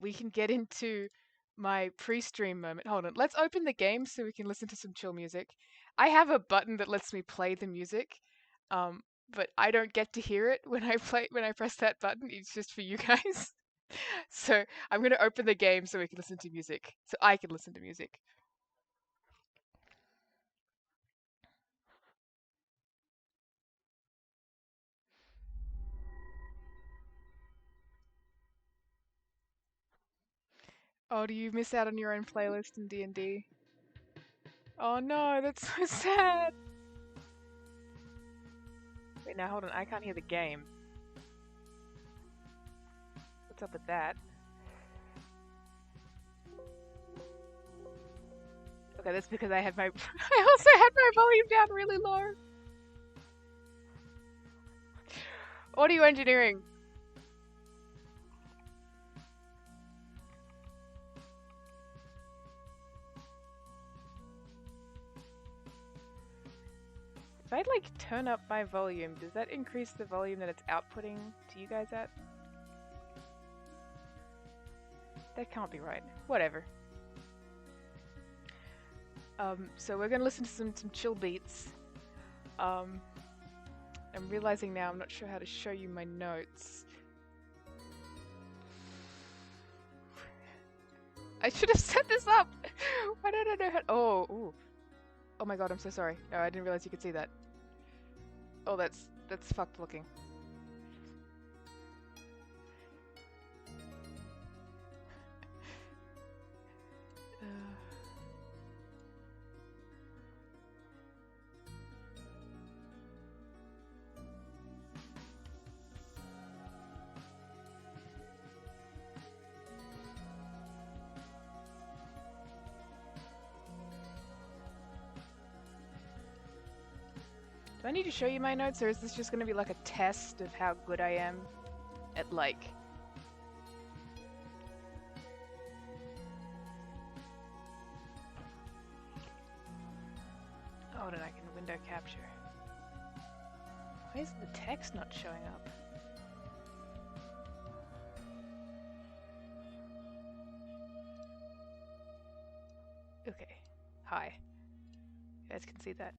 we can get into my pre-stream moment. Hold on, let's open the game so we can listen to some chill music. I have a button that lets me play the music, um, but I don't get to hear it when I press that button. It's just for you guys. So I'm gonna open the game so we can listen to music. So I can listen to music. Oh, do you miss out on your own playlist in D&D? Oh no, that's so sad. Wait, now hold on, I can't hear the game. What's up with that? Okay, that's because I had my I also had my volume down really low. Audio engineering. If I like turn up my volume, does that increase the volume that it's outputting to you guys at? That can't be right. Whatever. So we're gonna listen to some chill beats. I'm realizing now I'm not sure how to show you my notes. I should have set this up! Why don't I know how— oh, ooh. Oh my god, I'm so sorry. No, I didn't realize you could see that. Oh, that's fucked looking. Do I need to show you my notes, or is this just going to be like a test of how good I am at like... Oh, then I can window capture. Why is the text not showing up? Okay. Hi. You guys can see that.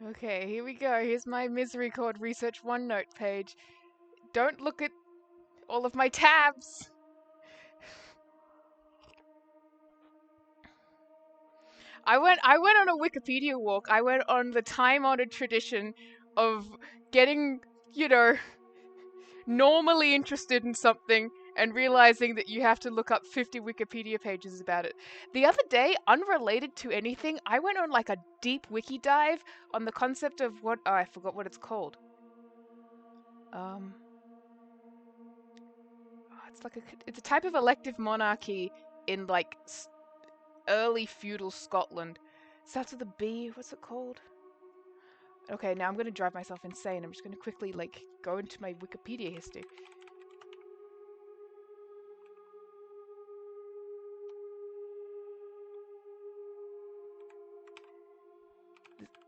Okay, here we go. Here's my Misericorde Research OneNote page. Don't look at all of my tabs! I went on a Wikipedia walk. I went on the time-honored tradition of getting, you know, normally interested in something and realizing that you have to look up 50 Wikipedia pages about it. The other day, unrelated to anything, I went on like a deep wiki dive on the concept of what— oh, I forgot what it's called. It's a type of elective monarchy in like early feudal Scotland. Starts with a B. What's it called? Okay, now I'm gonna drive myself insane. I'm just gonna quickly like go into my Wikipedia history.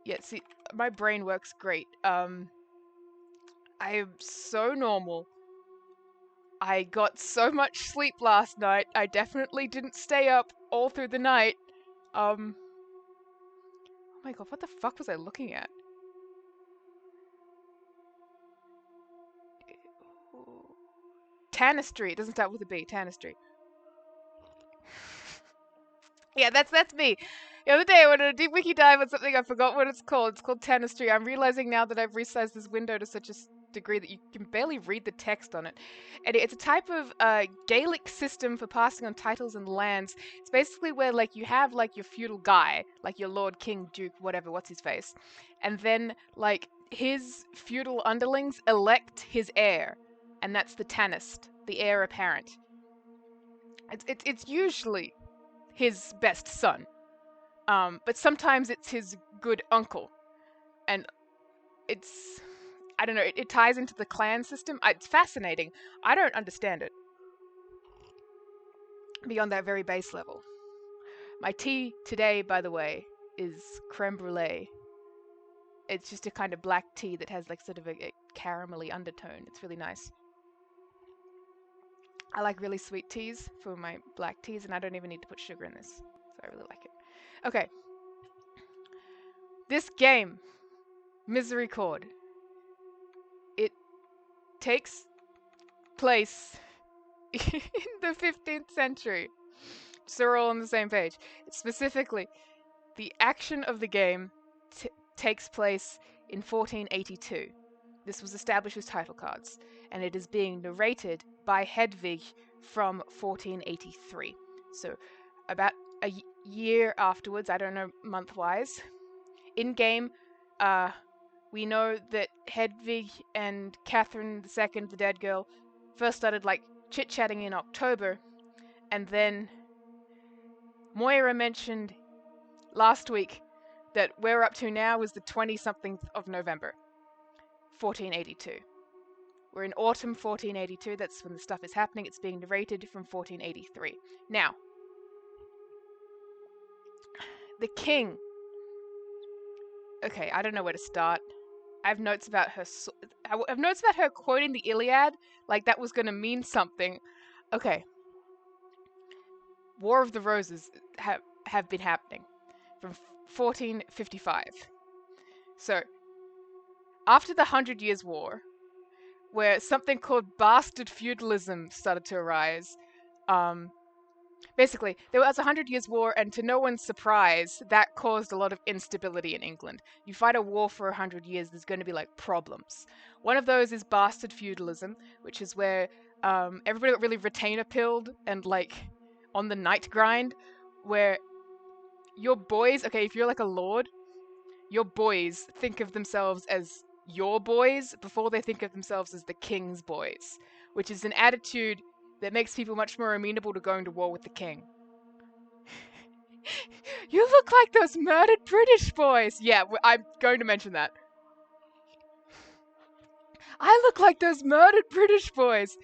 Yeah, see, my brain works great. I am so normal. I got so much sleep last night. I definitely didn't stay up all through the night. Oh my god, what the fuck was I looking at? Tanistry. It doesn't start with a B. Tanistry. Yeah, that's me. The other day I went on a deep wiki dive on something, I forgot what it's called. It's called Tanistry. I'm realizing now that I've resized this window to such a degree that you can barely read the text on it. And it's a type of Gaelic system for passing on titles and lands. It's basically where like you have like your feudal guy, like your lord, king, duke, whatever, what's his face. And then like his feudal underlings elect his heir. And that's the Tanist, the heir apparent. It's usually his best son. But sometimes it's his good uncle. And it's, I don't know, it ties into the clan system. It's fascinating. I don't understand it beyond that very base level. My tea today, by the way, is creme brulee. It's just a kind of black tea that has like sort of a caramelly undertone. It's really nice. I like really sweet teas for my black teas, and I don't even need to put sugar in this. So I really like it. Okay. This game, Misericorde, it takes place in the 15th century. So we're all on the same page. Specifically, the action of the game takes place in 1482. This was established with title cards, and it is being narrated by Hedwig from 1483. So about a year afterwards, I don't know month-wise, in-game, we know that Hedwig and Catherine II, the dead girl, first started like chit-chatting in October, and then Moira mentioned last week that where we're up to now is the 20-something of November, 1482. We're in autumn 1482, that's when the stuff is happening. It's being narrated from 1483. Now, the king. Okay, I don't know where to start. I have notes about her. I have notes about her quoting the Iliad, like that was going to mean something. Okay. War of the Roses have been happening from 1455. So, after the 100 Years' War, where something called bastard feudalism started to arise, basically, there was a 100 Years' War, and to no one's surprise, that caused a lot of instability in England. You fight a war for 100 years, there's going to be, like, problems. One of those is bastard feudalism, which is where everybody got really retainer-pilled and, like, on the night grind, where your boys, okay, if you're, like, a lord, your boys think of themselves as your boys before they think of themselves as the king's boys, which is an attitude that makes people much more amenable to going to war with the king. You look like those murdered British boys! Yeah, I'm going to mention that. I look like those murdered British boys!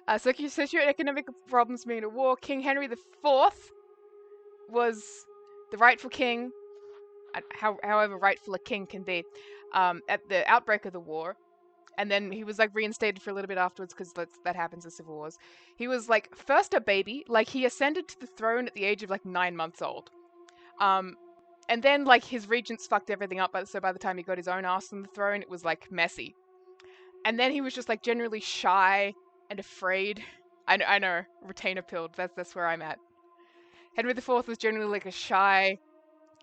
Socioeconomic problems mean a war. King Henry IV was the rightful king, however rightful a king can be, at the outbreak of the war. And then he was like reinstated for a little bit afterwards because that happens in civil wars. He was like first a baby, like he ascended to the throne at the age of like 9 months old. And then like his regents fucked everything up, so by the time he got his own ass on the throne, it was like messy. And then he was just like generally shy and afraid. I know, retainer pilled. That's where I'm at. Henry IV was generally like a shy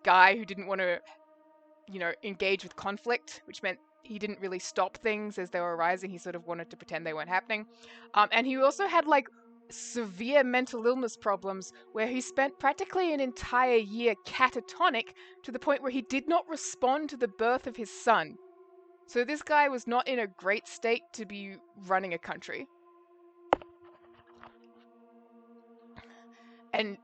guy who didn't want to, engage with conflict, which meant he didn't really stop things as they were arising. He sort of wanted to pretend they weren't happening. And he also had like severe mental illness problems where he spent practically an entire year catatonic to the point where he did not respond to the birth of his son. So this guy was not in a great state to be running a country. And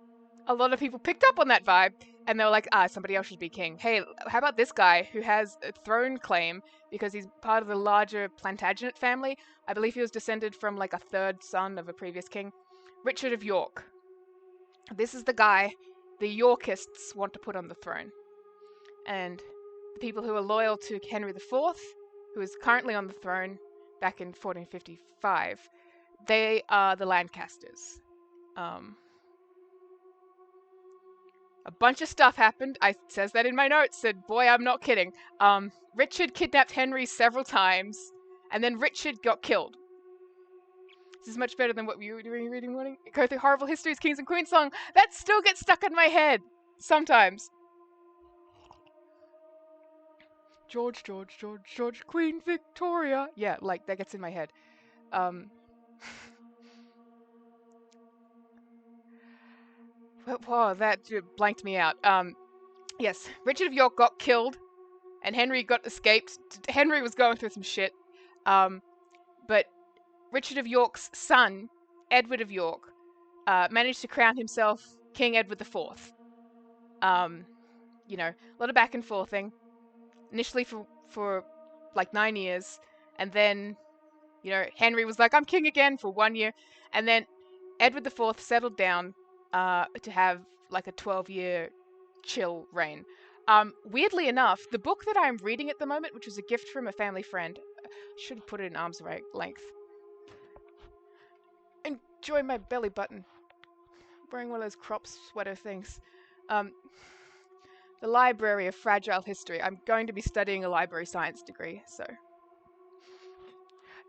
a lot of people picked up on that vibe, and they were like, somebody else should be king. Hey, how about this guy who has a throne claim because he's part of the larger Plantagenet family? I believe he was descended from like a third son of a previous king. Richard of York. This is the guy the Yorkists want to put on the throne. And the people who are loyal to Henry IV, who is currently on the throne back in 1455, they are the Lancasters. A bunch of stuff happened. I says that in my notes. Said, boy, I'm not kidding. Richard kidnapped Henry several times, and then Richard got killed. This is much better than what we were doing reading morning. Go through horrible histories, kings and queens song. That still gets stuck in my head sometimes. George, Queen Victoria. Yeah, like that gets in my head. Whoa, that blanked me out. Yes, Richard of York got killed, and Henry got escaped. Henry was going through some shit. But Richard of York's son, Edward of York, managed to crown himself King Edward IV. A lot of back and forthing. Initially for like 9 years, and then, Henry was like, I'm king again for 1 year, and then Edward IV settled down to have like a 12-year chill reign. Weirdly enough, the book that I'm reading at the moment, which was a gift from a family friend, should put it in arm's length. Enjoy my belly button. Wearing one of those crop sweater things. The Library of Fragile History. I'm going to be studying a library science degree, so.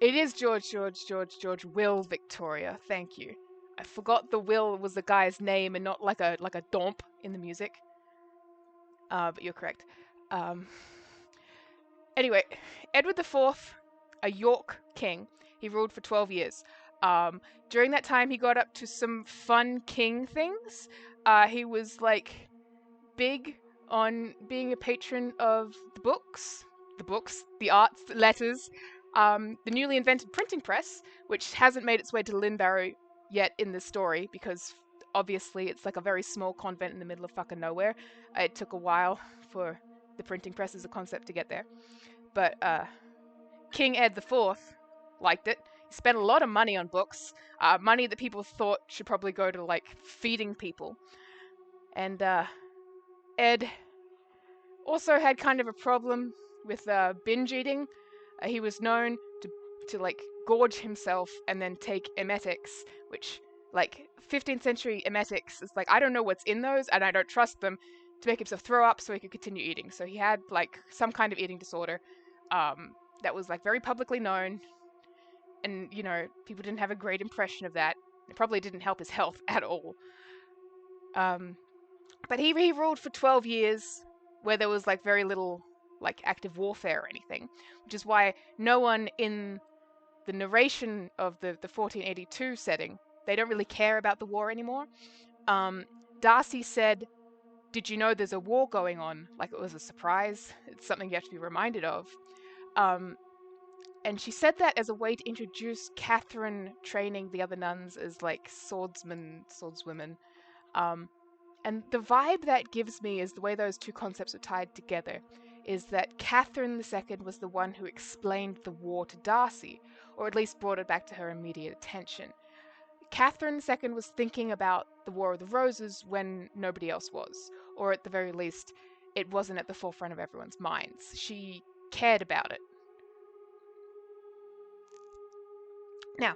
It is George Will Victoria. Thank you. I forgot the Will was the guy's name and not like a domp in the music. But you're correct. Anyway, Edward IV, a York king. He ruled for 12 years. During that time, he got up to some fun king things. He was like big on being a patron of the books, the arts, the letters, the newly invented printing press, which hasn't made its way to Linbarrow yet in this story because obviously it's like a very small convent in the middle of fucking nowhere. It took a while for the printing press as a concept to get there. But King Ed IV liked it. He spent a lot of money on books, money that people thought should probably go to like feeding people. And Ed also had kind of a problem with binge eating. He was known to like gorge himself and then take emetics, which like 15th century emetics is like I don't know what's in those and I don't trust them, to make himself throw up so he could continue eating. So he had like some kind of eating disorder that was like very publicly known, and you know people didn't have a great impression of that. It probably didn't help his health at all. But he ruled for 12 years where there was like very little like active warfare or anything, which is why no one in the narration of the 1482 setting, they don't really care about the war anymore. Darcy said, "Did you know there's a war going on?" Like it was a surprise. It's something you have to be reminded of. And she said that as a way to introduce Catherine training the other nuns as like swordswomen. And the vibe that gives me is the way those two concepts are tied together, is that Catherine II was the one who explained the war to Darcy, or at least brought it back to her immediate attention. Catherine II was thinking about the War of the Roses when nobody else was, or at the very least, it wasn't at the forefront of everyone's minds. She cared about it. Now,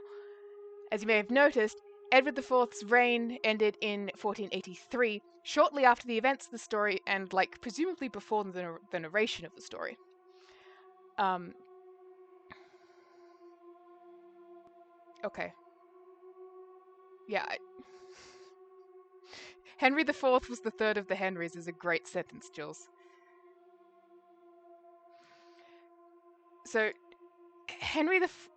as you may have noticed, Edward IV's reign ended in 1483, shortly after the events of the story and, like, presumably before the narration of the story. Okay. Yeah. Henry IV was the third of the Henrys is a great sentence, Jules. So, Edward IV,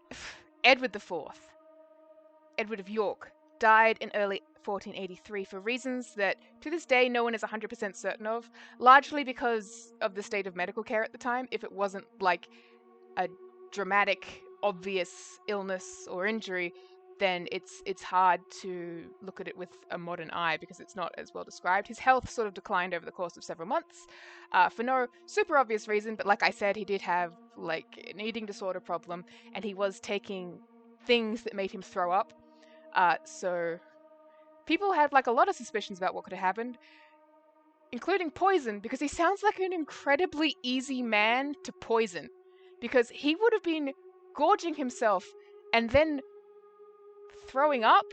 Edward of York, died in early 1483 for reasons that to this day no one is 100% certain of, largely because of the state of medical care at the time. If it wasn't like a dramatic, obvious illness or injury, then it's hard to look at it with a modern eye because it's not as well described. His health sort of declined over the course of several months for no super obvious reason, but like I said, he did have like an eating disorder problem, and he was taking things that made him throw up. So people had like a lot of suspicions about what could have happened, including poison, because he sounds like an incredibly easy man to poison, because he would have been gorging himself and then throwing up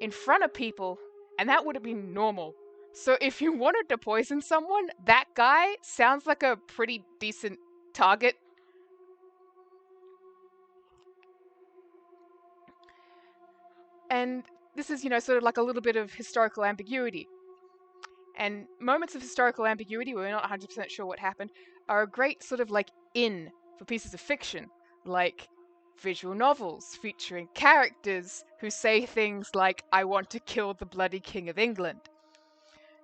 in front of people, and that would have been normal. So if you wanted to poison someone, that guy sounds like a pretty decent target. And this is, sort of like a little bit of historical ambiguity. And moments of historical ambiguity where we're not 100% sure what happened are a great sort of like in for pieces of fiction, like visual novels featuring characters who say things like, "I want to kill the bloody King of England."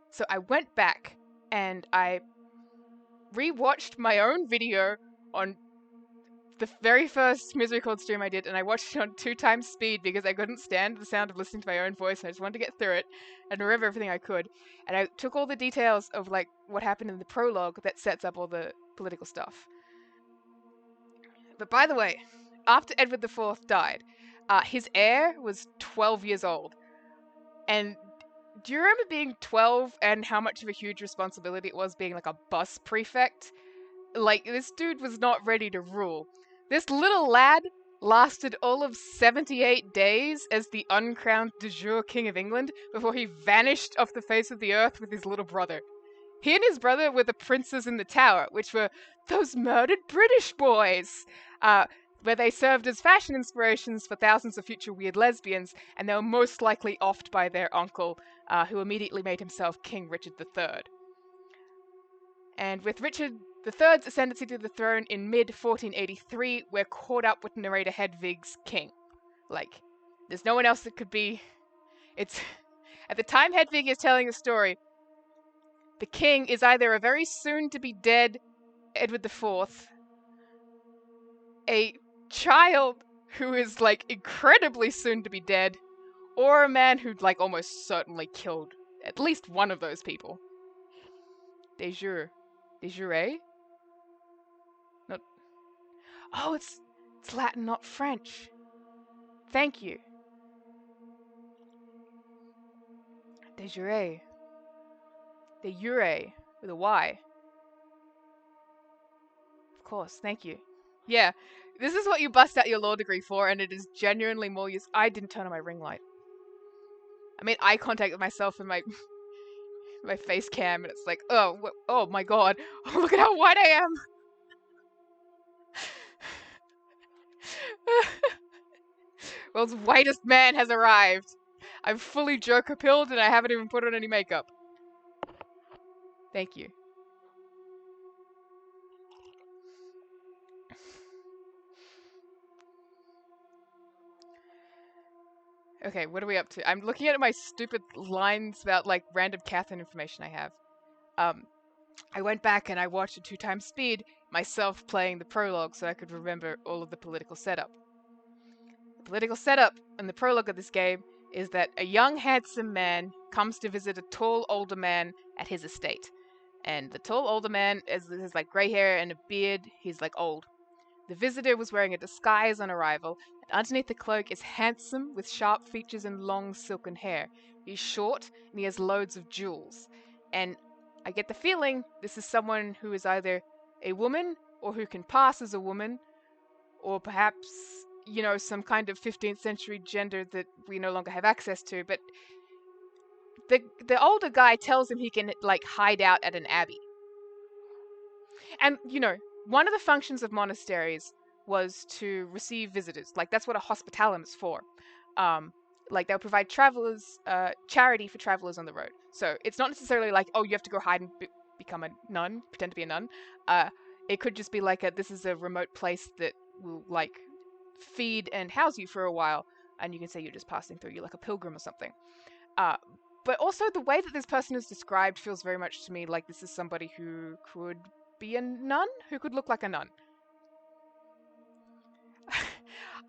So I went back and I rewatched my own video on the very first Misericorde stream I did, and I watched it on 2x speed because I couldn't stand the sound of listening to my own voice, and I just wanted to get through it and remember everything I could. And I took all the details of like what happened in the prologue that sets up all the political stuff. But by the way, after Edward IV died, his heir was 12 years old, and Do you remember being 12 and how much of a huge responsibility it was being like a bus prefect? Like, this dude was not ready to rule. This little lad lasted all of 78 days as the uncrowned de jure King of England before he vanished off the face of the earth with his little brother. He and his brother were the princes in the tower, which were those murdered British boys, where they served as fashion inspirations for thousands of future weird lesbians, and they were most likely offed by their uncle, who immediately made himself King Richard III. And with Richard III's ascendancy to the throne in mid-1483, we're caught up with narrator Hedwig's king. Like, there's no one else that could be... It's... At the time Hedwig is telling the story, the king is either a very soon-to-be-dead Edward IV, a child who is, like, incredibly soon-to-be-dead, or a man who'd, like, almost certainly killed at least one of those people. De jure. De jure? Not... Oh, it's Latin, not French. Thank you. De jure. De jure. With a Y. Of course, thank you. Yeah, this is what you bust out your law degree for, and it is genuinely more use. I didn't turn on my ring light. I made eye contact with myself in my face cam, and it's like, oh my god, oh, look at how white I am. World's whitest man has arrived. I'm fully Joker-pilled, and I haven't even put on any makeup. Thank you. Okay, what are we up to? I'm looking at my stupid lines about, like, random Catherine information I have. I went back and I watched at 2x speed myself playing the prologue so I could remember all of the political setup. The political setup in the prologue of this game is that a young, handsome man comes to visit a tall, older man at his estate. And the tall, older man has like grey hair and a beard. He's like old. The visitor was wearing a disguise on arrival, and underneath the cloak is handsome with sharp features and long silken hair. He's short and he has loads of jewels. And I get the feeling this is someone who is either a woman or who can pass as a woman, or perhaps, you know, some kind of 15th century gender that we no longer have access to. But the older guy tells him he can, like, hide out at an abbey. And, you know, one of the functions of monasteries was to receive visitors. Like, that's what a hospitalum is for. Like, they'll provide travelers, charity for travelers on the road. So it's not necessarily like, oh, you have to go hide and become a nun, pretend to be a nun. It could just be like, this is a remote place that will, like, feed and house you for a while. And you can say you're just passing through. You're like a pilgrim or something. But also the way that this person is described feels very much to me like this is somebody who could be a nun, who could look like a nun.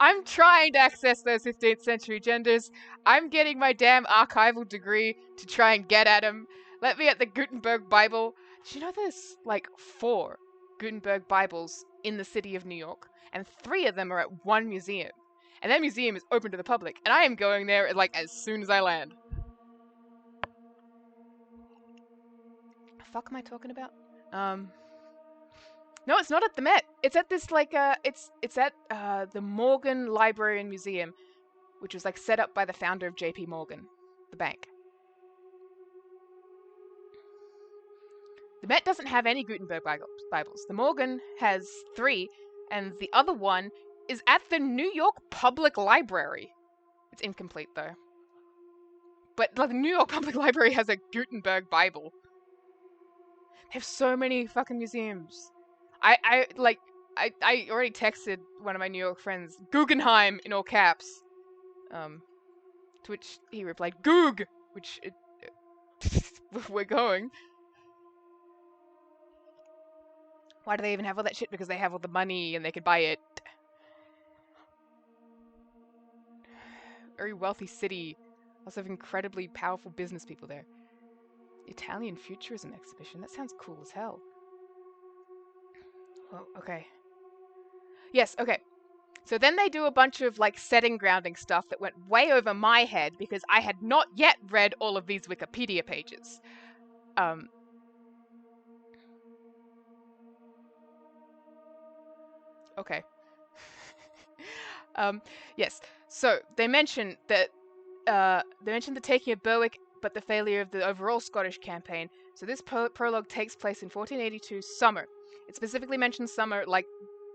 I'm trying to access those 15th century genders. I'm getting my damn archival degree to try and get at them. Let me at the Gutenberg Bible. Do you know there's like 4 Gutenberg Bibles in the city of New York? And 3 of them are at one museum. And that museum is open to the public. And I am going there like as soon as I land. The fuck am I talking about? No, it's not at the Met. It's at this, like, it's at, the Morgan Library and Museum, which was, like, set up by the founder of J.P. Morgan, the bank. The Met doesn't have any Gutenberg Bibles. The Morgan has 3, and the other one is at the New York Public Library. It's incomplete, though. But, like, the New York Public Library has a Gutenberg Bible. They have so many fucking museums. I already texted one of my New York friends, Guggenheim, in all caps. To which he replied, Goog! Which, we're going. Why do they even have all that shit? Because they have all the money and they could buy it. Very wealthy city. Also have incredibly powerful business people there. Italian Futurism exhibition. That sounds cool as hell. Oh, okay. Yes, okay. So then they do a bunch of like setting grounding stuff that went way over my head because I had not yet read all of these Wikipedia pages. Okay. Yes. So they mention that they mentioned the taking of Berwick, but the failure of the overall Scottish campaign. So this prologue takes place in 1482 summer. It specifically mentions summer, like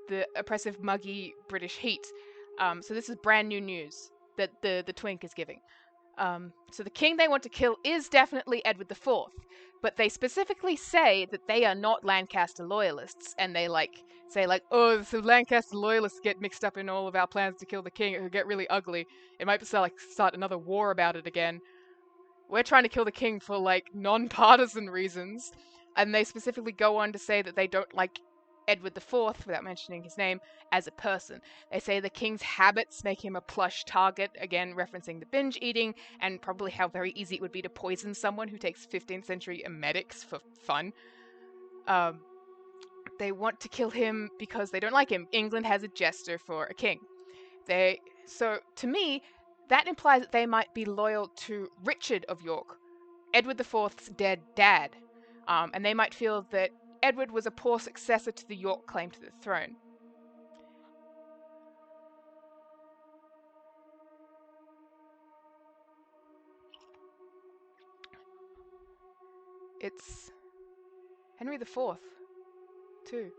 the oppressive, muggy British heat. So this is brand new news that the twink is giving. So the king they want to kill is definitely Edward IV, but they specifically say that they are not Lancaster loyalists, and they say oh, if the Lancaster loyalists get mixed up in all of our plans to kill the king, it could get really ugly. It might start another war about it again. We're trying to kill the king for non-partisan reasons, and they specifically go on to say that they don't like Edward IV, without mentioning his name, as a person. They say the king's habits make him a plush target, again referencing the binge eating, and probably how very easy it would be to poison someone who takes 15th century emetics for fun. They want to kill him because they don't like him. England has a jester for a king. So to me, that implies that they might be loyal to Richard of York, Edward IV's dead dad, and they might feel that Edward was a poor successor to the York claim to the throne. It's Henry IV, too.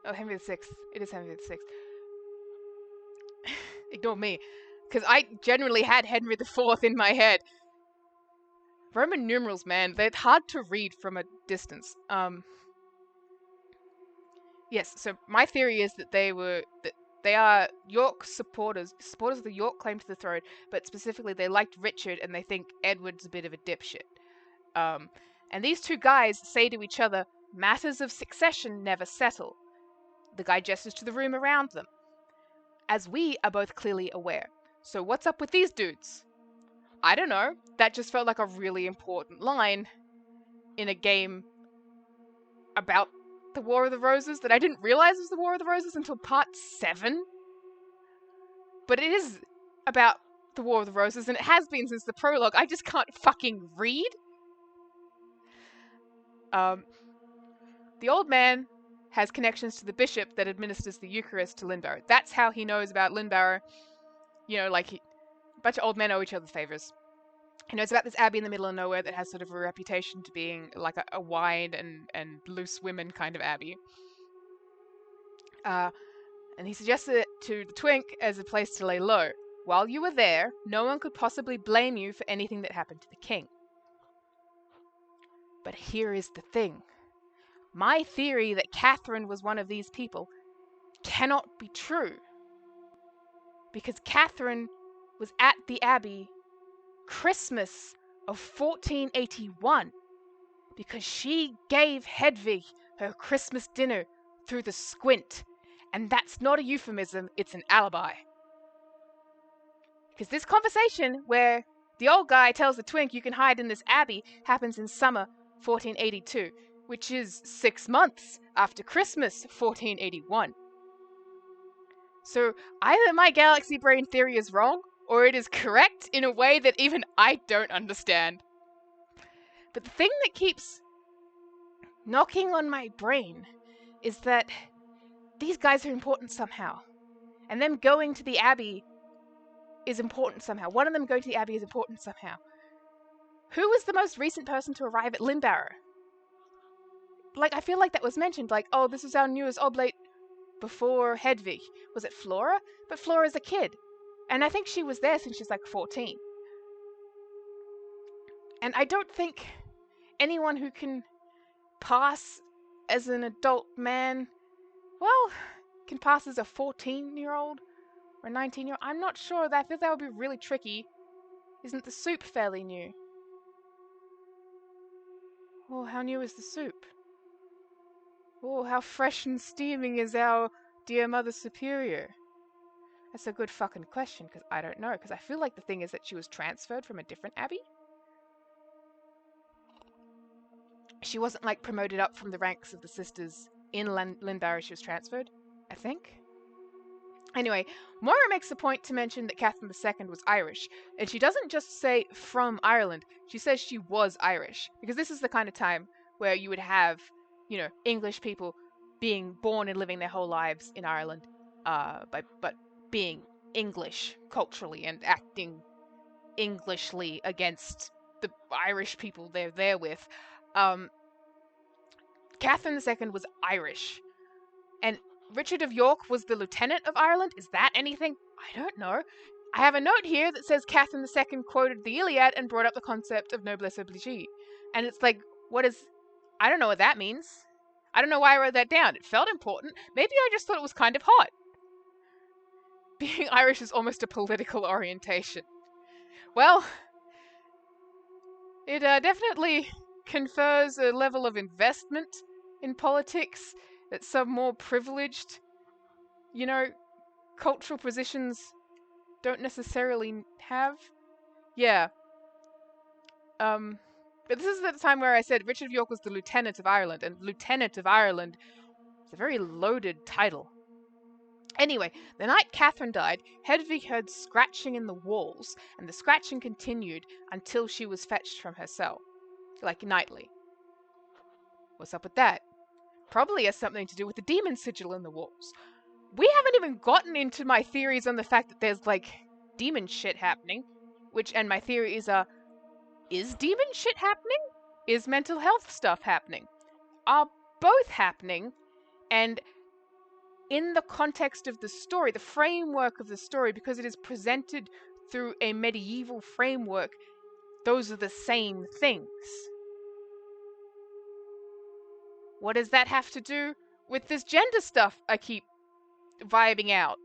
Oh, Henry VI. It is Henry VI. Ignore me, because I generally had Henry IV in my head. Roman numerals, man, they're hard to read from a distance. Yes, so my theory is that they are York supporters of the York claim to the throne, but specifically they liked Richard and they think Edward's a bit of a dipshit. And these two guys say to each other, matters of succession never settle. The guy gestures to the room around them, as we are both clearly aware. So what's up with these dudes? I don't know. That just felt like a really important line in a game about the War of the Roses that I didn't realize was the War of the Roses until part 7. But it is about the War of the Roses, and it has been since the prologue. I just can't fucking read. The old man has connections to the bishop that administers the Eucharist to Lynbarrow. That's how he knows about Lynbarrow. A bunch of old men owe each other favors. He knows about this abbey in the middle of nowhere that has sort of a reputation to being like a wide and loose women kind of abbey. And he suggested it to the twink as a place to lay low. While you were there, no one could possibly blame you for anything that happened to the king. But here is the thing. My theory that Catherine was one of these people cannot be true. Because Catherine was at the abbey Christmas of 1481. Because she gave Hedwig her Christmas dinner through the squint. And that's not a euphemism, it's an alibi. Because this conversation where the old guy tells the twink you can hide in this abbey happens in summer 1482, which is 6 months after Christmas 1481. So either my galaxy brain theory is wrong, or it is correct in a way that even I don't understand. But the thing that keeps knocking on my brain is that these guys are important somehow. And them going to the abbey is important somehow. One of them going to the abbey is important somehow. Who was the most recent person to arrive at Lynbarrow? I feel like that was mentioned, oh, this is our newest oblate before Hedwig. Was it Flora? But Flora's a kid. And I think she was there since she's 14. And I don't think anyone who can pass as an adult man, can pass as a 14-year-old or a 19-year-old. I'm not sure. I feel that would be really tricky. Isn't the soup fairly new? Oh, how new is the soup? Oh, how fresh and steaming is our dear Mother Superior? That's a good fucking question, because I don't know. Because I feel like the thing is that she was transferred from a different abbey. She wasn't promoted up from the ranks of the sisters in Lynbarrow. She was transferred, I think. Anyway, Moira makes a point to mention that Catherine II was Irish, and she doesn't just say from Ireland, she says she was Irish, because this is the kind of time where you would have, English people being born and living their whole lives in Ireland, but being English culturally and acting Englishly against the Irish people they're there with. Catherine II was Irish, and Richard of York was the Lieutenant of Ireland. Is that anything? I don't know. I have a note here that says Catherine II quoted the Iliad and brought up the concept of noblesse oblige. And it's like, I don't know what that means. I don't know why I wrote that down. It felt important. Maybe I just thought it was kind of hot. Being Irish is almost a political orientation. Well, it definitely confers a level of investment in politics that some more privileged, cultural positions don't necessarily have. Yeah. But this is the time where I said Richard of York was the Lieutenant of Ireland, and Lieutenant of Ireland is a very loaded title. Anyway, the night Catherine died, Hedwig heard scratching in the walls, and the scratching continued until she was fetched from her cell. Like nightly. What's up with that? Probably has something to do with the demon sigil in the walls. We haven't even gotten into my theories on the fact that there's, demon shit happening. And my theories are, is demon shit happening? Is mental health stuff happening? Are both happening? And in the context of the story, the framework of the story, because it is presented through a medieval framework, those are the same things. What does that have to do with this gender stuff I keep vibing out?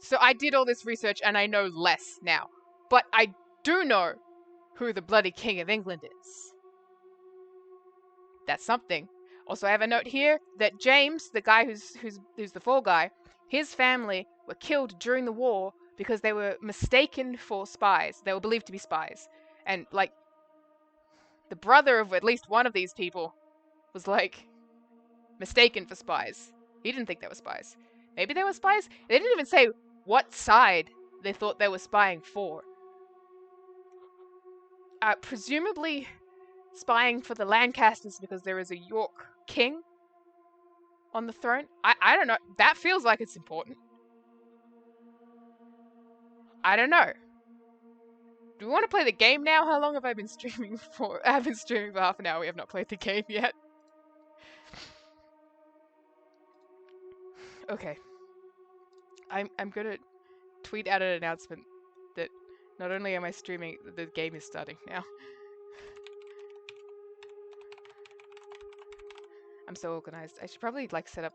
So I did all this research and I know less now. But I do know who the bloody King of England is. That's something. Also, I have a note here that James, the guy who's the fall guy, his family were killed during the war because they were mistaken for spies. They were believed to be spies. And, the brother of at least one of these people was, mistaken for spies. He didn't think they were spies. Maybe they were spies? They didn't even say what side they thought they were spying for. Presumably spying for the Lancasters because there is a York king on the throne. I don't know. That feels like it's important. I don't know. Do we want to play the game now? How long have I been streaming for? I've been streaming for half an hour. We have not played the game yet. Okay. I'm gonna tweet out an announcement that not only am I streaming, the game is starting now. I'm so organized. I should probably set up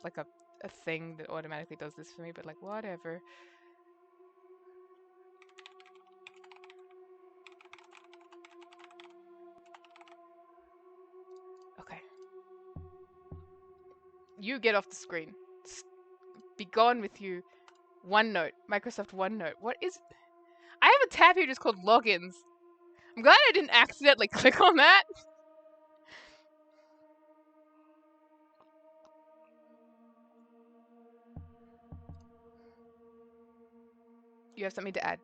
a thing that automatically does this for me, but whatever. Okay. You get off the screen. Be gone with you. OneNote. Microsoft OneNote. What is... I have a tab here just called Logins. I'm glad I didn't accidentally click on that. You have something to add.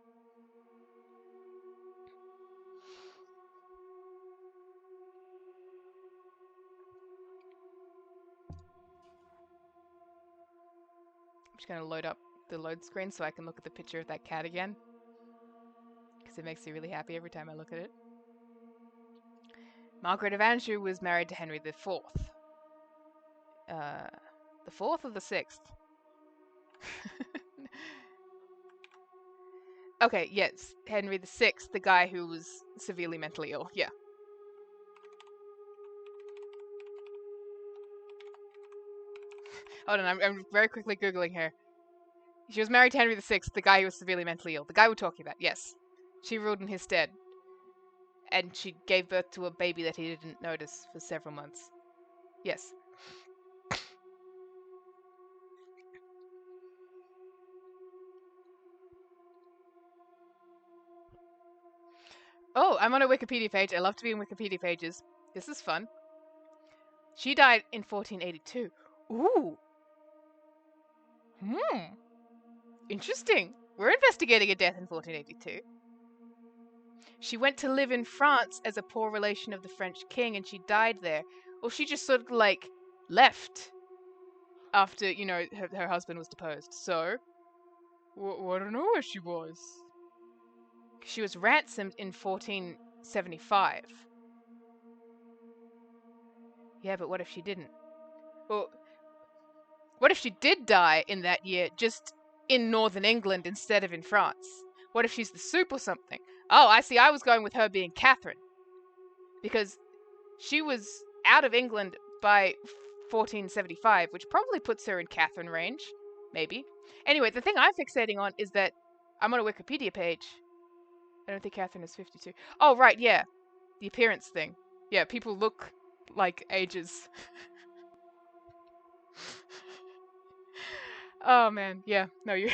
I'm just going to load up the load screen so I can look at the picture of that cat again. Because it makes me really happy every time I look at it. Margaret of Anjou was married to Henry IV. The 4th or the 6th? Okay, yes. Henry VI, the guy who was severely mentally ill. Yeah. Hold on, I'm very quickly Googling her. She was married to Henry VI, the guy who was severely mentally ill. The guy we're talking about, yes. She ruled in his stead. And she gave birth to a baby that he didn't notice for several months. Yes. Oh, I'm on a Wikipedia page. I love to be in Wikipedia pages. This is fun. She died in 1482. Ooh. Hmm. Interesting. We're investigating a death in 1482. She went to live in France as a poor relation of the French king and she died there. Or she just sort of like left after, her husband was deposed. So, I don't know where she was. She was ransomed in 1475. Yeah, but what if she didn't? Well, what if she did die in that year, just in northern England instead of in France? What if she's the soup or something? Oh, I see. I was going with her being Catherine. Because she was out of England by 1475, which probably puts her in Catherine range. Maybe. Anyway, the thing I'm fixating on is that I'm on a Wikipedia page. I don't think Catherine is 52. Oh, right, yeah. The appearance thing. Yeah, people look like ages. Oh, man. Yeah, no, you.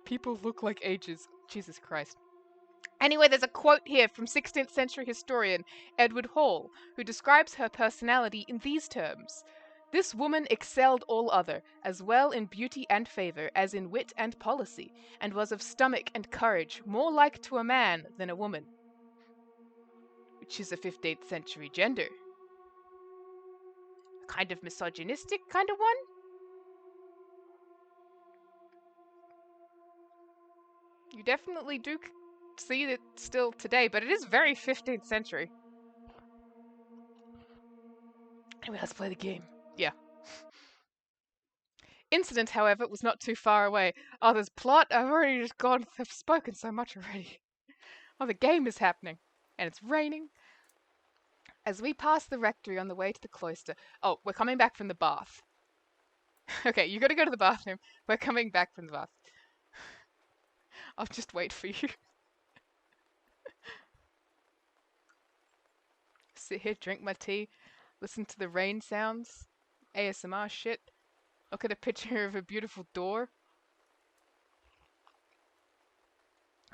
People look like ages. Jesus Christ. Anyway, there's a quote here from 16th century historian Edward Hall, who describes her personality in these terms. This woman excelled all other, as well in beauty and favour as in wit and policy, and was of stomach and courage more like to a man than a woman. Which is a 15th century gender. Kind of misogynistic kind of one? You definitely do see it still today, but it is very 15th century. Anyway, let's play the game. Yeah. Incident, however, was not too far away. Oh, there's plot. I've already just gone. I've spoken so much already. Oh, the game is happening. And it's raining. As we pass the rectory on the way to the cloister. Oh, we're coming back from the bath. Okay, you gotta go to the bathroom. We're coming back from the bath. I'll just wait for you. Sit here, drink my tea, listen to the rain sounds, ASMR shit. Look at a picture of a beautiful door.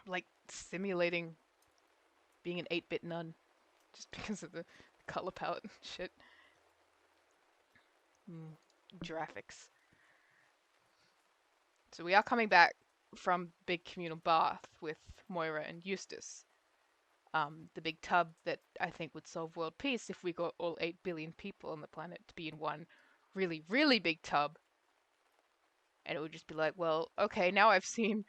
Like simulating being an 8-bit nun just because of the color palette and shit. Graphics. So we are coming back from big communal bath with Moira and Eustace. The big tub that I think would solve world peace if we got all 8 billion people on the planet to be in one really, really big tub. And it would just be like, well, okay, now I've seen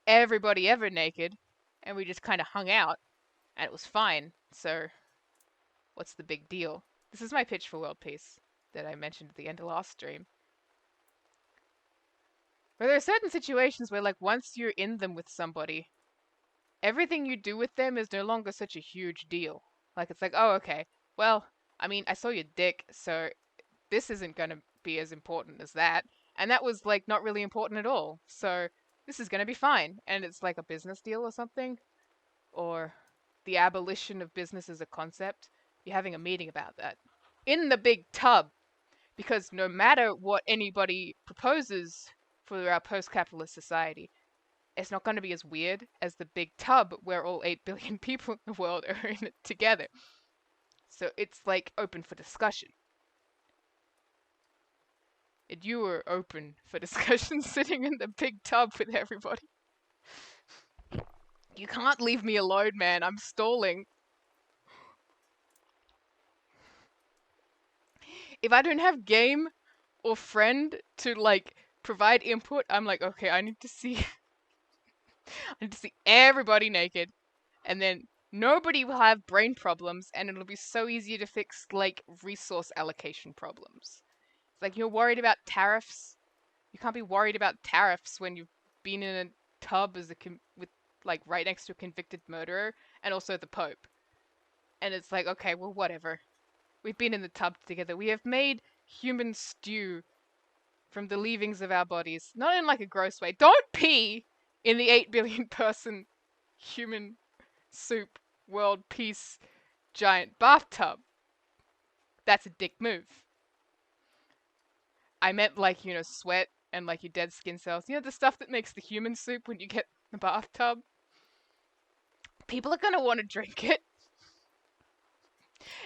everybody ever naked, and we just kind of hung out, and it was fine. So, what's the big deal? This is my pitch for world peace that I mentioned at the end of last stream. But there are certain situations where, like, once you're in them with somebody, everything you do with them is no longer such a huge deal. Like, it's like, oh, okay, well, I mean, I saw your dick, so this isn't gonna be as important as that. And that was, like, not really important at all. So, this is gonna be fine. And it's like a business deal or something. Or the abolition of business as a concept. You're having a meeting about that. In the big tub. Because no matter what anybody proposes for our post-capitalist society, it's not going to be as weird as the big tub where all 8 billion people in the world are in it together. So it's like open for discussion. And you were open for discussion sitting in the big tub with everybody. You can't leave me alone, man. I'm stalling. If I don't have game or friend to, like, provide input, I'm like, okay, I need to see everybody naked, and then nobody will have brain problems, and it'll be so easy to fix, like, resource allocation problems. It's like, you're worried about tariffs. You can't be worried about tariffs when you've been in a tub as with, like, right next to a convicted murderer, and also the Pope. And it's like, okay, well, whatever. We've been in the tub together. We have made human stew from the leavings of our bodies. Not in, like, a gross way. Don't pee in the 8 billion person human soup world peace giant bathtub. That's a dick move. I meant, like, sweat and, like, your dead skin cells. The stuff that makes the human soup when you get in the bathtub. People are gonna want to drink it.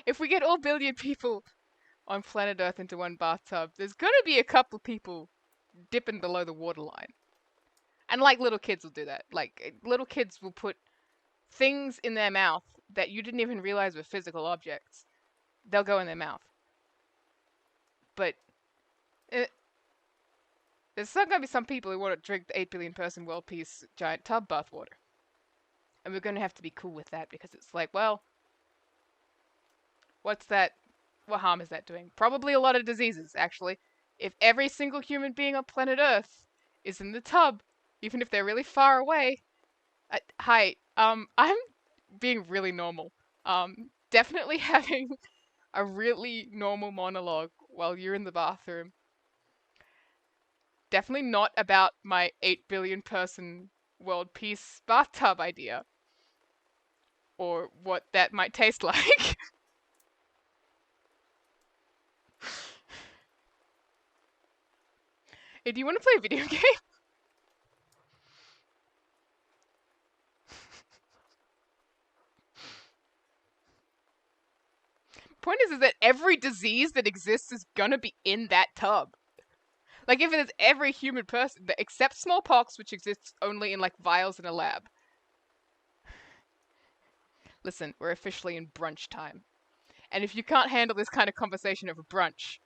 If we get all billion people on planet Earth into one bathtub, there's gonna be a couple people dipping below the waterline. And like little kids will do that. Like little kids will put things in their mouth that you didn't even realize were physical objects. They'll go in their mouth. But there's going to be some people who want to drink the 8 billion person world peace giant tub bathwater. And we're going to have to be cool with that because it's like, well, what's that? What harm is that doing? Probably a lot of diseases, actually. If every single human being on planet Earth is in the tub, even if they're really far away. Hi, I'm being really normal. Definitely having a really normal monologue while you're in the bathroom. Definitely not about my 8 billion person world peace bathtub idea. Or what that might taste like. Hey, do you want to play a video game? Point is that every disease that exists is gonna be in that tub. Like if it's every human person, except smallpox, which exists only in like vials in a lab. Listen, we're officially in brunch time. And if you can't handle this kind of conversation over brunch,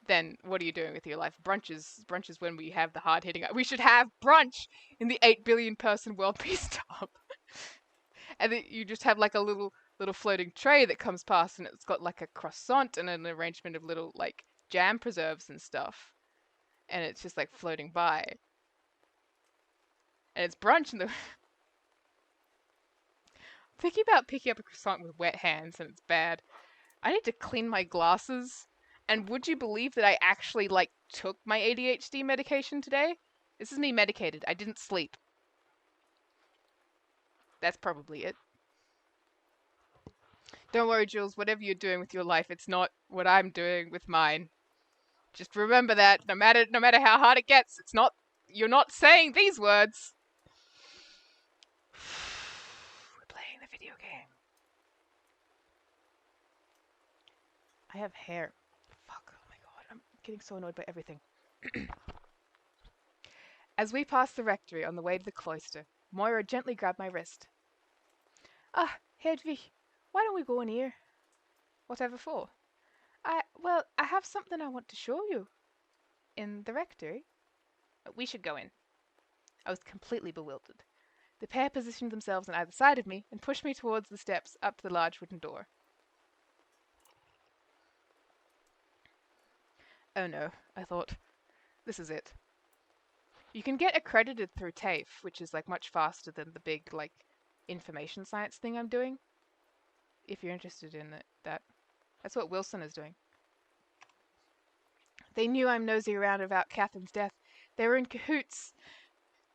then what are you doing with your life? Brunch is when we have the hard hitting. We should have brunch in the 8 billion person world peace tub. And then you just have like a little floating tray that comes past, and it's got like a croissant and an arrangement of little like jam preserves and stuff. And it's just like floating by. And it's brunch, and thinking about picking up a croissant with wet hands, and it's bad. I need to clean my glasses. And would you believe that I actually like took my ADHD medication today? This is me medicated. I didn't sleep. That's probably it. Don't worry, Jules. Whatever you're doing with your life, it's not what I'm doing with mine. Just remember that no matter how hard it gets, it's not. You're not saying these words. We're playing the video game. I have hair. Fuck. Oh my god. I'm getting so annoyed by everything. As we passed the rectory on the way to the cloister, Moira gently grabbed my wrist. Ah, Hedwig, why don't we go in here? Whatever for? Well, I have something I want to show you. In the rectory? We should go in. I was completely bewildered. The pair positioned themselves on either side of me and pushed me towards the steps up to the large wooden door. Oh no, I thought. This is it. You can get accredited through TAFE, which is like much faster than the big like information science thing I'm doing. If you're interested in that. That's what Wilson is doing. They knew I'm nosy around about Catherine's death. They were in cahoots.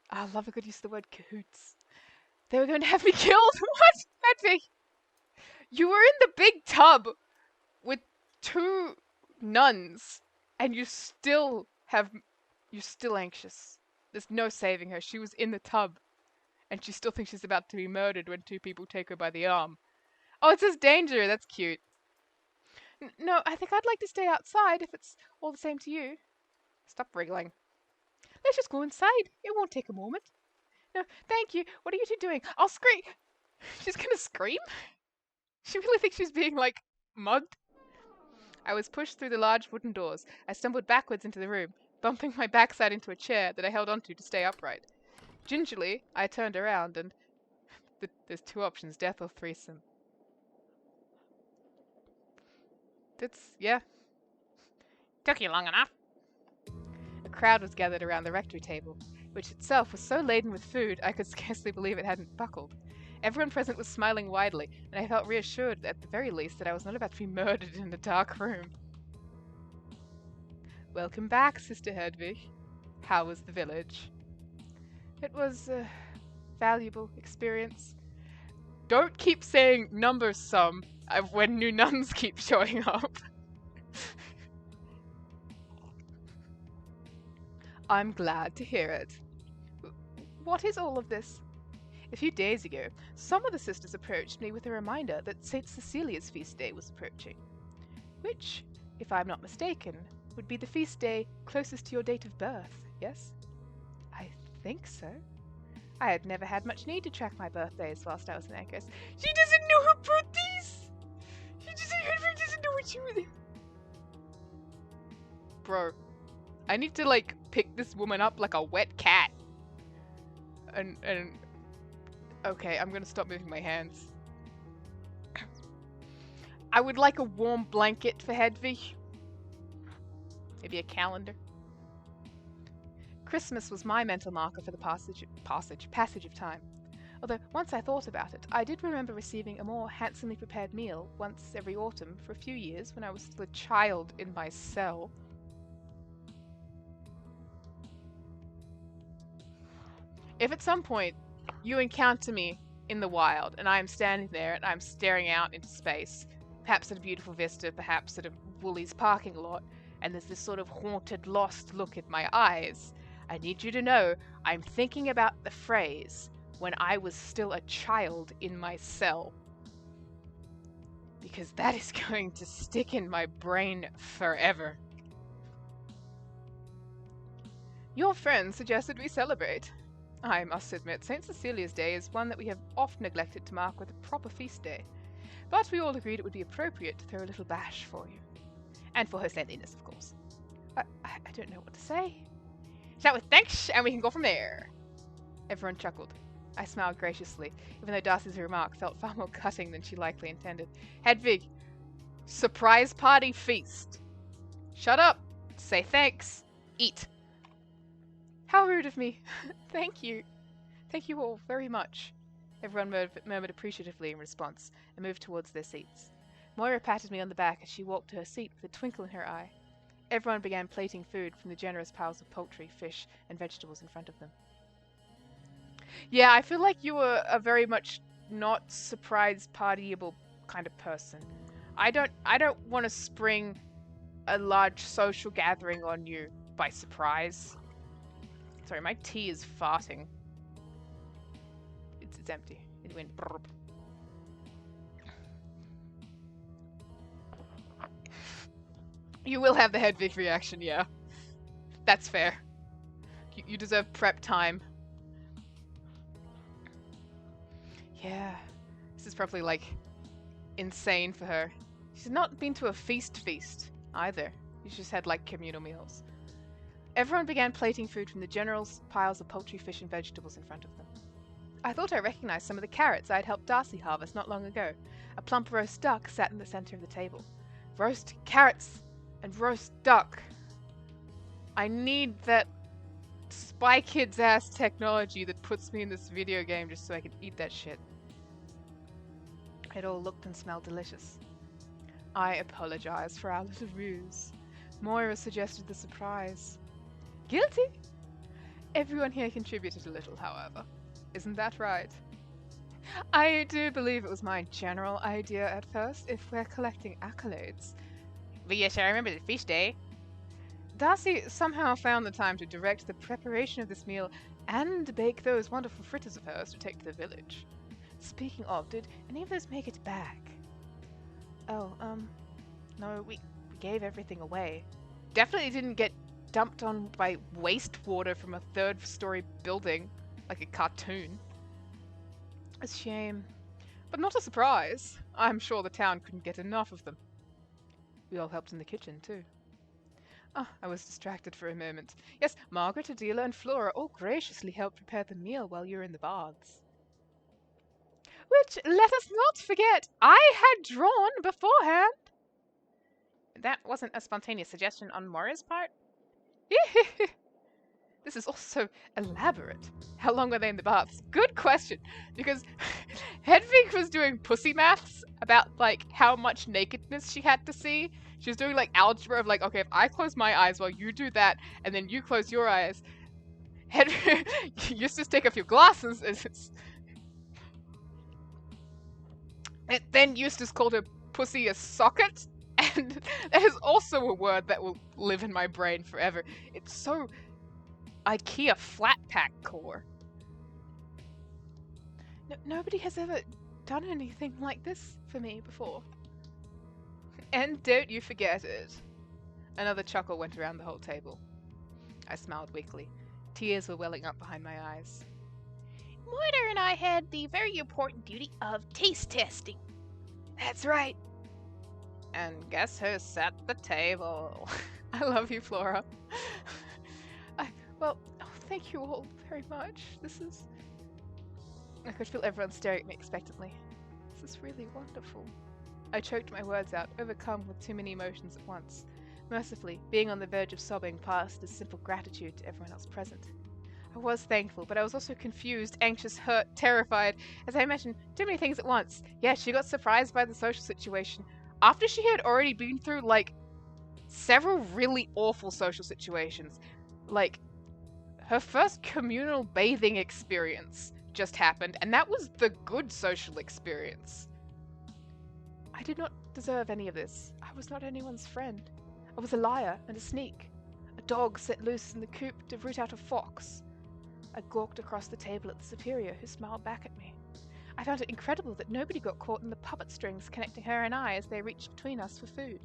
I love a good use of the word cahoots. They were going to have me killed. What? Hedwig? You were in the big tub with 2 nuns, and you're still anxious. There's no saving her. She was in the tub, and she still thinks she's about to be murdered when 2 people take her by the arm. Oh, it says danger. That's cute. No, I think I'd like to stay outside if it's all the same to you. Stop wriggling. Let's just go inside. It won't take a moment. No, thank you. What are you 2 doing? I'll scream. She's gonna scream? She really thinks she's being, like, mugged? I was pushed through the large wooden doors. I stumbled backwards into the room, bumping my backside into a chair that I held onto to stay upright. Gingerly, I turned around and... There's 2 options, death or threesome. Yeah. Took you long enough. A crowd was gathered around the rectory table, which itself was so laden with food I could scarcely believe it hadn't buckled. Everyone present was smiling widely, and I felt reassured, at the very least, that I was not about to be murdered in a dark room. Welcome back, Sister Hedwig. How was the village? It was a valuable experience. Don't keep saying numbers some when new nuns keep showing up. I'm glad to hear it. What is all of this? A few days ago, some of the sisters approached me with a reminder that St. Cecilia's feast day was approaching, which, if I'm not mistaken, would be the feast day closest to your date of birth. Yes? I think so. I had never had much need to track my birthdays whilst I was in Anchors. She doesn't know her birthdays! Hedwig doesn't know what she was. Bro, I need to, like, pick this woman up like a wet cat. And okay, I'm gonna stop moving my hands. I would like a warm blanket for Hedwig. Maybe a calendar. Christmas was my mental marker for the passage of time. Although, once I thought about it, I did remember receiving a more handsomely prepared meal once every autumn for a few years when I was still a child in my cell. If at some point you encounter me in the wild and I am standing there and I'm staring out into space, perhaps at a beautiful vista, perhaps at a Woolies parking lot, and there's this sort of haunted, lost look in my eyes, I need you to know I'm thinking about the phrase, when I was still a child in my cell. Because that is going to stick in my brain forever. Your friend suggested we celebrate. I must admit, St. Cecilia's Day is one that we have often neglected to mark with a proper feast day. But we all agreed it would be appropriate to throw a little bash for you. And for her saintliness, of course. I don't know what to say. Start with thanks, and we can go from there. Everyone chuckled. I smiled graciously, even though Darcy's remark felt far more cutting than she likely intended. Hedwig, surprise party feast. Shut up. Say thanks. Eat. How rude of me. Thank you. Thank you all very much. Everyone murmured appreciatively in response and moved towards their seats. Moira patted me on the back as she walked to her seat with a twinkle in her eye. Everyone began plating food from the generous piles of poultry, fish, and vegetables in front of them. Yeah, I feel like you were a very much not surprise partyable kind of person. I don't want to spring a large social gathering on you by surprise. Sorry, my tea is farting. It's empty. It went brrp. You will have the Hedwig reaction, yeah. That's fair. You deserve prep time. Yeah. This is probably, like, insane for her. She's not been to a feast either. She's just had, like, communal meals. Everyone began plating food from the general's piles of poultry, fish, and vegetables in front of them. I thought I recognized some of the carrots I'd helped Darcy harvest not long ago. A plump roast duck sat in the center of the table. Roast carrots and roast duck. I need that Spy Kids ass technology that puts me in this video game just so I can eat that shit. It all looked and smelled delicious. I apologize for our little ruse. Moira suggested the surprise. Guilty? Everyone here contributed a little, however. Isn't that right? I do believe it was my general idea at first, if we're collecting accolades. But yes, I remember the feast day. Darcy somehow found the time to direct the preparation of this meal and bake those wonderful fritters of hers to take to the village. Speaking of, did any of those make it back? Oh, no, we gave everything away. Definitely didn't get dumped on by wastewater from a third-story building, like a cartoon. A shame. But not a surprise. I'm sure the town couldn't get enough of them. We all helped in the kitchen, too. Ah, I was distracted for a moment. Yes, Margaret, Adela, and Flora all graciously helped prepare the meal while you were in the baths. Which, let us not forget, I had drawn beforehand. That wasn't a spontaneous suggestion on Moira's part? This is also elaborate. How long were they in the baths? Good question, because Hedwig was doing pussy maths about, like, how much nakedness she had to see. She was doing, like, algebra of, like, okay, if I close my eyes while you do that, and then you close your eyes, Hedwig, Eustace take off your glasses, and then Eustace called her pussy a socket, and that is also a word that will live in my brain forever. It's so IKEA flat pack core. Nobody has ever done anything like this for me before. And don't you forget it. Another chuckle went around the whole table. I smiled weakly. Tears were welling up behind my eyes. Moira and I had the very important duty of taste testing. That's right. And guess who set the table? I love you, Flora. Well, thank you all very much. This is... I could feel everyone staring at me expectantly. This is really wonderful. I choked my words out, overcome with too many emotions at once. Mercifully, being on the verge of sobbing passed as simple gratitude to everyone else present. I was thankful, but I was also confused, anxious, hurt, terrified, as I imagined too many things at once. Yeah, she got surprised by the social situation, after she had already been through, like, several really awful social situations. Like, her first communal bathing experience just happened, and that was the good social experience. I did not deserve any of this. I was not anyone's friend. I was a liar and a sneak. A dog set loose in the coop to root out a fox. I gawked across the table at the superior, who smiled back at me. I found it incredible that nobody got caught in the puppet strings connecting her and I as they reached between us for food.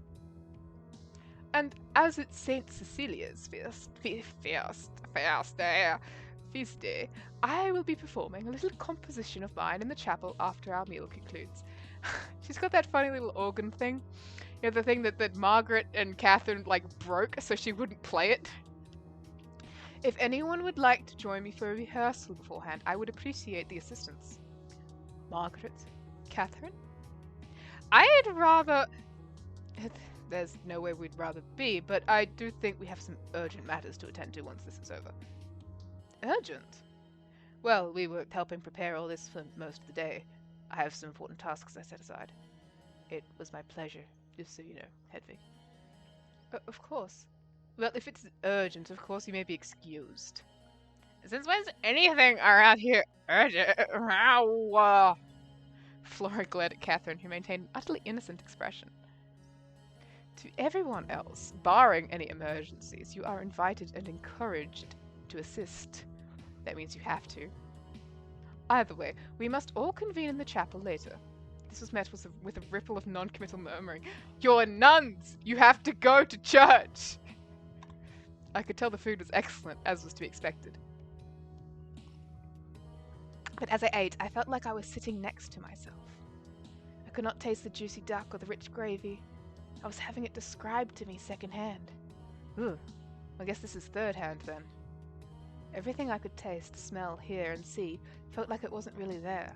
And as it's St. Cecilia's feast day, I will be performing a little composition of mine in the chapel after our meal concludes. She's got that funny little organ thing. You know, the thing that Margaret and Catherine, like, broke so she wouldn't play it. If anyone would like to join me for a rehearsal beforehand, I would appreciate the assistance. Margaret? Catherine? I'd rather... There's nowhere we'd rather be, but I do think we have some urgent matters to attend to once this is over. Urgent? Well, we were helping prepare all this for most of the day. I have some important tasks I set aside. It was my pleasure, just so you know, Hedwig. Of course. Well, if it's urgent, of course you may be excused. Since when's anything around here urgent? Flora glared at Catherine, who maintained an utterly innocent expression. To everyone else, barring any emergencies, you are invited and encouraged to assist. That means you have to. Either way, we must all convene in the chapel later. This was met with a ripple of non-committal murmuring. You're nuns! You have to go to church! I could tell the food was excellent, as was to be expected. But as I ate, I felt like I was sitting next to myself. I could not taste the juicy duck or the rich gravy. I was having it described to me secondhand. Ooh, I guess this is third hand then. Everything I could taste, smell, hear, and see felt like it wasn't really there.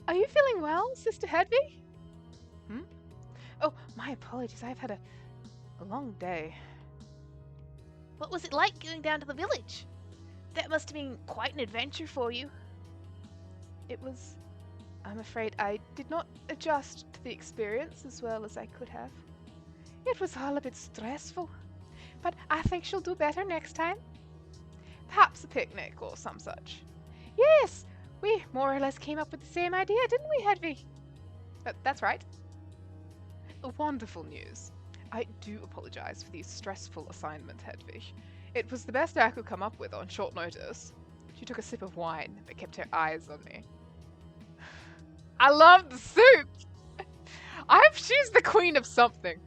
Are you feeling well, Sister Hedwig? Oh, my apologies. I've had a long day. What was it like going down to the village? That must have been quite an adventure for you. It was... I'm afraid I did not adjust to the experience as well as I could have. It was all a bit stressful, but I think she'll do better next time. Perhaps a picnic or some such. Yes, we more or less came up with the same idea, didn't we, Hedwig? That's right. Wonderful news. I do apologize for the stressful assignment, Hedwig. It was the best I could come up with on short notice. She took a sip of wine, but kept her eyes on me. I love the soup! She's the queen of something.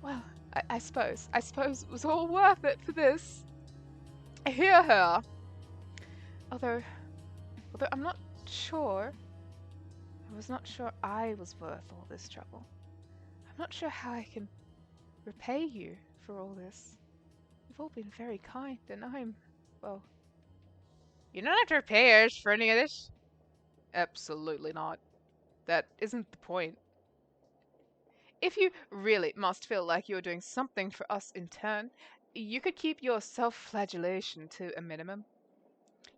Well, I suppose it was all worth it for this. I hear her. Although I'm not sure. I was not sure I was worth all this trouble. I'm not sure how I can repay you for all this. You've all been very kind, and well... You don't have to repay us for any of this. Absolutely not. That isn't the point. If you really must feel like you're doing something for us in turn, you could keep your self-flagellation to a minimum.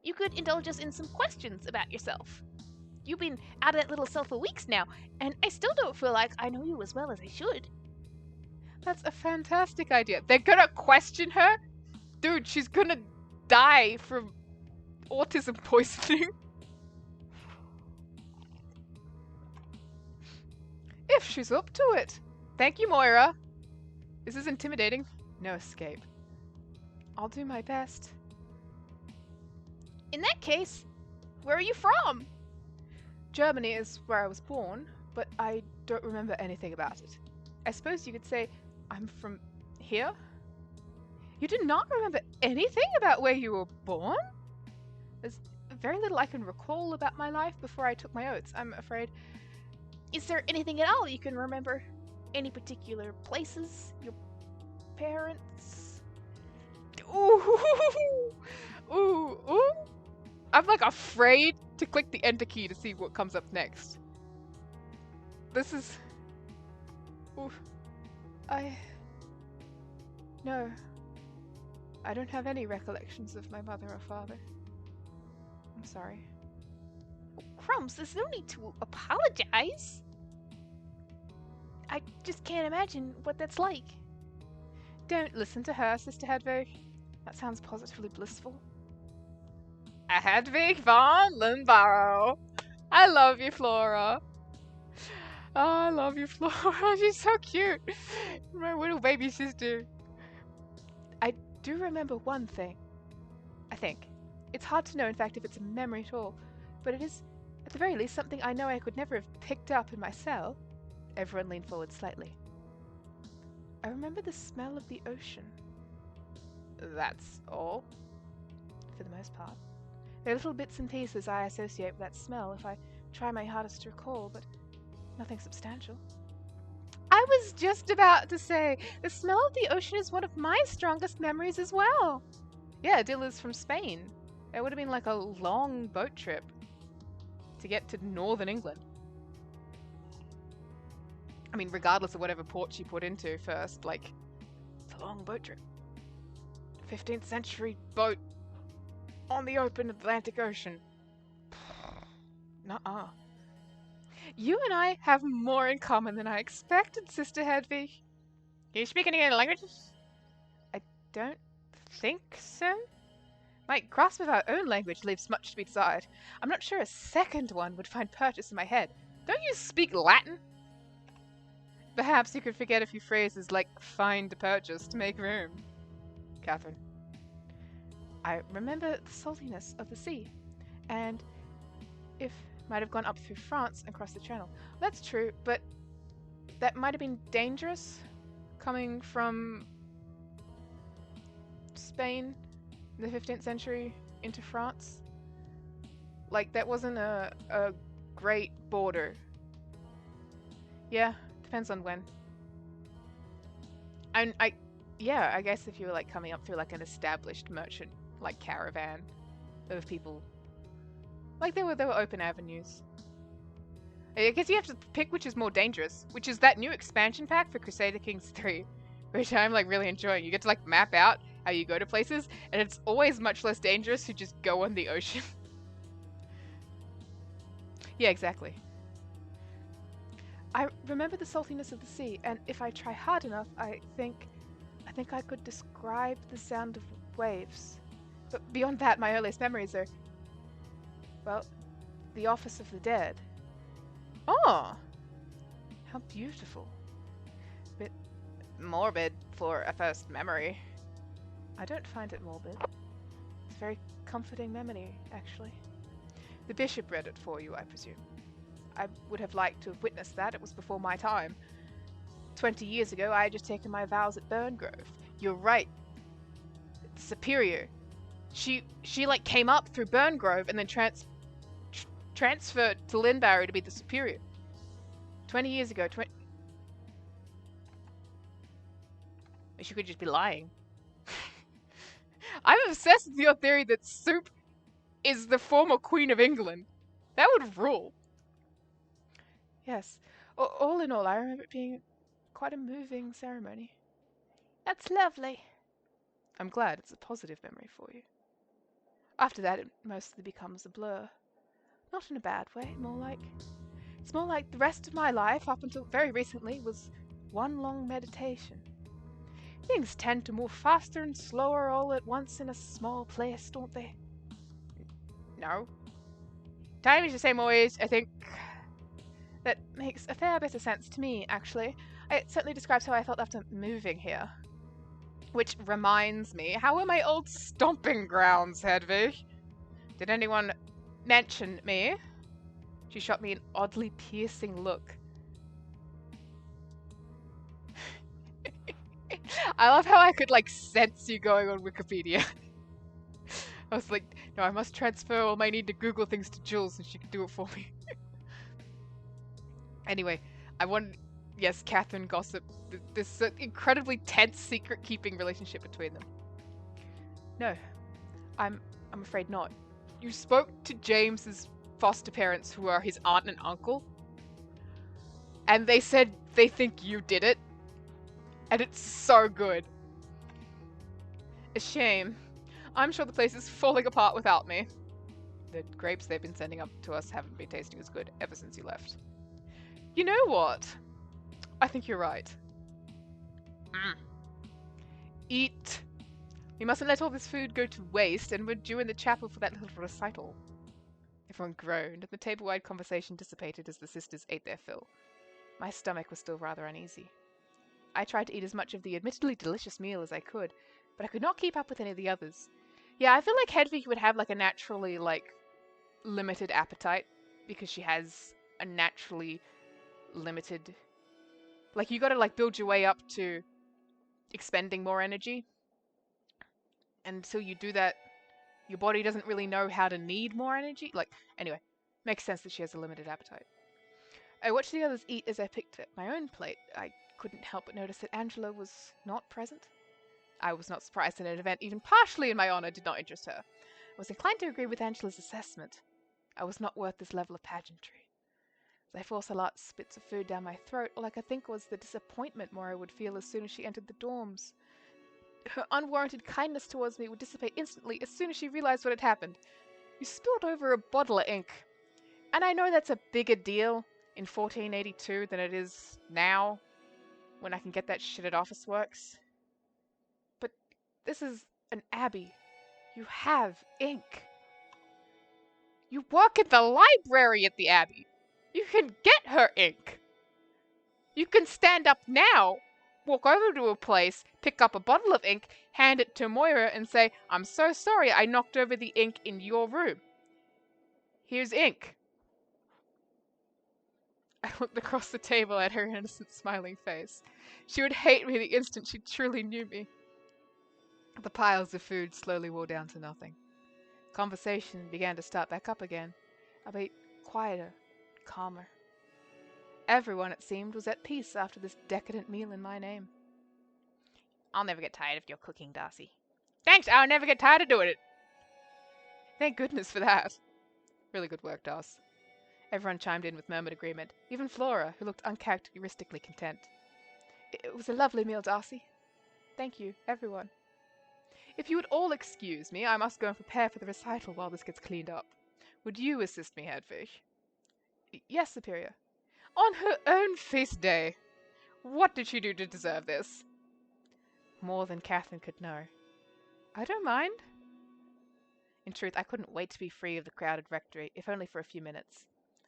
You could indulge us in some questions about yourself. You've been out of that little cell for weeks now, and I still don't feel like I know you as well as I should. That's a fantastic idea. They're gonna question her? Dude, she's gonna die from autism poisoning. If she's up to it. Thank you, Moira. This is intimidating. No escape. I'll do my best. In that case, where are you from? Germany is where I was born, but I don't remember anything about it. I suppose you could say I'm from here? You do not remember anything about where you were born? There's very little I can recall about my life before I took my oaths, I'm afraid. Is there anything at all you can remember? Any particular places? Your parents? Ooh, ooh. I'm like afraid to click the enter key to see what comes up next. This is... Ooh. No. I don't have any recollections of my mother or father. I'm sorry. Crumbs, there's no need to apologize. I just can't imagine what that's like. Don't listen to her, Sister Hedwig. That sounds positively blissful. A Hedwig von Limbarrow. I love you, Flora. Oh, I love you, Flora. She's so cute. My little baby sister. I do remember one thing. I think. It's hard to know, in fact, if it's a memory at all. But it is, at the very least, something I know I could never have picked up in my cell. Everyone leaned forward slightly. I remember the smell of the ocean. That's all. For the most part. There are little bits and pieces I associate with that smell if I try my hardest to recall, but nothing substantial. I was just about to say, the smell of the ocean is one of my strongest memories as well. Yeah, Dilla's from Spain. It would have been like a long boat trip to get to northern England. I mean, regardless of whatever port she put into first, like, it's a long boat trip. 15th century boat on the open Atlantic Ocean. Nuh-uh. You and I have more in common than I expected, Sister Hedwig. Can you speak any other languages? I don't think so. My grasp of our own language leaves much to be desired. I'm not sure a second one would find purchase in my head. Don't you speak Latin? Perhaps you could forget a few phrases like find a purchase to make room. Catherine. I remember the saltiness of the sea, and if might have gone up through France and across the Channel. That's true, but that might have been dangerous coming from Spain in the 15th century into France. Like, that wasn't a great border. Yeah, depends on when. And I guess if you were like coming up through like an established merchant like caravan of people, like there were open avenues. I guess you have to pick which is more dangerous, which is that new expansion pack for Crusader Kings 3, which I'm like really enjoying. You get to like map out how you go to places, and it's always much less dangerous to just go on the ocean. Yeah, exactly. I remember the saltiness of the sea, and if I try hard enough, I think I could describe the sound of waves. But beyond that, my earliest memories are, well, the Office of the Dead. Oh! How beautiful. Bit morbid for a first memory. I don't find it morbid. It's a very comforting memory, actually. The bishop read it for you, I presume. I would have liked to have witnessed that. It was before my time. 20 years ago, I had just taken my vows at Burngrove. You're right. The Superior. She like came up through Burngrove and then transferred to Linbarrow to be the Superior. 20 years ago. She could just be lying. I'm obsessed with your theory that Soup is the former Queen of England. That would rule. Yes. All in all, I remember it being quite a moving ceremony. That's lovely. I'm glad it's a positive memory for you. After that, it mostly becomes a blur. Not in a bad way, it's more like the rest of my life, up until very recently, was one long meditation. Things tend to move faster and slower all at once in a small place, don't they? No. Time is the same always, I think. That makes a fair bit of sense to me, actually. It certainly describes how I felt after moving here. Which reminds me, how are my old stomping grounds, Hedwig? Did anyone mention me? She shot me an oddly piercing look. I love how I could, like, sense you going on Wikipedia. I was like, no, I must transfer all my need to Google things to Jules and she can do it for me. Anyway, yes, Catherine gossip. This incredibly tense secret-keeping relationship between them. No, I'm afraid not. You spoke to James's foster parents, who are his aunt and uncle, and they said they think you did it, and it's so good. A shame. I'm sure the place is falling apart without me. The grapes they've been sending up to us haven't been tasting as good ever since you left. You know what? I think you're right. Eat. We mustn't let all this food go to waste, and we're due in the chapel for that little recital. Everyone groaned, and the table-wide conversation dissipated as the sisters ate their fill. My stomach was still rather uneasy. I tried to eat as much of the admittedly delicious meal as I could, but I could not keep up with any of the others. Yeah, I feel like Hedwig would have, like, a naturally, like, limited appetite, because she has a naturally limited... Like, you gotta, like, build your way up to expending more energy. And until you do that, your body doesn't really know how to need more energy. Like, anyway, makes sense that she has a limited appetite. I watched the others eat as I picked up my own plate. I couldn't help but notice that Angela was not present. I was not surprised that an event even partially in my honor did not interest her. I was inclined to agree with Angela's assessment. I was not worth this level of pageantry. As I forced a lot spits of food down my throat, all I could think was the disappointment Moira would feel as soon as she entered the dorms. Her unwarranted kindness towards me would dissipate instantly as soon as she realized what had happened. You spilled over a bottle of ink. And I know that's a bigger deal in 1482 than it is now, when I can get that shit at Officeworks. But this is an abbey. You have ink. You work at the library at the abbey. You can get her ink. You can stand up now, walk over to a place, pick up a bottle of ink, hand it to Moira and say, I'm so sorry I knocked over the ink in your room. Here's ink. I looked across the table at her innocent, smiling face. She would hate me the instant she truly knew me. The piles of food slowly wore down to nothing. Conversation began to start back up again, albeit quieter, calmer. Everyone, it seemed, was at peace after this decadent meal in my name. I'll never get tired of your cooking, Darcy. Thanks, I'll never get tired of doing it. Thank goodness for that. Really good work, Darcy. Everyone chimed in with murmured agreement, even Flora, who looked uncharacteristically content. It was a lovely meal, Darcy. Thank you, everyone. If you would all excuse me, I must go and prepare for the recital while this gets cleaned up. Would you assist me, Hedwig? Yes, Superior. On her own feast day. What did she do to deserve this? More than Catherine could know. I don't mind. In truth, I couldn't wait to be free of the crowded rectory, if only for a few minutes.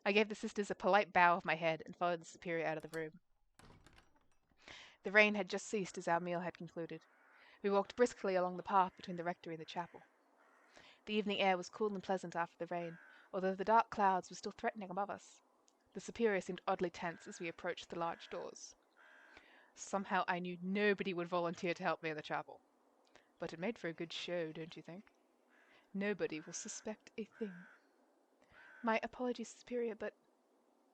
I gave the sisters a polite bow of my head and followed the Superior out of the room. The rain had just ceased as our meal had concluded. We walked briskly along the path between the rectory and the chapel. The evening air was cool and pleasant after the rain, although the dark clouds were still threatening above us. The Superior seemed oddly tense as we approached the large doors. Somehow I knew nobody would volunteer to help me in the chapel. But it made for a good show, don't you think? Nobody will suspect a thing. My apologies, Superior, but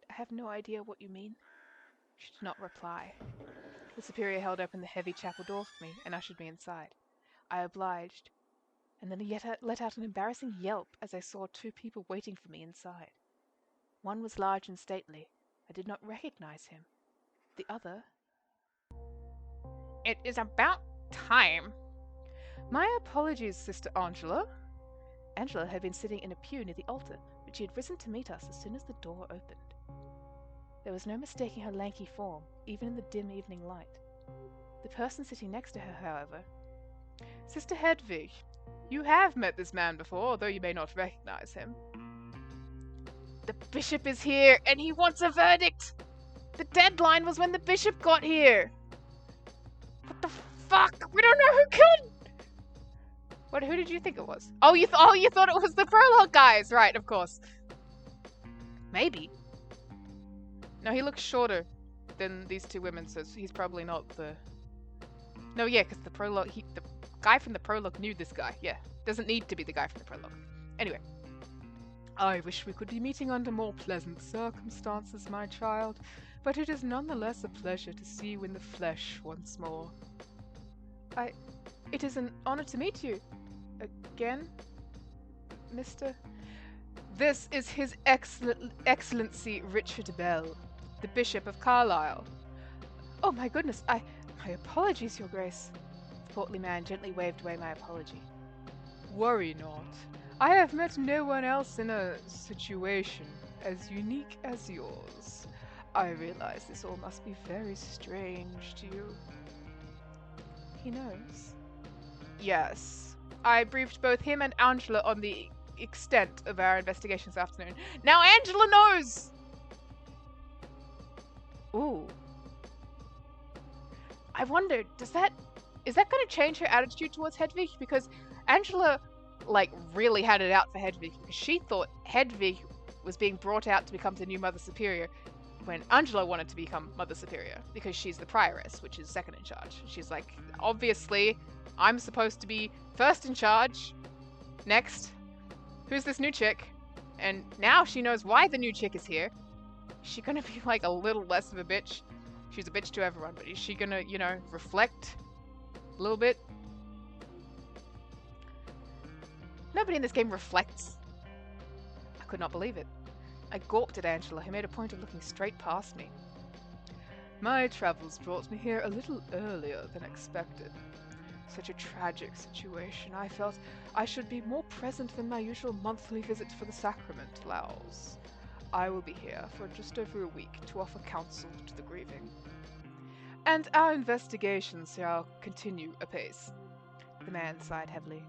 I have no idea what you mean. She did not reply. The Superior held open the heavy chapel door for me and ushered me inside. I obliged, and then let out an embarrassing yelp as I saw two people waiting for me inside. One was large and stately. I did not recognize him. The other... It is about time. My apologies, Sister Angela. Angela had been sitting in a pew near the altar, but she had risen to meet us as soon as the door opened. There was no mistaking her lanky form, even in the dim evening light. The person sitting next to her, however... Sister Hedwig, you have met this man before, although you may not recognize him. The bishop is here, and he wants a verdict! The deadline was when the bishop got here! What the fuck? We don't know who killed... What? Who did you think it was? Oh, you thought it was the prologue guys! Right, of course. Maybe. No, he looks shorter than these two women, so he's probably not the... No, yeah, because the prologue, the guy from the prologue knew this guy. Yeah, doesn't need to be the guy from the prologue. Anyway. I wish we could be meeting under more pleasant circumstances, my child, but it is nonetheless a pleasure to see you in the flesh once more. It is an honor to meet you. Again, Mr. This is His Excellency Richard Bell, the Bishop of Carlisle. Oh my goodness, my apologies, Your Grace. The portly man gently waved away my apology. Worry not. I have met no one else in a situation as unique as yours. I realize this all must be very strange to you. He knows. Yes. I briefed both him and Angela on the extent of our investigation this afternoon. Now Angela knows! Ooh. I wonder, is that going to change her attitude towards Hedwig? Because Angela, really had it out for Hedwig, because she thought Hedwig was being brought out to become the new Mother Superior, when Angela wanted to become Mother Superior, because she's the Prioress, which is second in charge. She's like, obviously, I'm supposed to be first in charge. Next, who's this new chick? And now she knows why the new chick is here. Is she gonna be, a little less of a bitch? She's a bitch to everyone, but is she gonna, reflect a little bit? Nobody in this game reflects. I could not believe it. I gawped at Angela, who made a point of looking straight past me. My travels brought me here a little earlier than expected. Such a tragic situation. I felt I should be more present than my usual monthly visit for the sacrament allows. I will be here for just over a week to offer counsel to the grieving. And our investigations shall continue apace. The man sighed heavily.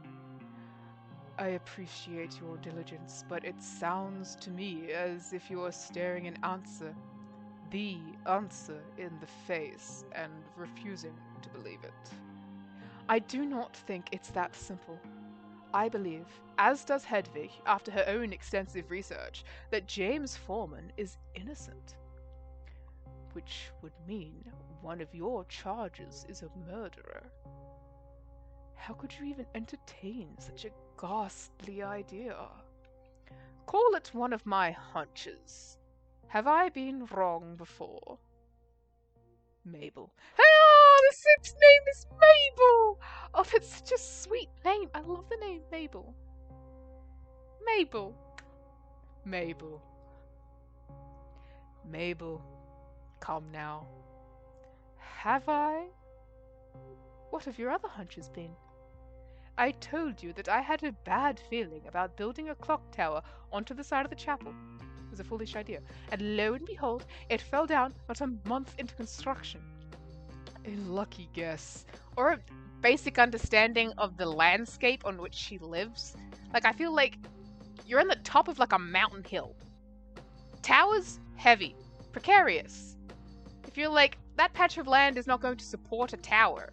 I appreciate your diligence, but it sounds to me as if you are staring the answer in the face and refusing to believe it. I do not think it's that simple. I believe, as does Hedwig, after her own extensive research, that James Foreman is innocent. Which would mean one of your charges is a murderer. How could you even entertain such a ghastly idea? Call it one of my hunches. Have I been wrong before? Mabel. Ah, the Sip's name is Mabel! Oh, that's such a sweet name. I love the name Mabel. Mabel. Mabel. Mabel. Come now. Have I? What have your other hunches been? I told you that I had a bad feeling about building a clock tower onto the side of the chapel. It was a foolish idea. And lo and behold, it fell down not a month into construction. A lucky guess. Or a basic understanding of the landscape on which she lives. I feel like you're on the top of a mountain hill. Towers, heavy. Precarious. I feel like that patch of land is not going to support a tower.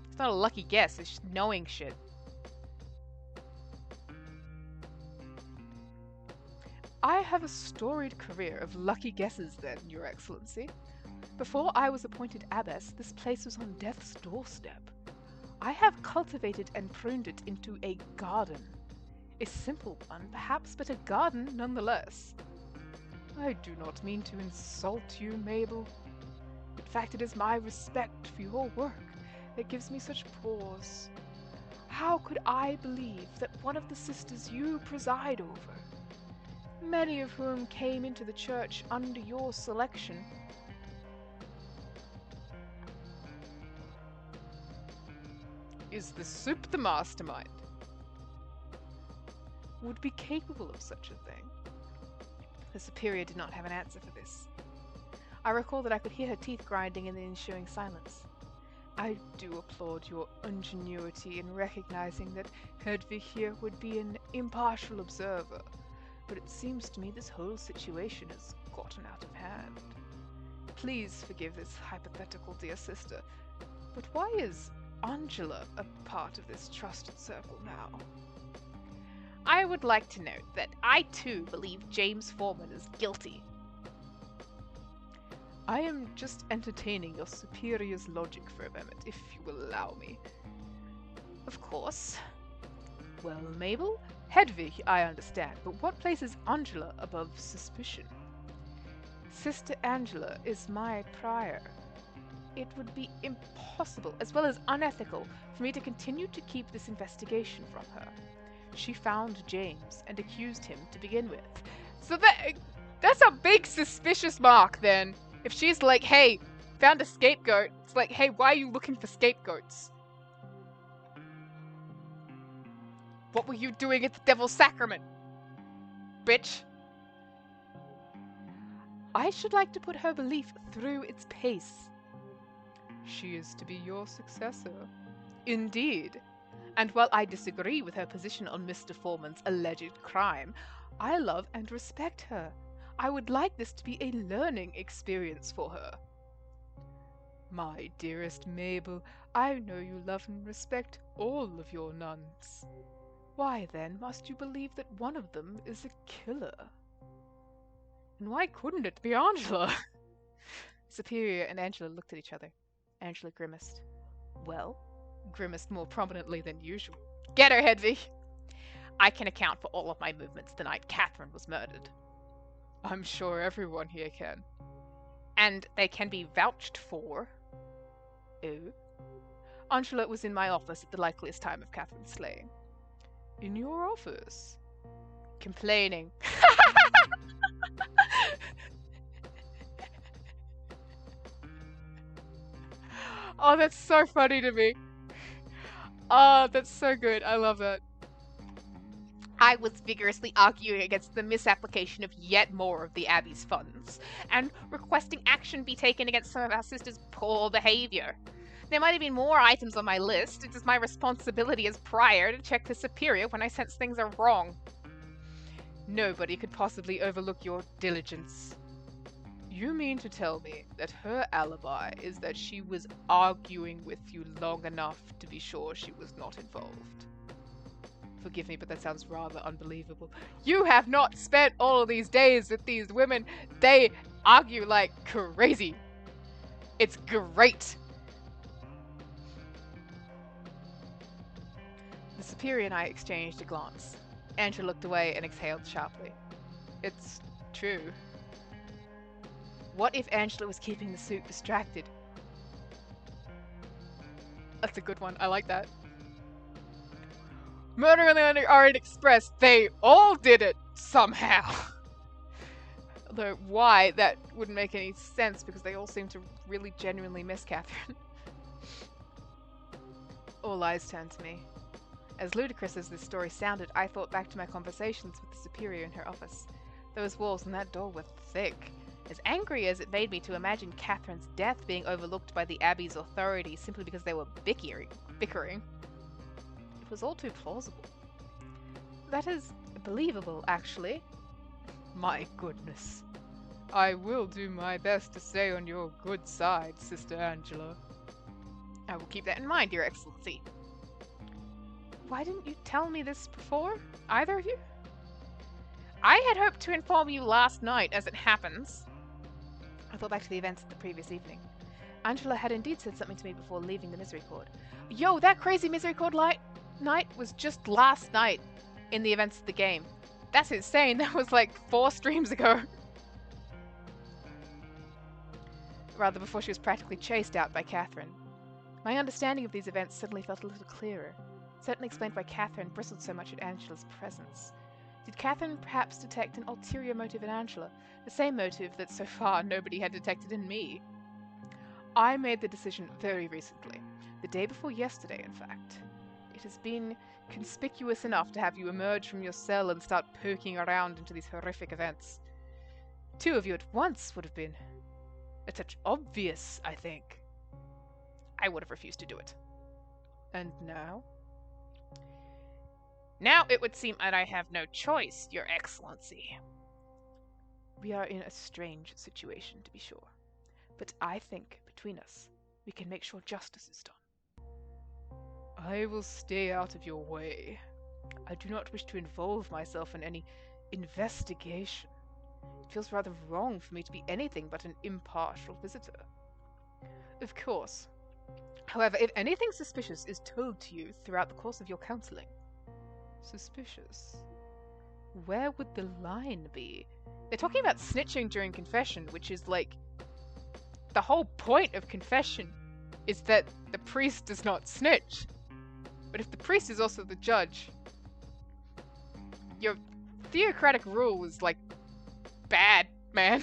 It's not a lucky guess, it's just knowing shit. I have a storied career of lucky guesses then, Your Excellency. Before I was appointed abbess, this place was on death's doorstep. I have cultivated and pruned it into a garden. A simple one, perhaps, but a garden nonetheless. I do not mean to insult you, Mabel. In fact, it is my respect for your work that gives me such pause. How could I believe that one of the sisters you preside over, many of whom came into the church under your selection, is the Soup the mastermind, would be capable of such a thing? The superior did not have an answer for this. I recall that I could hear her teeth grinding in the ensuing silence. I do applaud your ingenuity in recognizing that Hedwig here would be an impartial observer, but it seems to me this whole situation has gotten out of hand. Please forgive this hypothetical, dear sister, but why is Angela a part of this trusted circle now? I would like to note that I too believe James Foreman is guilty. I am just entertaining your superior's logic for a moment, if you will allow me. Of course. Well, Mabel, Hedwig, I understand, but what places Angela above suspicion? Sister Angela is my prior. It would be impossible, as well as unethical, for me to continue to keep this investigation from her. She found James and accused him to begin with. So that's a big suspicious mark, then. If she's like, hey, found a scapegoat, it's like, hey, why are you looking for scapegoats? What were you doing at the Devil's Sacrament? Bitch. I should like to put her belief through its pace. She is to be your successor. Indeed. And while I disagree with her position on Mr. Foreman's alleged crime, I love and respect her. I would like this to be a learning experience for her. My dearest Mabel, I know you love and respect all of your nuns. Why then must you believe that one of them is a killer? And why couldn't it be Angela? Superior and Angela looked at each other. Angela grimaced. Well, grimaced more prominently than usual. Get her, Hedwig! I can account for all of my movements the night Catherine was murdered. I'm sure everyone here can. And they can be vouched for. Oh? Angela was in my office at the likeliest time of Catherine's slaying. In your office? Complaining. Oh, that's so funny to me. Oh, that's so good. I love that. I was vigorously arguing against the misapplication of yet more of the Abbey's funds, and requesting action be taken against some of our sisters' poor behavior. There might have been more items on my list. It is my responsibility as prior to check the superior when I sense things are wrong. Nobody could possibly overlook your diligence. You mean to tell me that her alibi is that she was arguing with you long enough to be sure she was not involved? Forgive me, but that sounds rather unbelievable. You have not spent all of these days with these women. They argue like crazy. It's great. The superior and I exchanged a glance. Angela looked away and exhaled sharply. It's true. What if Angela was keeping the suit distracted? That's a good one. I like that. Murder on the Orient Express. They all did it somehow. Although why, that wouldn't make any sense because they all seem to really genuinely miss Catherine. All eyes turned to me. As ludicrous as this story sounded, I thought back to my conversations with the superior in her office. Those walls and that door were thick. As angry as it made me to imagine Catherine's death being overlooked by the Abbey's authority simply because they were bickering. It was all too plausible. That is believable, actually. My goodness. I will do my best to stay on your good side, Sister Angela. I will keep that in mind, Your Excellency. Why didn't you tell me this before, either of you? I had hoped to inform you last night, as it happens. I thought back to the events of the previous evening. Angela had indeed said something to me before leaving the Misericorde. Yo, that crazy Misericorde night was just last night in the events of the game. That's insane. That was like 4 streams ago. Rather, before she was practically chased out by Catherine. My understanding of these events suddenly felt a little clearer. Certainly explained why Catherine bristled so much at Angela's presence. Did Catherine perhaps detect an ulterior motive in Angela? The same motive that so far nobody had detected in me? I made the decision very recently. The day before yesterday, in fact. It has been conspicuous enough to have you emerge from your cell and start poking around into these horrific events. 2 of you at once would have been a touch obvious, I think. I would have refused to do it. And now? Now it would seem that I have no choice, Your Excellency. We are in a strange situation, to be sure. But I think, between us, we can make sure justice is done. I will stay out of your way. I do not wish to involve myself in any investigation. feels rather wrong for me to be anything but an impartial visitor. Of course. However, if anything suspicious is told to you throughout the course of your counseling... Suspicious? Where would the line be? They're talking about snitching during confession, which is like... The whole point of confession is that the priest does not snitch. But if the priest is also the judge, your theocratic rule is like bad, man.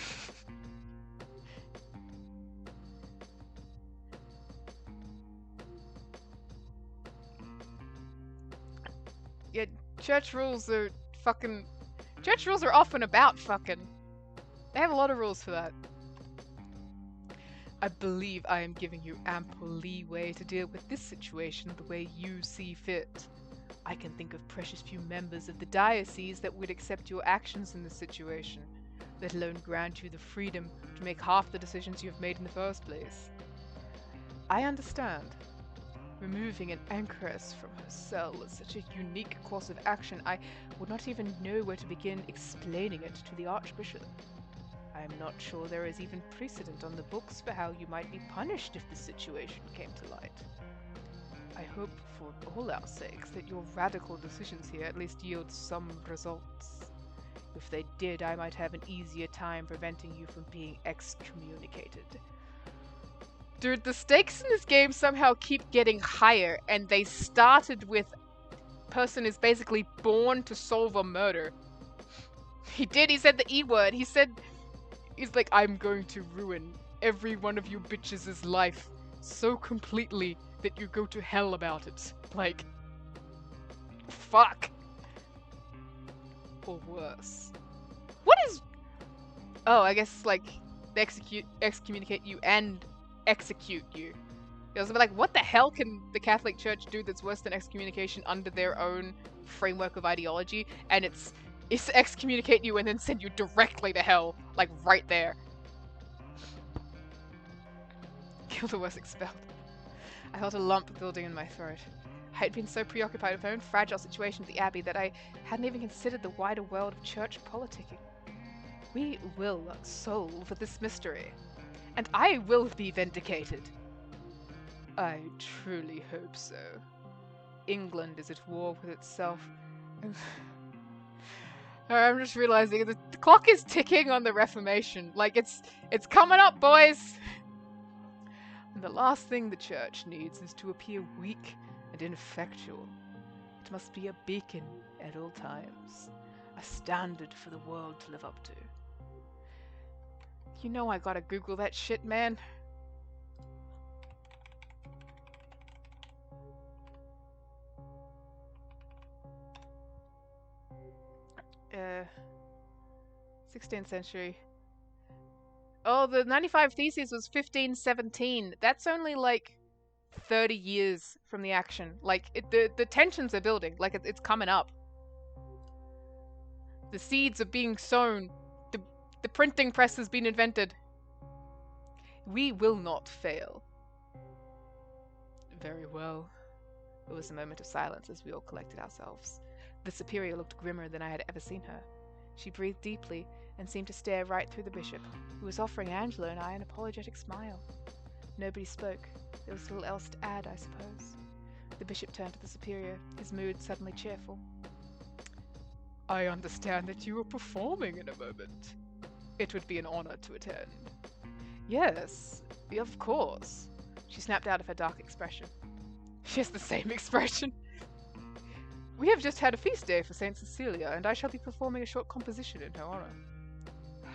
Yeah, church rules are fucking... Church rules are often about fucking. They have a lot of rules for that. I believe I am giving you ample leeway to deal with this situation the way you see fit. I can think of precious few members of the diocese that would accept your actions in this situation, let alone grant you the freedom to make half the decisions you have made in the first place. I understand. Removing an anchoress from her cell is such a unique course of action, I would not even know where to begin explaining it to the Archbishop. I am not sure there is even precedent on the books for how you might be punished if the situation came to light. I hope, for all our sakes, that your radical decisions here at least yield some results. If they did, I might have an easier time preventing you from being excommunicated. Dude, the stakes in this game somehow keep getting higher, and they started with person is basically born to solve a murder. He said the E word, he's like, I'm going to ruin every one of you bitches' life so completely that you go to hell about it. Like, fuck. Or worse. What is... Oh, I guess, like, they excommunicate you and execute you. I was like, what the hell can the Catholic Church do that's worse than excommunication under their own framework of ideology? And it's excommunicate you and then send you directly to hell, like right there. Kill the worst expelled. I felt a lump building in my throat. I had been so preoccupied with my own fragile situation at the Abbey that I hadn't even considered the wider world of church politicking. We will solve this mystery, and I will be vindicated. I truly hope so. England is at war with itself. I'm just realizing the clock is ticking on the Reformation. Like, it's coming up, boys! And the last thing the church needs is to appear weak and ineffectual. It must be a beacon at all times. A standard for the world to live up to. You know I gotta Google that shit, man. Uh... 16th century. Oh, the 95 Theses was 1517. That's only like 30 years from the action. Like, the tensions are building. Like, it's coming up. The seeds are being sown. The printing press has been invented. We will not fail. Very well. There was a moment of silence as we all collected ourselves. The superior looked grimmer than I had ever seen her. She breathed deeply and seemed to stare right through the bishop, who was offering Angela and I an apologetic smile. Nobody spoke. There was little else to add, I suppose. The bishop turned to the superior, his mood suddenly cheerful. I understand that you are performing in a moment. It would be an honor to attend. Yes, of course. She snapped out of her dark expression. She has the same expression. We have just had a feast day for Saint Cecilia, and I shall be performing a short composition in her honor.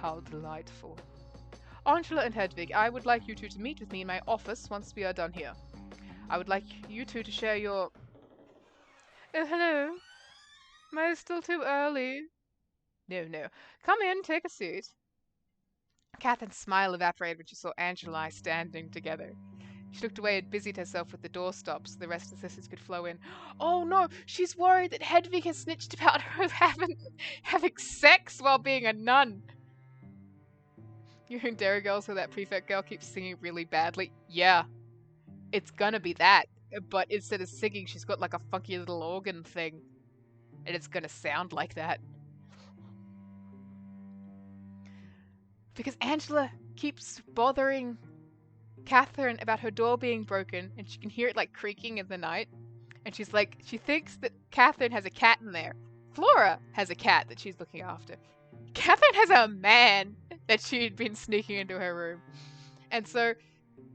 How delightful. Angela and Hedwig, I would like you two to meet with me in my office once we are done here. I would like you two to share your... Oh, hello. Am I still too early? No. Come in, take a seat. Catherine's smile evaporated when she saw Angela and I standing together. She looked away and busied herself with the doorstop so the rest of the sisters could flow in. Oh no, she's worried that Hedwig has snitched about her having sex while being a nun. You and Dairy Girl, so that prefect girl keeps singing really badly. Yeah, it's gonna be that. But instead of singing, she's got like a funky little organ thing. And it's gonna sound like that. Because Angela keeps bothering Catherine about her door being broken, and she can hear it like creaking in the night. And she's like, she thinks that Catherine has a cat in there. Flora has a cat that she's looking after. Catherine has a man that she'd been sneaking into her room. And so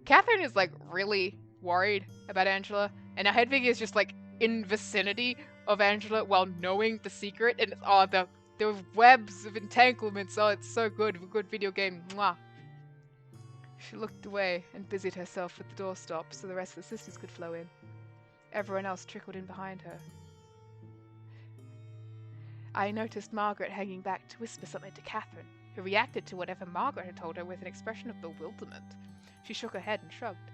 Catherine is like really worried about Angela, and now Hedwig is just like in vicinity of Angela while knowing the secret. And the webs of entanglements. Oh, it's so good. A good video game. Mwah. She looked away and busied herself with the doorstop so the rest of the sisters could flow in. Everyone else trickled in behind her. I noticed Margaret hanging back to whisper something to Catherine, who reacted to whatever Margaret had told her with an expression of bewilderment. She shook her head and shrugged.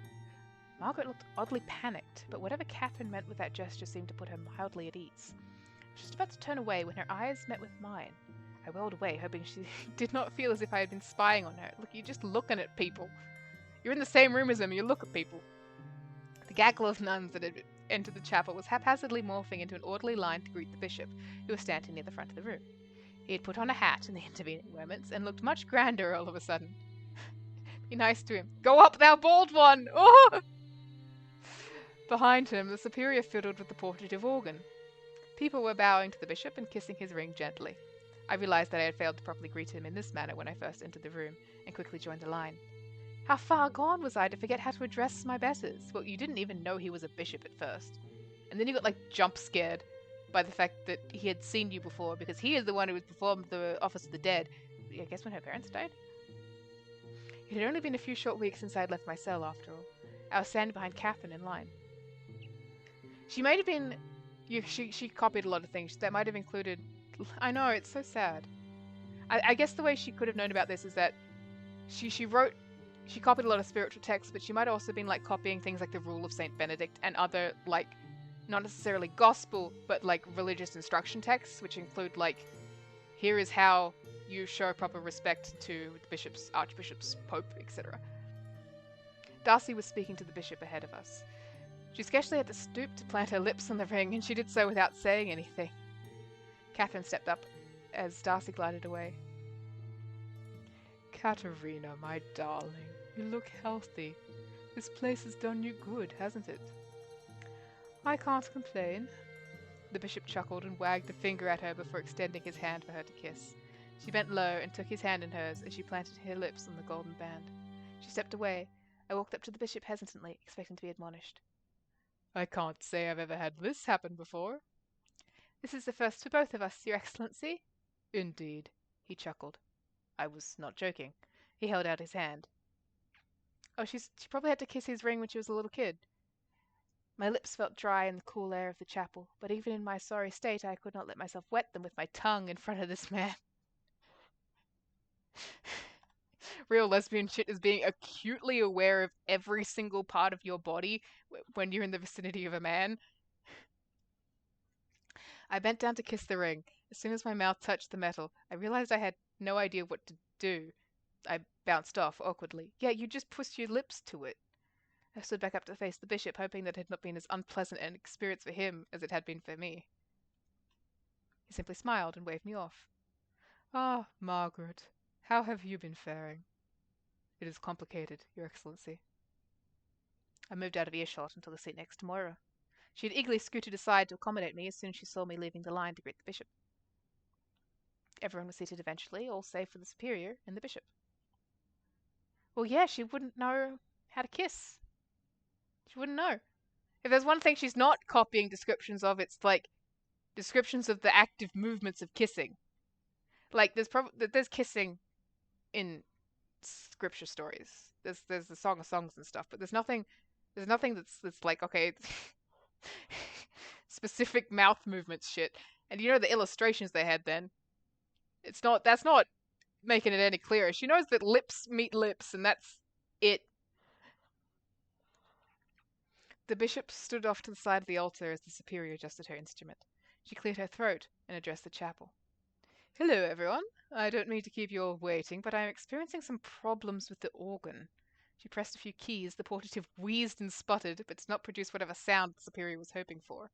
Margaret looked oddly panicked, but whatever Catherine meant with that gesture seemed to put her mildly at ease. She was about to turn away when her eyes met with mine. I whirled away, hoping she did not feel as if I had been spying on her. Look, you're just looking at people. You're in the same room as them, you look at people. The gaggle of nuns that had entered the chapel was haphazardly morphing into an orderly line to greet the bishop, who was standing near the front of the room. He had put on a hat in the intervening moments and looked much grander all of a sudden. Be nice to him. Go up, thou bald one! Oh! Behind him, the superior fiddled with the portative organ. People were bowing to the bishop and kissing his ring gently. I realized that I had failed to properly greet him in this manner when I first entered the room, and quickly joined the line. How far gone was I to forget how to address my betters? Well, you didn't even know he was a bishop at first. And then you got, jump scared by the fact that he had seen you before, because he is the one who had performed the Office of the Dead, I guess when her parents died? It had only been a few short weeks since I had left my cell, after all. I was standing behind Catherine in line. She might have been... She copied a lot of things. That might have included... I know, it's so sad. I guess the way she could have known about this is that she copied a lot of spiritual texts, but she might have also been, copying things like the Rule of St. Benedict and other, not necessarily gospel, but, religious instruction texts, which include, here is how you show proper respect to the bishops, archbishops, pope, etc. Darcy was speaking to the bishop ahead of us. She scarcely had to stoop to plant her lips on the ring, and she did so without saying anything. Catherine stepped up as Darcy glided away. Katerina, my darling, you look healthy. This place has done you good, hasn't it? I can't complain. The bishop chuckled and wagged a finger at her before extending his hand for her to kiss. She bent low and took his hand in hers as she planted her lips on the golden band. She stepped away. I walked up to the bishop hesitantly, expecting to be admonished. I can't say I've ever had this happen before. This is the first for both of us, Your Excellency. Indeed, he chuckled. I was not joking. He held out his hand. Oh, she probably had to kiss his ring when she was a little kid. My lips felt dry in the cool air of the chapel, but even in my sorry state I could not let myself wet them with my tongue in front of this man. Real lesbian shit is being acutely aware of every single part of your body when you're in the vicinity of a man. I bent down to kiss the ring. As soon as my mouth touched the metal, I realized I had no idea what to do. I bounced off awkwardly. Yeah, you just pushed your lips to it. I stood back up to face the bishop, hoping that it had not been as unpleasant an experience for him as it had been for me. He simply smiled and waved me off. Ah, Margaret, how have you been faring? It is complicated, Your Excellency. I moved out of earshot until the seat next to Moira. She had eagerly scooted aside to accommodate me as soon as she saw me leaving the line to greet the bishop. Everyone was seated eventually, all save for the superior and the bishop. Well, yeah, she wouldn't know how to kiss. She wouldn't know. If there's one thing she's not copying descriptions of, it's descriptions of the active movements of kissing. There's kissing in scripture stories. There's the Song of Songs and stuff, but there's nothing that's okay, specific mouth movements shit. And the illustrations they had then. That's not making it any clearer. She knows that lips meet lips, and that's it. The bishop stood off to the side of the altar as the superior adjusted her instrument. She cleared her throat and addressed the chapel. Hello, everyone. I don't mean to keep you all waiting, but I am experiencing some problems with the organ. She pressed a few keys, the portative wheezed and sputtered, but did not produce whatever sound the superior was hoping for.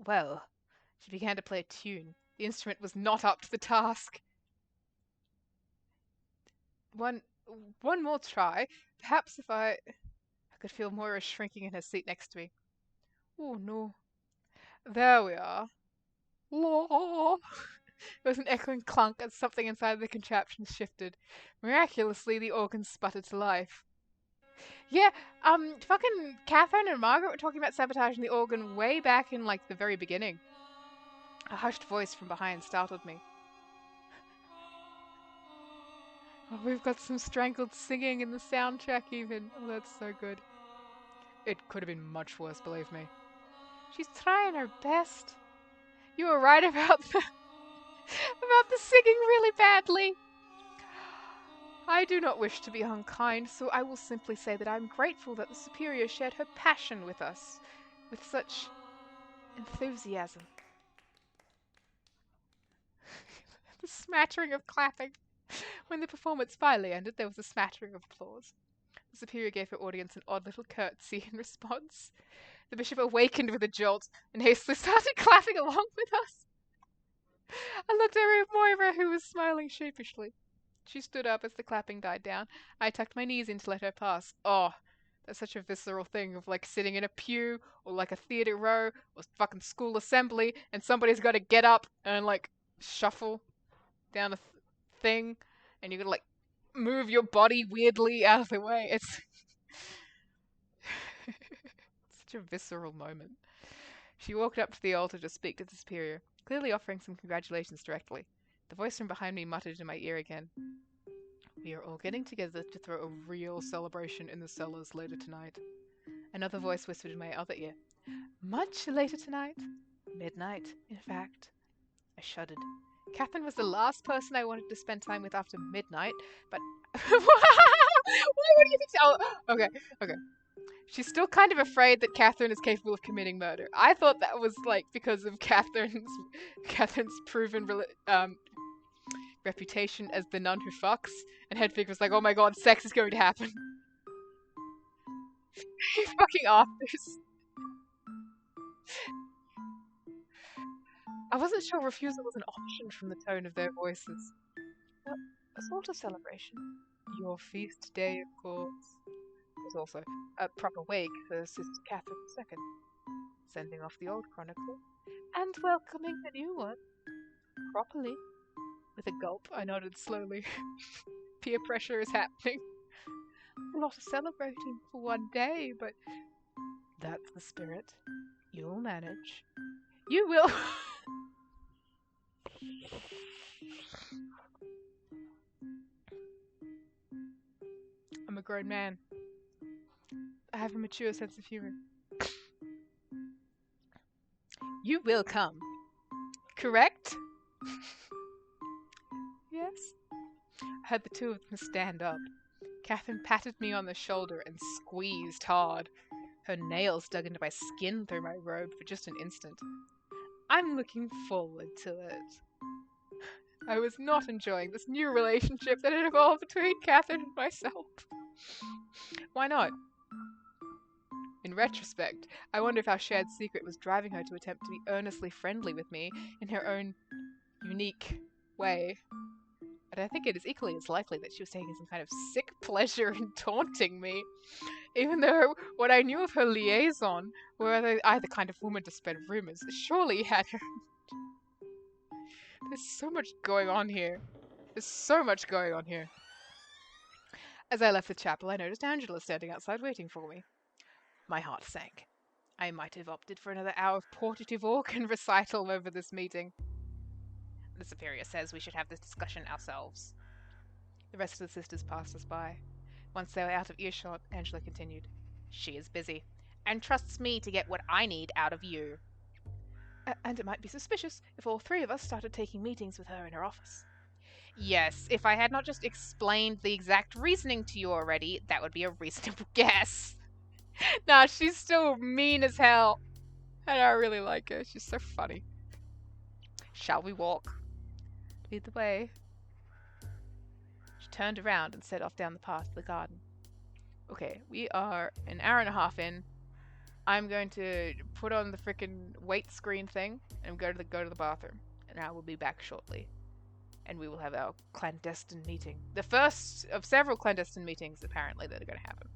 Well, she began to play a tune. The instrument was not up to the task. One one more try. Perhaps if I could feel Moira shrinking in her seat next to me. Oh no. There we are. Law. There was an echoing clunk as something inside the contraption shifted. Miraculously, the organ sputtered to life. Yeah, fucking Catherine and Margaret were talking about sabotaging the organ way back in, like, the very beginning. A hushed voice from behind startled me. Oh, we've got some strangled singing in the soundtrack even. Oh, that's so good. It could have been much worse, believe me. She's trying her best. You were right about the singing really badly. I do not wish to be unkind, so I will simply say that I am grateful that the Superior shared her passion with us, with such enthusiasm. The smattering of clapping. When the performance finally ended, there was a smattering of applause. The Superior gave her audience an odd little curtsy in response. The Bishop awakened with a jolt and hastily started clapping along with us. I looked over at Moira, who was smiling sheepishly. She stood up as the clapping died down. I tucked my knees in to let her pass. Oh, that's such a visceral thing of, like, sitting in a pew or like a theater row or fucking school assembly and somebody's got to get up and, like, shuffle down a thing and you got to, like, move your body weirdly out of the way. It's such a visceral moment. She walked up to the altar to speak to the Superior, clearly offering some congratulations directly. The voice from behind me muttered in my ear again. We are all getting together to throw a real celebration in the cellars later tonight. Another voice whispered in my other ear. Much later tonight? Midnight, in fact. I shuddered. Catherine was the last person I wanted to spend time with after midnight, but... What do you think? Oh, okay. She's still kind of afraid that Catherine is capable of committing murder. I thought that was, like, because of Catherine's proven reputation as the nun who fucks, and Hedwig was like, oh my god, sex is going to happen. Fucking authors. I wasn't sure refusal was an option from the tone of their voices. Well, a sort of celebration. Your feast day, of course. Was also a proper wake for Sister Catherine II, sending off the old chronicle, and welcoming the new one. Properly. With a gulp, I nodded slowly. Peer pressure is happening. A lot of celebrating for one day, but that's the spirit. You'll manage. You will. I'm a grown man. I have a mature sense of humor. You will come. Correct? Yes. I heard the two of them stand up. Catherine patted me on the shoulder and squeezed hard. Her nails dug into my skin through my robe for just an instant. I'm looking forward to it. I was not enjoying this new relationship that had evolved between Catherine and myself. Why not? In retrospect, I wonder if our shared secret was driving her to attempt to be earnestly friendly with me in her own unique way. But I think it is equally as likely that she was taking some kind of sick pleasure in taunting me. Even though what I knew of her liaison were either kind of woman to spread rumors, surely had her. There's so much going on here. As I left the chapel, I noticed Angela standing outside waiting for me. My heart sank. I might have opted for another hour of portative organ recital over this meeting. The Superior says we should have this discussion ourselves. The rest of the sisters passed us by. Once they were out of earshot, Angela continued. She is busy, and trusts me to get what I need out of you. And it might be suspicious if all three of us started taking meetings with her in her office. Yes, if I had not just explained the exact reasoning to you already, that would be a reasonable guess. Nah, she's still mean as hell. And I really like her. She's so funny. Shall we walk? Lead the way. She turned around and set off down the path to the garden. Okay, we are an hour and a half in. I'm going to put on the frickin' wait screen thing and go to the bathroom. And I will be back shortly. and we will have our clandestine meeting. The first of several clandestine meetings, apparently, that are going to happen.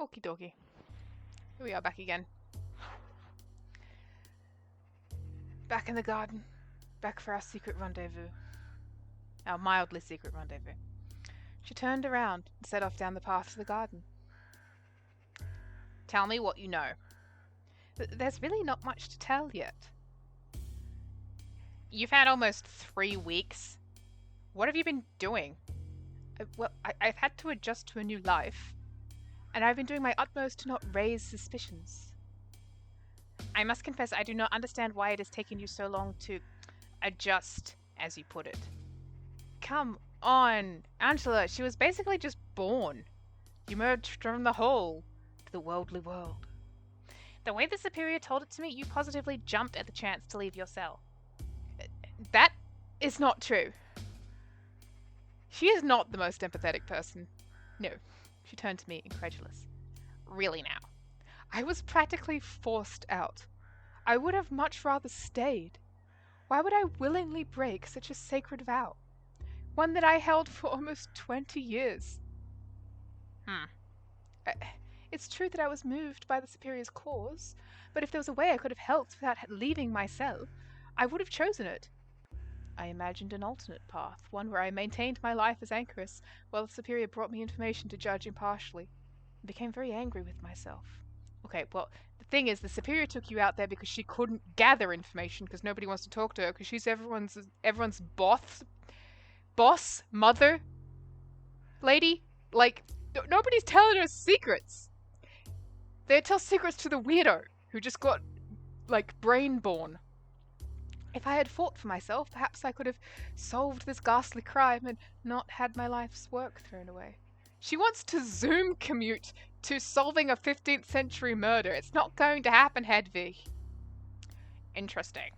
Okie dokie. Here we are back again. Back in the garden. Back for our secret rendezvous. Our mildly secret rendezvous. She turned around and set off down the path to the garden. Tell me what you know. There's really not much to tell yet. You've had almost 3 weeks. What have you been doing? I've had to adjust to a new life, and I've been doing my utmost to not raise suspicions. I must confess I do not understand why it has taken you so long to adjust, as you put it. Come on, Angela, she was basically just born. You emerged from the hole to the worldly world. The way the Superior told it to me, you positively jumped at the chance to leave your cell. That is not true. She is not the most empathetic person. No. She turned to me, incredulous. Really now? I was practically forced out. I would have much rather stayed. Why would I willingly break such a sacred vow? One that I held for almost 20 years. It's true that I was moved by the Superior's cause, but if there was a way I could have helped without leaving my cell, I would have chosen it. I imagined an alternate path, one where I maintained my life as anchoress, while the Superior brought me information to judge impartially. I became very angry with myself. Okay, well, the thing is, the Superior took you out there because she couldn't gather information because nobody wants to talk to her because she's everyone's boss, mother, lady. Like, nobody's telling her secrets. They tell secrets to the weirdo who just got, like, brain-born. If I had fought for myself, perhaps I could have solved this ghastly crime and not had my life's work thrown away. She wants to Zoom commute to solving a 15th century murder. It's not going to happen, Hedwig. Interesting.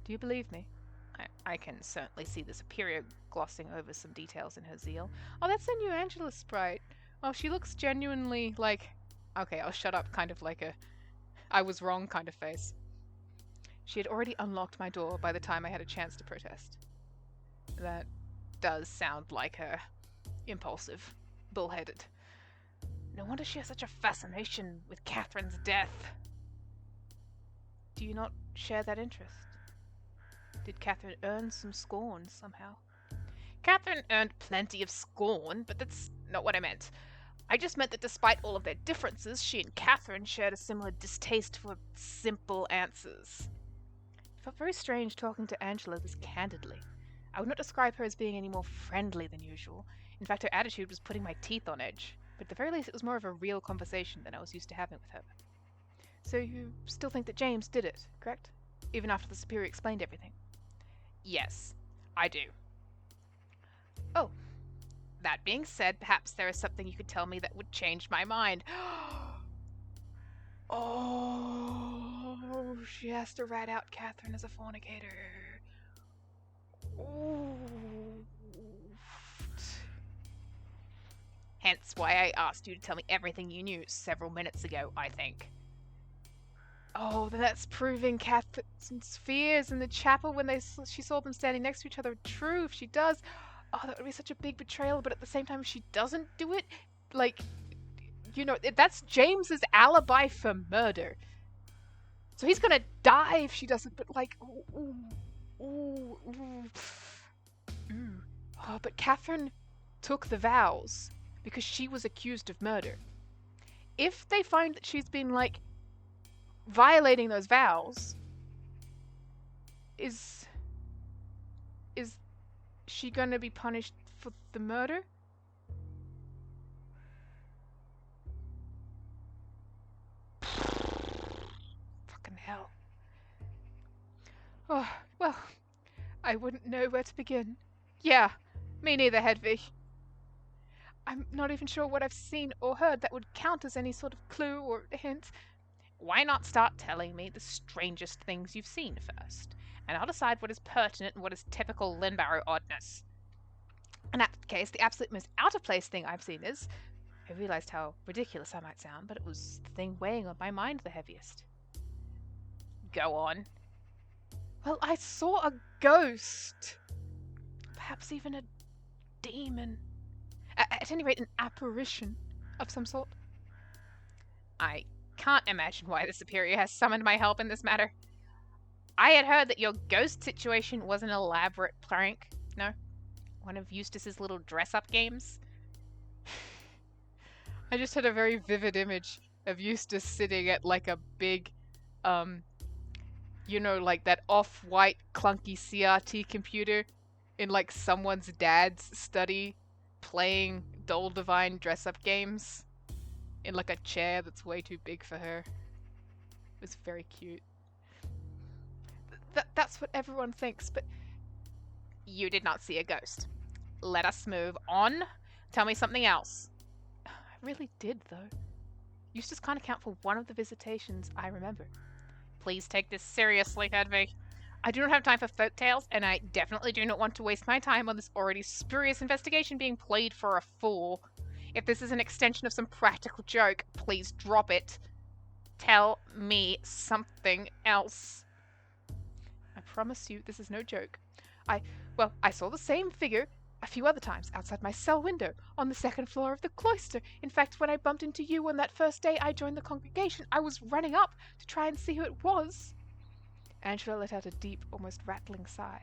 Do you believe me? I can certainly see the Superior glossing over some details in her zeal. Oh, that's a new Angela sprite. Oh, she looks genuinely like... Okay, I'll shut up, kind of like a I was wrong kind of face. She had already unlocked my door by the time I had a chance to protest. That does sound like her. Impulsive. Bullheaded. No wonder she has such a fascination with Catherine's death. Do you not share that interest? Did Catherine earn some scorn somehow? Catherine earned plenty of scorn, but that's not what I meant. I just meant that despite all of their differences, she and Catherine shared a similar distaste for simple answers. It felt very strange talking to Angela this candidly. I would not describe her as being any more friendly than usual. In fact, her attitude was putting my teeth on edge. But at the very least, it was more of a real conversation than I was used to having with her. So you still think that James did it, correct? Even after the Superior explained everything? Yes, I do. Oh. That being said, perhaps there is something you could tell me that would change my mind. Oh, she has to rat out Catherine as a fornicator. Ooh. Hence why I asked you to tell me everything you knew several minutes ago, I think. Oh, then that's proving Catherine's fears in the chapel when she saw them standing next to each other are true. If she does... Oh, that would be such a big betrayal, but at the same time, if she doesn't do it, like, you know, that's James's alibi for murder. So he's gonna die if she doesn't, but like, Oh, but Catherine took the vows because she was accused of murder. If they find that she's been, like, violating those vows, is she gonna be punished for the murder? Fucking hell. Oh, well, I wouldn't know where to begin. Yeah, me neither, Hedwig. I'm not even sure what I've seen or heard that would count as any sort of clue or hint. Why not start telling me the strangest things you've seen first? And I'll decide what is pertinent and what is typical Linbarrow oddness. In that case, the absolute most out-of-place thing I've seen is... I realized how ridiculous I might sound, but it was the thing weighing on my mind the heaviest. Go on. Well, I saw a ghost. Perhaps even a demon. At any rate, an apparition of some sort. I can't imagine why the Superior has summoned my help in this matter. I had heard that your ghost situation was an elaborate prank. No? One of Eustace's little dress-up games? I just had a very vivid image of Eustace sitting at like a big, you know, like that off-white clunky CRT computer in like someone's dad's study playing Dole Divine dress-up games in like a chair that's way too big for her. It was very cute. That's what everyone thinks, but... You did not see a ghost. Let us move on. Tell me something else. I really did, though. Eustace can't account for one of the visitations I remember. Please take this seriously, Hedwig. I do not have time for folk tales, and I definitely do not want to waste my time on this already spurious investigation being played for a fool. If this is an extension of some practical joke, please drop it. Tell me something else. I promise you this is no joke. I saw the same figure a few other times outside my cell window on the second floor of the cloister. In fact, when I bumped into you on that first day I joined the congregation, I was running up to try and see who it was. Angela let out a deep, almost rattling sigh.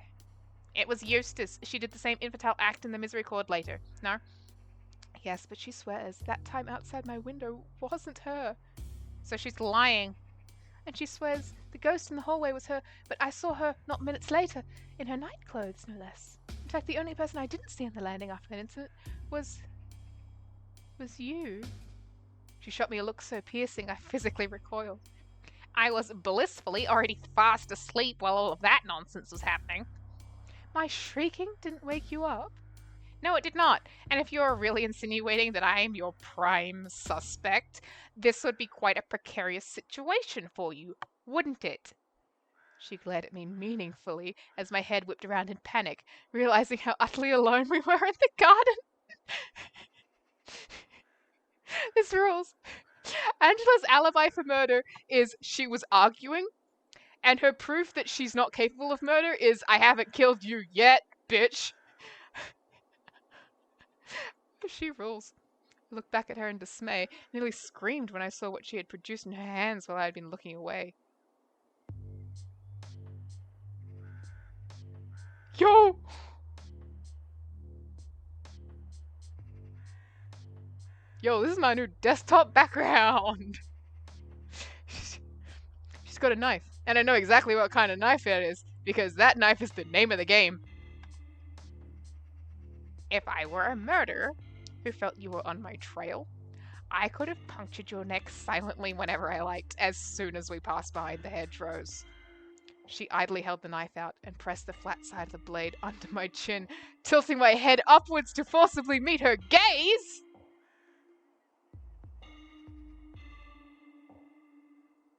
It was Eustace. She did the same infantile act in the Misericorde later. No? Yes, but she swears that time outside my window wasn't her. So she's lying. And she swears the ghost in the hallway was her, but I saw her not minutes later, in her night clothes, no less. In fact, the only person I didn't see on the landing after that incident was you. She shot me a look so piercing I physically recoiled. I was blissfully already fast asleep while all of that nonsense was happening. My shrieking didn't wake you up? No, it did not. And if you're really insinuating that I am your prime suspect, this would be quite a precarious situation for you, wouldn't it? She glared at me meaningfully as my head whipped around in panic, realizing how utterly alone we were in the garden. This rules. Angela's alibi for murder is she was arguing, and her proof that she's not capable of murder is I haven't killed you yet, bitch. She rules. I looked back at her in dismay, nearly screamed when I saw what she had produced in her hands while I had been looking away. Yo! Yo, this is my new desktop background! She's got a knife, and I know exactly what kind of knife it is, because that knife is the name of the game. If I were a murderer who felt you were on my trail, I could have punctured your neck silently whenever I liked, as soon as we passed behind the hedgerows. She idly held the knife out and pressed the flat side of the blade under my chin, tilting my head upwards to forcibly meet her gaze.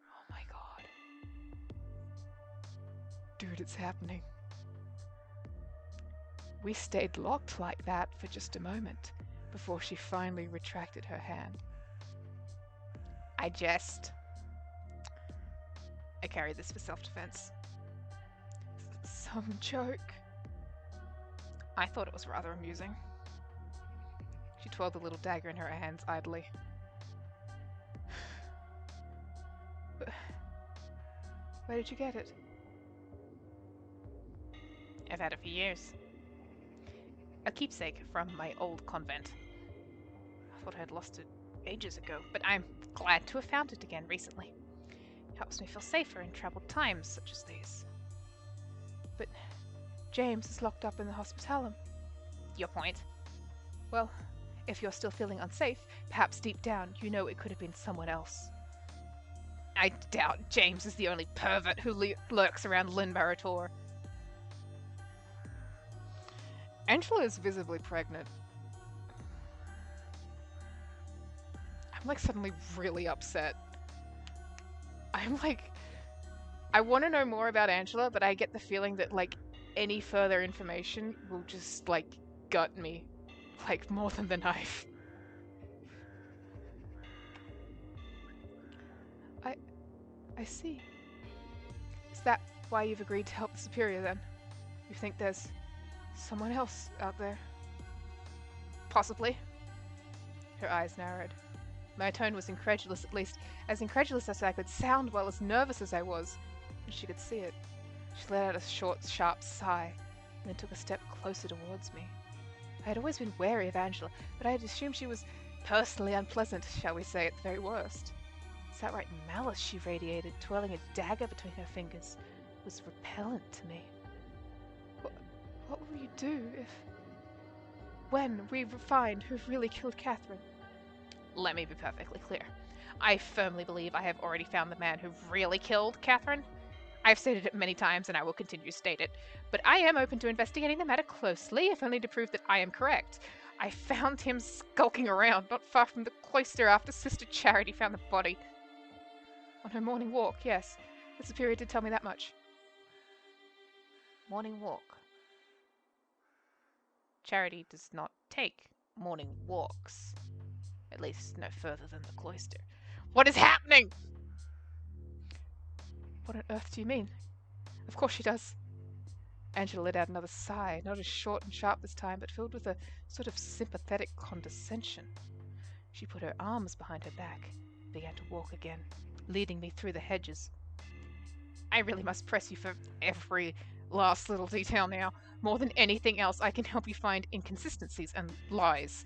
Oh my god. Dude, it's happening. We stayed locked like that for just a moment before she finally retracted her hand. I carried this for self-defense. Some joke. I thought it was rather amusing. She twirled the little dagger in her hands idly. Where did you get it? I've had it for years. A keepsake from my old convent. I thought I had lost it ages ago, but I'm glad to have found it again recently. It helps me feel safer in troubled times such as these. But James is locked up in the hospitalum. Your point? Well, if you're still feeling unsafe, perhaps deep down you know it could have been someone else. I doubt James is the only pervert who lurks around Linbarator. Angela is visibly pregnant. I'm like suddenly really upset. I'm like, I want to know more about Angela, but I get the feeling that like any further information will just like gut me, like more than the knife. I see. Is that why you've agreed to help the Superior then? You think there's someone else out there? Possibly. Her eyes narrowed. My tone was incredulous, at least as incredulous as I could sound while as nervous as I was, and she could see it. She let out a short, sharp sigh, and then took a step closer towards me. I had always been wary of Angela, but I had assumed she was personally unpleasant, shall we say, at the very worst. This outright malice she radiated, twirling a dagger between her fingers, was repellent to me. What will you do when we find who really killed Catherine? Let me be perfectly clear. I firmly believe I have already found the man who really killed Catherine. I've stated it many times and I will continue to state it, but I am open to investigating the matter closely, if only to prove that I am correct. I found him skulking around not far from the cloister after Sister Charity found the body. On her morning walk, yes. The Superior did tell me that much. Morning walk. Charity does not take morning walks. At least no further than the cloister. What is happening? What on earth do you mean? Of course she does. Angela let out another sigh, not as short and sharp this time, but filled with a sort of sympathetic condescension. She put her arms behind her back, and began to walk again, leading me through the hedges. I really must press you for every last little detail now. More than anything else, I can help you find inconsistencies and lies.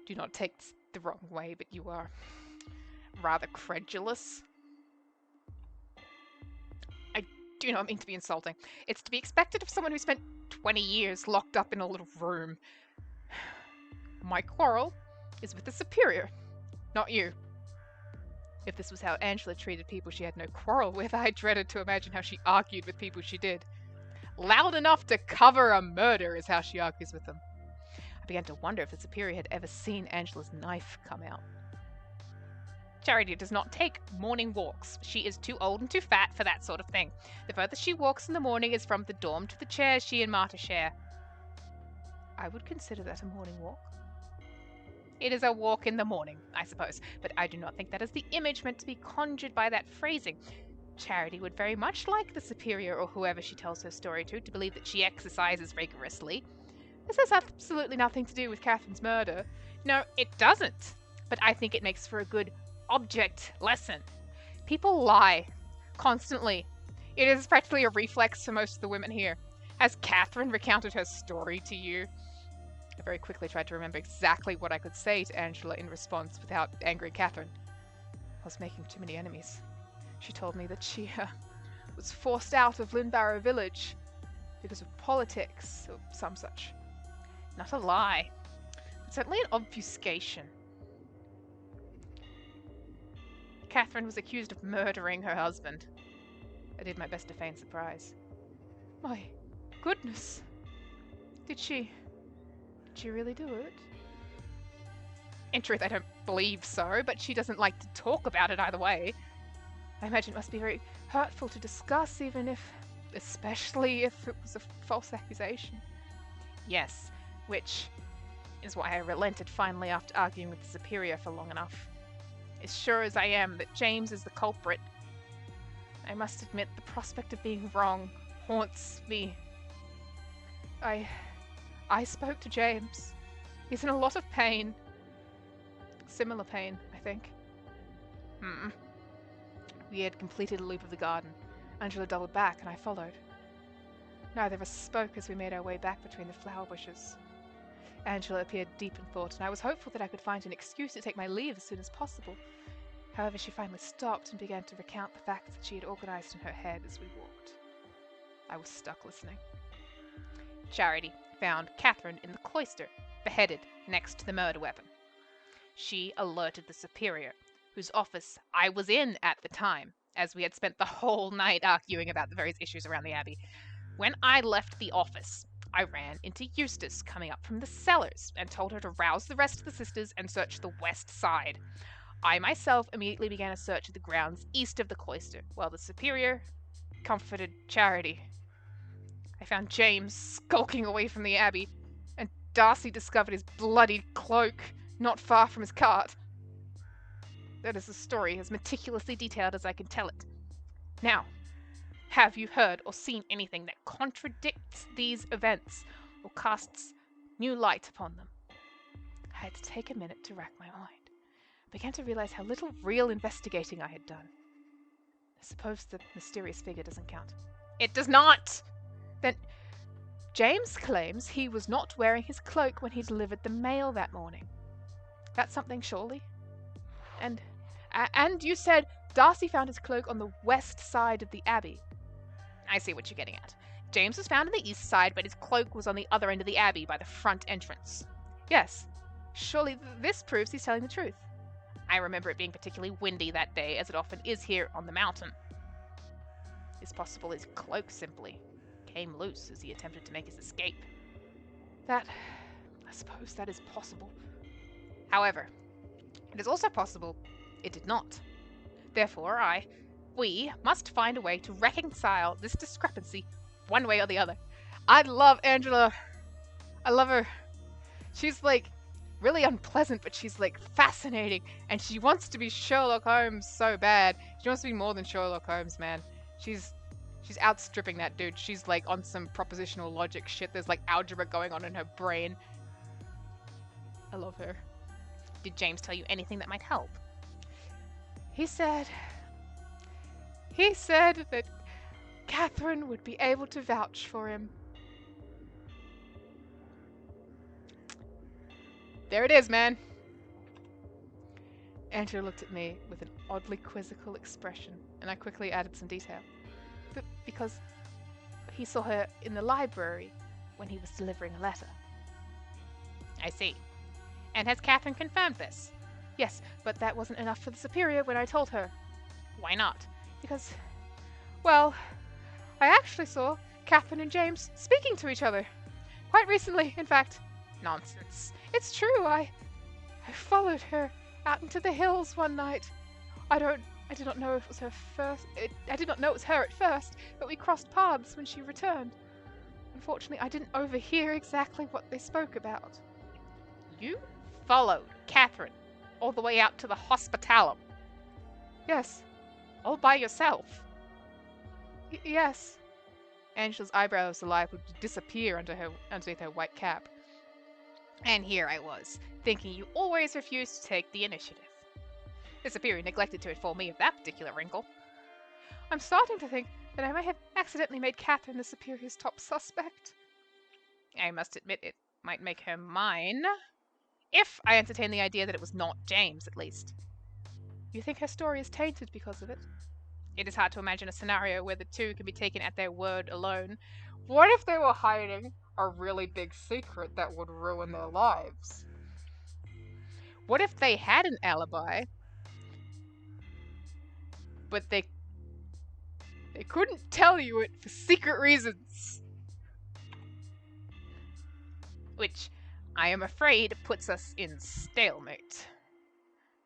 Do not take this the wrong way, but you are rather credulous. I do not mean to be insulting. It's to be expected of someone who spent 20 years locked up in a little room. My quarrel is with the superior, not you. If this was how Angela treated people she had no quarrel with, I dreaded to imagine how she argued with people she did. Loud enough to cover a murder is how she argues with them. I began to wonder if the superior had ever seen Angela's knife come out. Charity does not take morning walks. She is too old and too fat for that sort of thing. The furthest she walks in the morning is from the dorm to the chair she and Marta share. I would consider that a morning walk. It is a walk in the morning, I suppose, but I do not think that is the image meant to be conjured by that phrasing. Charity would very much like the superior or whoever she tells her story to believe that she exercises rigorously. This has absolutely nothing to do with Catherine's murder. No, it doesn't. But I think it makes for a good object lesson. People lie. Constantly. It is practically a reflex for most of the women here. Has Catherine recounted her story to you? I very quickly tried to remember exactly what I could say to Angela in response without angering Catherine. I was making too many enemies. She told me that she was forced out of Lynbarrow village because of politics or some such. Not a lie, but certainly an obfuscation. Catherine was accused of murdering her husband. I did my best to feign surprise. My goodness. Did she really do it? In truth, I don't believe so, but she doesn't like to talk about it either way. I imagine it must be very hurtful to discuss, especially if it was a false accusation. Yes, which is why I relented finally after arguing with the superior for long enough. As sure as I am that James is the culprit, I must admit the prospect of being wrong haunts me. I spoke to James. He's in a lot of pain. Similar pain, I think. We had completed a loop of the garden. Angela doubled back, and I followed. Neither of us spoke as we made our way back between the flower bushes. Angela appeared deep in thought, and I was hopeful that I could find an excuse to take my leave as soon as possible. However, she finally stopped and began to recount the facts that she had organized in her head as we walked. I was stuck listening. Charity found Catherine in the cloister, beheaded next to the murder weapon. She alerted the superior, whose office I was in at the time, as we had spent the whole night arguing about the various issues around the Abbey. When I left the office, I ran into Eustace coming up from the cellars and told her to rouse the rest of the sisters and search the west side. I myself immediately began a search of the grounds east of the cloister, while the superior comforted Charity. I found James skulking away from the Abbey, and Darcy discovered his bloody cloak not far from his cart. That is the story as meticulously detailed as I can tell it. Now, have you heard or seen anything that contradicts these events or casts new light upon them? I had to take a minute to rack my mind. I began to realize how little real investigating I had done. I suppose the mysterious figure doesn't count. It does not! Then James claims he was not wearing his cloak when he delivered the mail that morning. That's something, surely? And you said Darcy found his cloak on the west side of the Abbey. I see what you're getting at. James was found on the east side, but his cloak was on the other end of the Abbey by the front entrance. Yes, surely this proves he's telling the truth. I remember it being particularly windy that day, as it often is here on the mountain. It's possible his cloak simply came loose as he attempted to make his escape. I suppose that is possible. However, it is also possible it did not. Therefore, we must find a way to reconcile this discrepancy one way or the other. I love Angela. I love her. She's like really unpleasant, but she's like fascinating, and she wants to be Sherlock Holmes so bad. She wants to be more than Sherlock Holmes, man. She's outstripping that dude. She's like on some propositional logic shit. There's like algebra going on in her brain. I love her. Did James tell you anything that might help? He said that Catherine would be able to vouch for him. There it is, man. Angela looked at me with an oddly quizzical expression, and I quickly added some detail. But because he saw her in the library when he was delivering a letter. I see. And has Catherine confirmed this? Yes, but that wasn't enough for the Superior when I told her. Why not? Because, well, I actually saw Catherine and James speaking to each other. Quite recently, in fact. Nonsense. It's true, I followed her out into the hills one night. I did not know it was her first. I did not know it was her at first, but we crossed paths when she returned. Unfortunately, I didn't overhear exactly what they spoke about. You followed Catherine all the way out to the hospitalum? Yes. All by yourself? Yes. Angela's eyebrows alive would disappear underneath her white cap. And here I was, thinking you always refused to take the initiative. The Superior neglected to inform me of that particular wrinkle. I'm starting to think that I may have accidentally made Catherine the Superior's top suspect. I must admit it might make her mine, if I entertain the idea that it was not James, at least. You think her story is tainted because of it? It is hard to imagine a scenario where the two can be taken at their word alone. What if they were hiding a really big secret that would ruin their lives? What if they had an alibi, but they couldn't tell you it for secret reasons? Which, I am afraid, puts us in stalemate.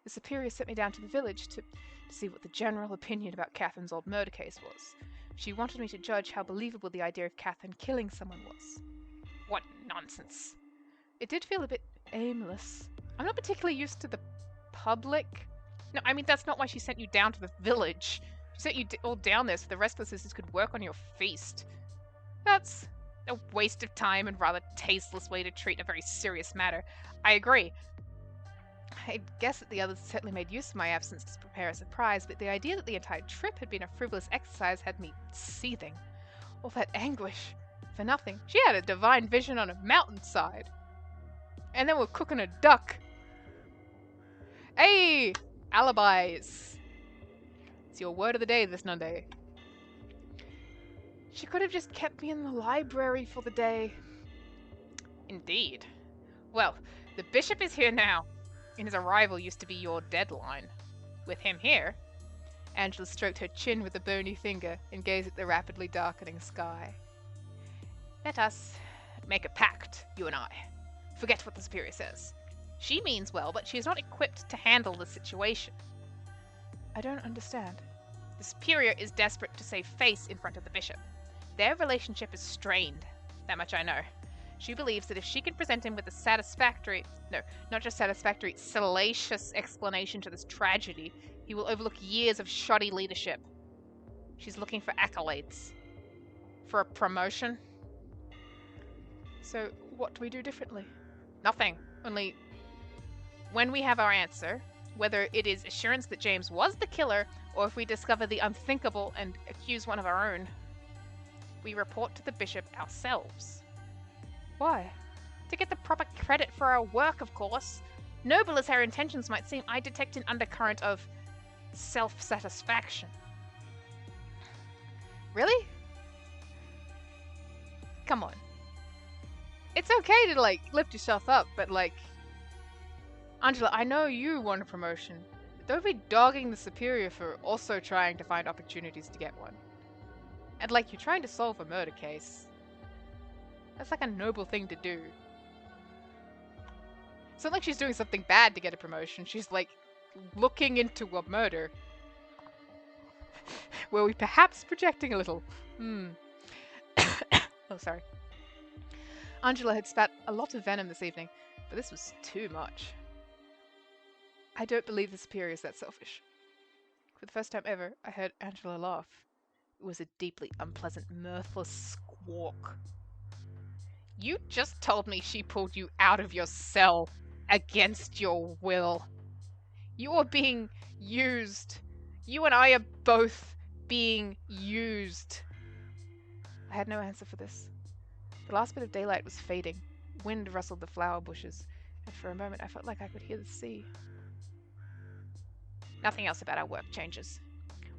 The Superior sent me down to the village to see what the general opinion about Catherine's old murder case was. She wanted me to judge how believable the idea of Catherine killing someone was. What nonsense. It did feel a bit aimless. I'm not particularly used to the public. No, I mean, that's not why she sent you down to the village. She sent you all down there so the rest of the sisters could work on your feast. That's a waste of time and rather tasteless way to treat a very serious matter. I agree. I guess that the others certainly made use of my absence to prepare a surprise, but the idea that the entire trip had been a frivolous exercise had me seething. All that anguish for nothing. She had a divine vision on a mountainside. And then we're cooking a duck. Hey! Alibis. It's your word of the day this Monday. She could have just kept me in the library for the day. Indeed. Well, the bishop is here now, and his arrival used to be your deadline. With him here... Angela stroked her chin with a bony finger and gazed at the rapidly darkening sky. Let us make a pact, you and I. Forget what the Superior says. She means well, but she is not equipped to handle the situation. I don't understand. The Superior is desperate to save face in front of the bishop. Their relationship is strained. That much I know. She believes that if she can present him with a satisfactory, no, not just satisfactory, salacious explanation to this tragedy, he will overlook years of shoddy leadership. She's looking for accolades. For a promotion. So, what do we do differently? Nothing. Only, when we have our answer, whether it is assurance that James was the killer, or if we discover the unthinkable and accuse one of our own, we report to the bishop ourselves. Why? To get the proper credit for our work, of course. Noble as her intentions might seem, I detect an undercurrent of self-satisfaction. Really? Come on. It's okay to, like, lift yourself up, but, like... Angela, I know you want a promotion. But don't be dogging the Superior for also trying to find opportunities to get one. And, like, you're trying to solve a murder case. That's like a noble thing to do. It's not like she's doing something bad to get a promotion. She's, like, looking into a murder. Were we perhaps projecting a little? Oh, sorry. Angela had spat a lot of venom this evening. but this was too much. I don't believe the Superior is that selfish. For the first time ever, I heard Angela laugh. It was a deeply unpleasant, mirthless squawk. You just told me she pulled you out of your cell against your will. You are being used. You and I are both being used. I had no answer for this. The last bit of daylight was fading. Wind rustled the flower bushes, and for a moment I felt like I could hear the sea. Nothing else about our work changes.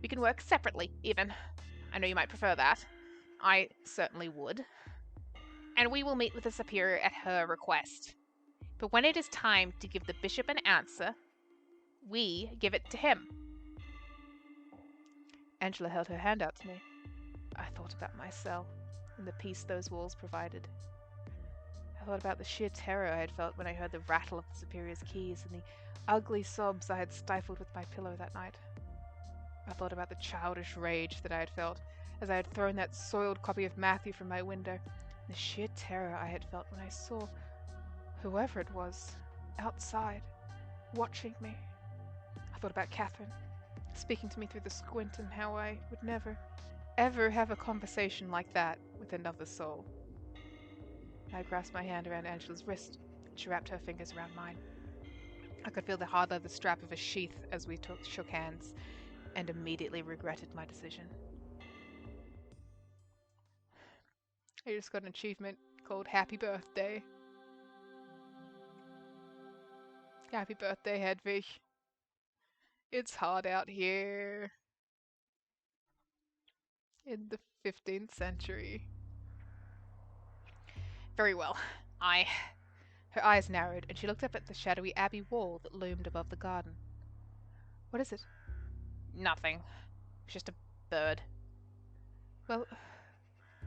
We can work separately, even. I know you might prefer that. I certainly would. And we will meet with the Superior at her request. But when it is time to give the Bishop an answer, we give it to him. Angela held her hand out to me. I thought about my cell and the peace those walls provided. I thought about the sheer terror I had felt when I heard the rattle of the Superior's keys and the ugly sobs I had stifled with my pillow that night. I thought about the childish rage that I had felt as I had thrown that soiled copy of Matthew from my window, and the sheer terror I had felt when I saw whoever it was outside, watching me. I thought about Catherine, speaking to me through the squint, and how I would never, ever have a conversation like that with another soul. I grasped my hand around Angela's wrist, and she wrapped her fingers around mine. I could feel the hard leather strap of a sheath as we shook hands, and immediately regretted my decision. I just got an achievement called Happy Birthday. Happy birthday, Hedwig. It's hard out here. In the 15th century. Very well. Her eyes narrowed, and she looked up at the shadowy abbey wall that loomed above the garden. What is it? Nothing. It's just a bird. Well,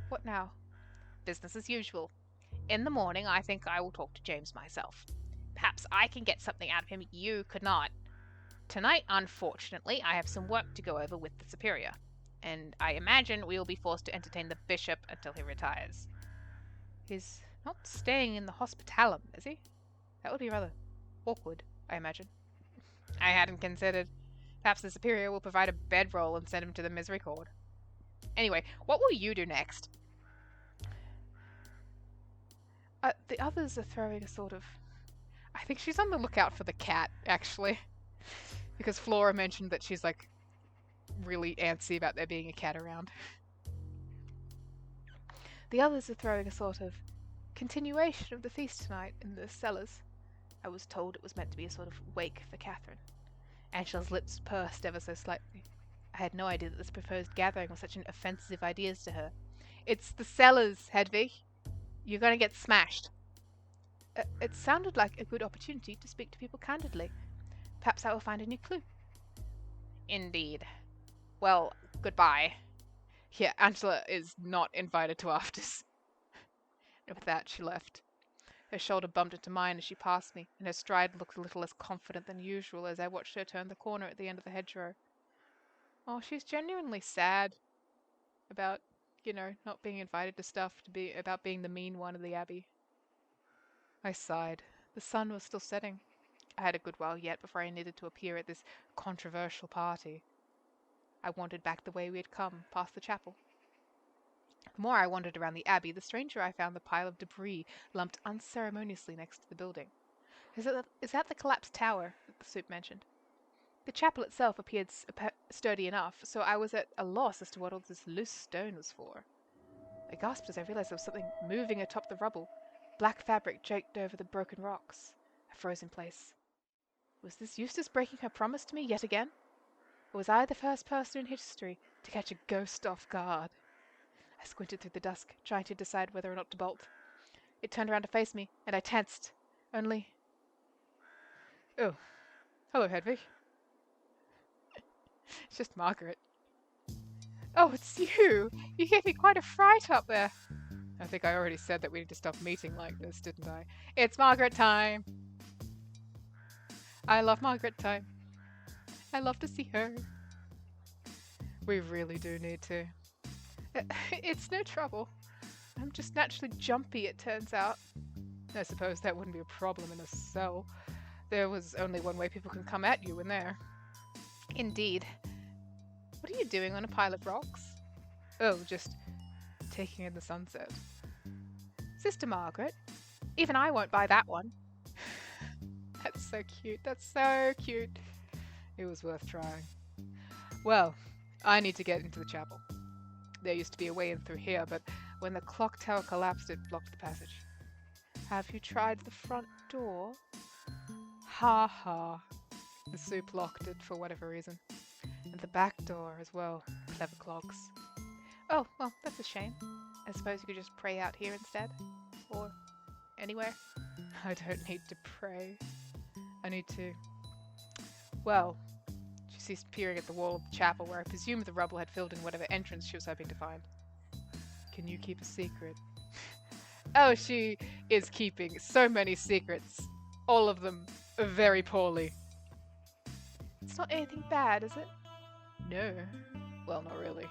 what now? Business as usual. In the morning, I think I will talk to James myself. Perhaps I can get something out of him you could not. Tonight, unfortunately, I have some work to go over with the Superior, and I imagine we will be forced to entertain the Bishop until he retires. He's not staying in the hospitalum, is he? That would be rather awkward, I imagine. I hadn't considered. Perhaps the Superior will provide a bedroll and send him to the Misericorde. Anyway, what will you do next? The others are throwing a sort of... I think she's on the lookout for the cat, actually. Because Flora mentioned that she's, like, really antsy about there being a cat around. The others are throwing a sort of continuation of the feast tonight in the cellars. I was told it was meant to be a sort of wake for Catherine. Angela's lips pursed ever so slightly. I had no idea that this proposed gathering was such an offensive idea to her. It's the cellars, Hedwig. You're going to get smashed. It sounded like a good opportunity to speak to people candidly. Perhaps I will find a new clue. Indeed. Well, goodbye. Yeah, Angela is not invited to afters. And with that, she left. Her shoulder bumped into mine as she passed me, and her stride looked a little less confident than usual as I watched her turn the corner at the end of the hedgerow. Oh, she's genuinely sad about, not being invited to stuff, about being the mean one of the abbey. I sighed. The sun was still setting. I had a good while yet before I needed to appear at this controversial party. I wandered back the way we had come, past the chapel. The more I wandered around the abbey, the stranger I found the pile of debris lumped unceremoniously next to the building. Is that the collapsed tower that the soup mentioned? The chapel itself appeared sturdy enough, so I was at a loss as to what all this loose stone was for. I gasped as I realized there was something moving atop the rubble. Black fabric draped over the broken rocks. I froze in place. Was this Eustace breaking her promise to me yet again? Or was I the first person in history to catch a ghost off guard? I squinted through the dusk, trying to decide whether or not to bolt. It turned around to face me, and I tensed. Only... Oh. Hello, Hedwig. It's just Margaret. Oh, it's you! You gave me quite a fright up there. I think I already said that we need to stop meeting like this, didn't I? It's Margaret time! I love Margaret time. I love to see her. We really do need to. It's no trouble. I'm just naturally jumpy, it turns out. I suppose that wouldn't be a problem in a cell. There was only one way people can come at you in there. Indeed. What are you doing on a pile of rocks? Oh, just taking in the sunset. Sister Margaret, even I won't buy that one. That's so cute. That's so cute. It was worth trying. Well, I need to get into the chapel. There used to be a way in through here, but when the clock tower collapsed, it blocked the passage. Have you tried the front door? Ha ha. The soup locked it for whatever reason. And the back door as well. Clever clogs. Oh, well, that's a shame. I suppose you could just pray out here instead? Or anywhere? I don't need to pray. I need to... Well, she ceased peering at the wall of the chapel where I presumed the rubble had filled in whatever entrance she was hoping to find. Can you keep a secret? Oh, she is keeping so many secrets. All of them very poorly. It's not anything bad, is it? No. Well, not really.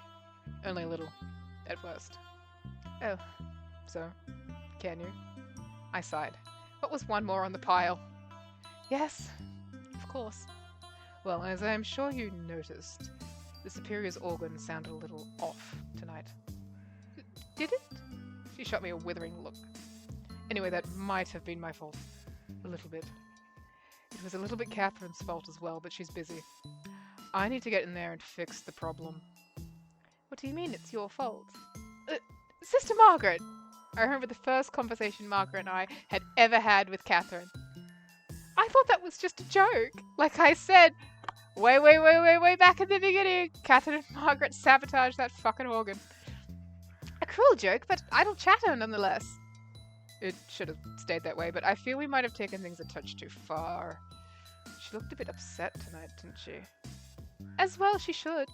Only a little. At first. Oh. So, can you? I sighed. What was one more on the pile? Yes, of course. Well, as I am sure you noticed, the Superior's organ sounded a little off tonight. Did it? She shot me a withering look. Anyway, that might have been my fault. A little bit. It was a little bit Catherine's fault as well, but she's busy. I need to get in there and fix the problem. What do you mean it's your fault? Sister Margaret! I remember the first conversation Margaret and I had ever had with Catherine. I thought that was just a joke. Like I said, way back in the beginning, Catherine and Margaret sabotaged that fucking organ. A cruel joke, but idle chatter nonetheless. It should have stayed that way, but I feel we might have taken things a touch too far. She looked a bit upset tonight, didn't she? As well she should.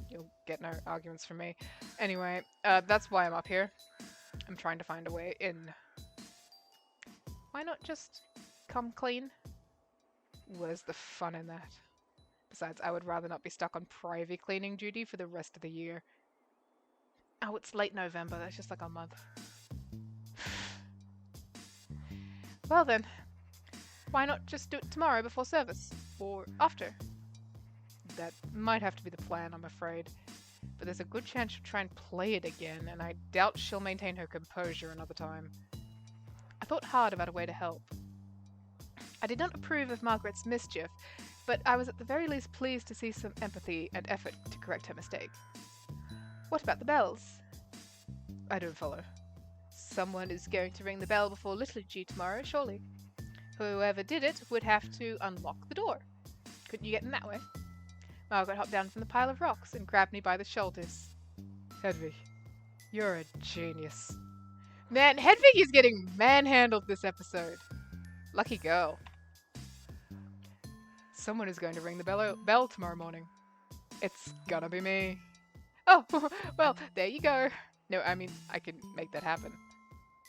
You'll get no arguments from me. Anyway, that's why I'm up here. I'm trying to find a way in. Why not just come clean? Where's the fun in that? Besides, I would rather not be stuck on private cleaning duty for the rest of the year. Oh, it's late November. That's just like a month. Well then, why not just do it tomorrow before service? Or after? That might have to be the plan, I'm afraid. But there's a good chance she'll try and play it again, and I doubt she'll maintain her composure another time. I thought hard about a way to help. I did not approve of Margaret's mischief, but I was at the very least pleased to see some empathy and effort to correct her mistake. What about the bells? I don't follow. Someone is going to ring the bell before liturgy tomorrow, surely. Whoever did it would have to unlock the door. Couldn't you get in that way? Margaret hopped down from the pile of rocks and grabbed me by the shoulders. Hedwig, you're a genius. Man, Hedwig is getting manhandled this episode. Lucky girl. Someone is going to ring the bell tomorrow morning. It's gonna be me. Oh, well, there you go. No, I mean, I can make that happen.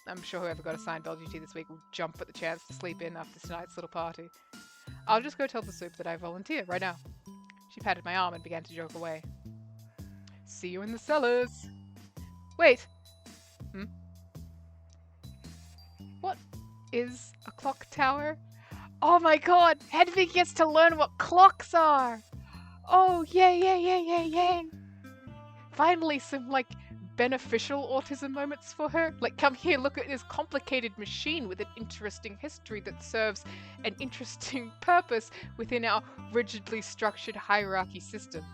I'm sure whoever got assigned bell duty this week will jump at the chance to sleep in after tonight's little party. I'll just go tell the soup that I volunteer right now. She patted my arm and began to joke away. See you in the cellars. Wait. What is a clock tower? Oh my god, Hedwig gets to learn what clocks are. Oh, yay. Finally some, beneficial autism moments for her. Come here, look at this complicated machine with an interesting history that serves an interesting purpose within our rigidly structured hierarchy system.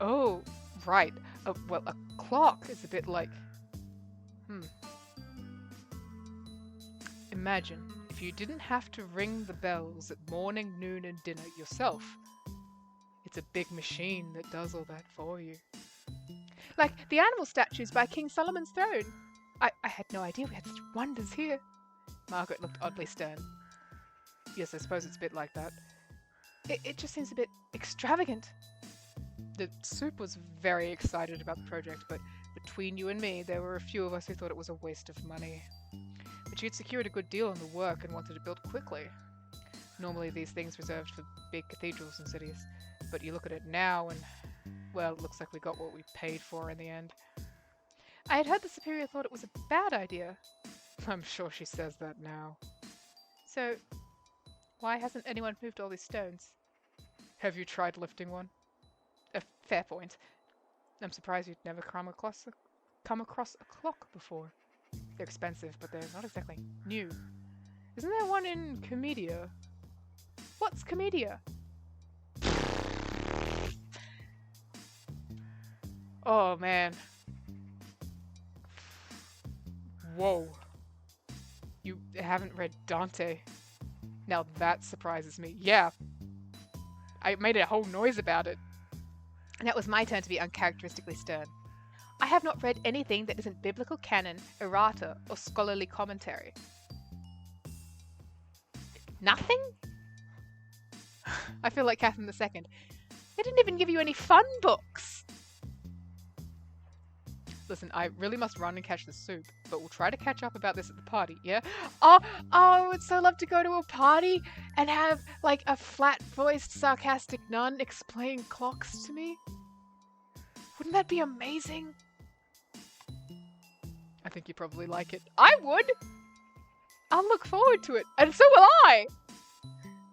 Oh, right. Well, a clock is a bit like... Imagine if you didn't have to ring the bells at morning, noon, and dinner yourself. It's a big machine that does all that for you. Like the animal statues by King Solomon's throne. I had no idea we had such wonders here. Margaret looked oddly stern. Yes, I suppose it's a bit like that. It just seems a bit extravagant. The soup was very excited about the project, but between you and me, there were a few of us who thought it was a waste of money. But she'd secured a good deal on the work and wanted it built quickly. Normally these things reserved for big cathedrals and cities, but you look at it now and, well, it looks like we got what we paid for in the end. I had heard the superior thought it was a bad idea. I'm sure she says that now. So, why hasn't anyone moved all these stones? Have you tried lifting one? A fair point. I'm surprised you'd never come across a clock before. They're expensive, but they're not exactly new. Isn't there one in Comedia? What's Comedia? Oh, man. Whoa. You haven't read Dante. Now that surprises me. Yeah. I made a whole noise about it. And that was my turn to be uncharacteristically stern. I have not read anything that isn't biblical canon, errata, or scholarly commentary. Nothing? I feel like Catherine II. They didn't even give you any fun books. Listen, I really must run and catch the soup, but we'll try to catch up about this at the party, yeah? Oh, I would so love to go to a party and have, like, a flat-voiced, sarcastic nun explain clocks to me. Wouldn't that be amazing? I think you probably like it. I would! I'll look forward to it, and so will I!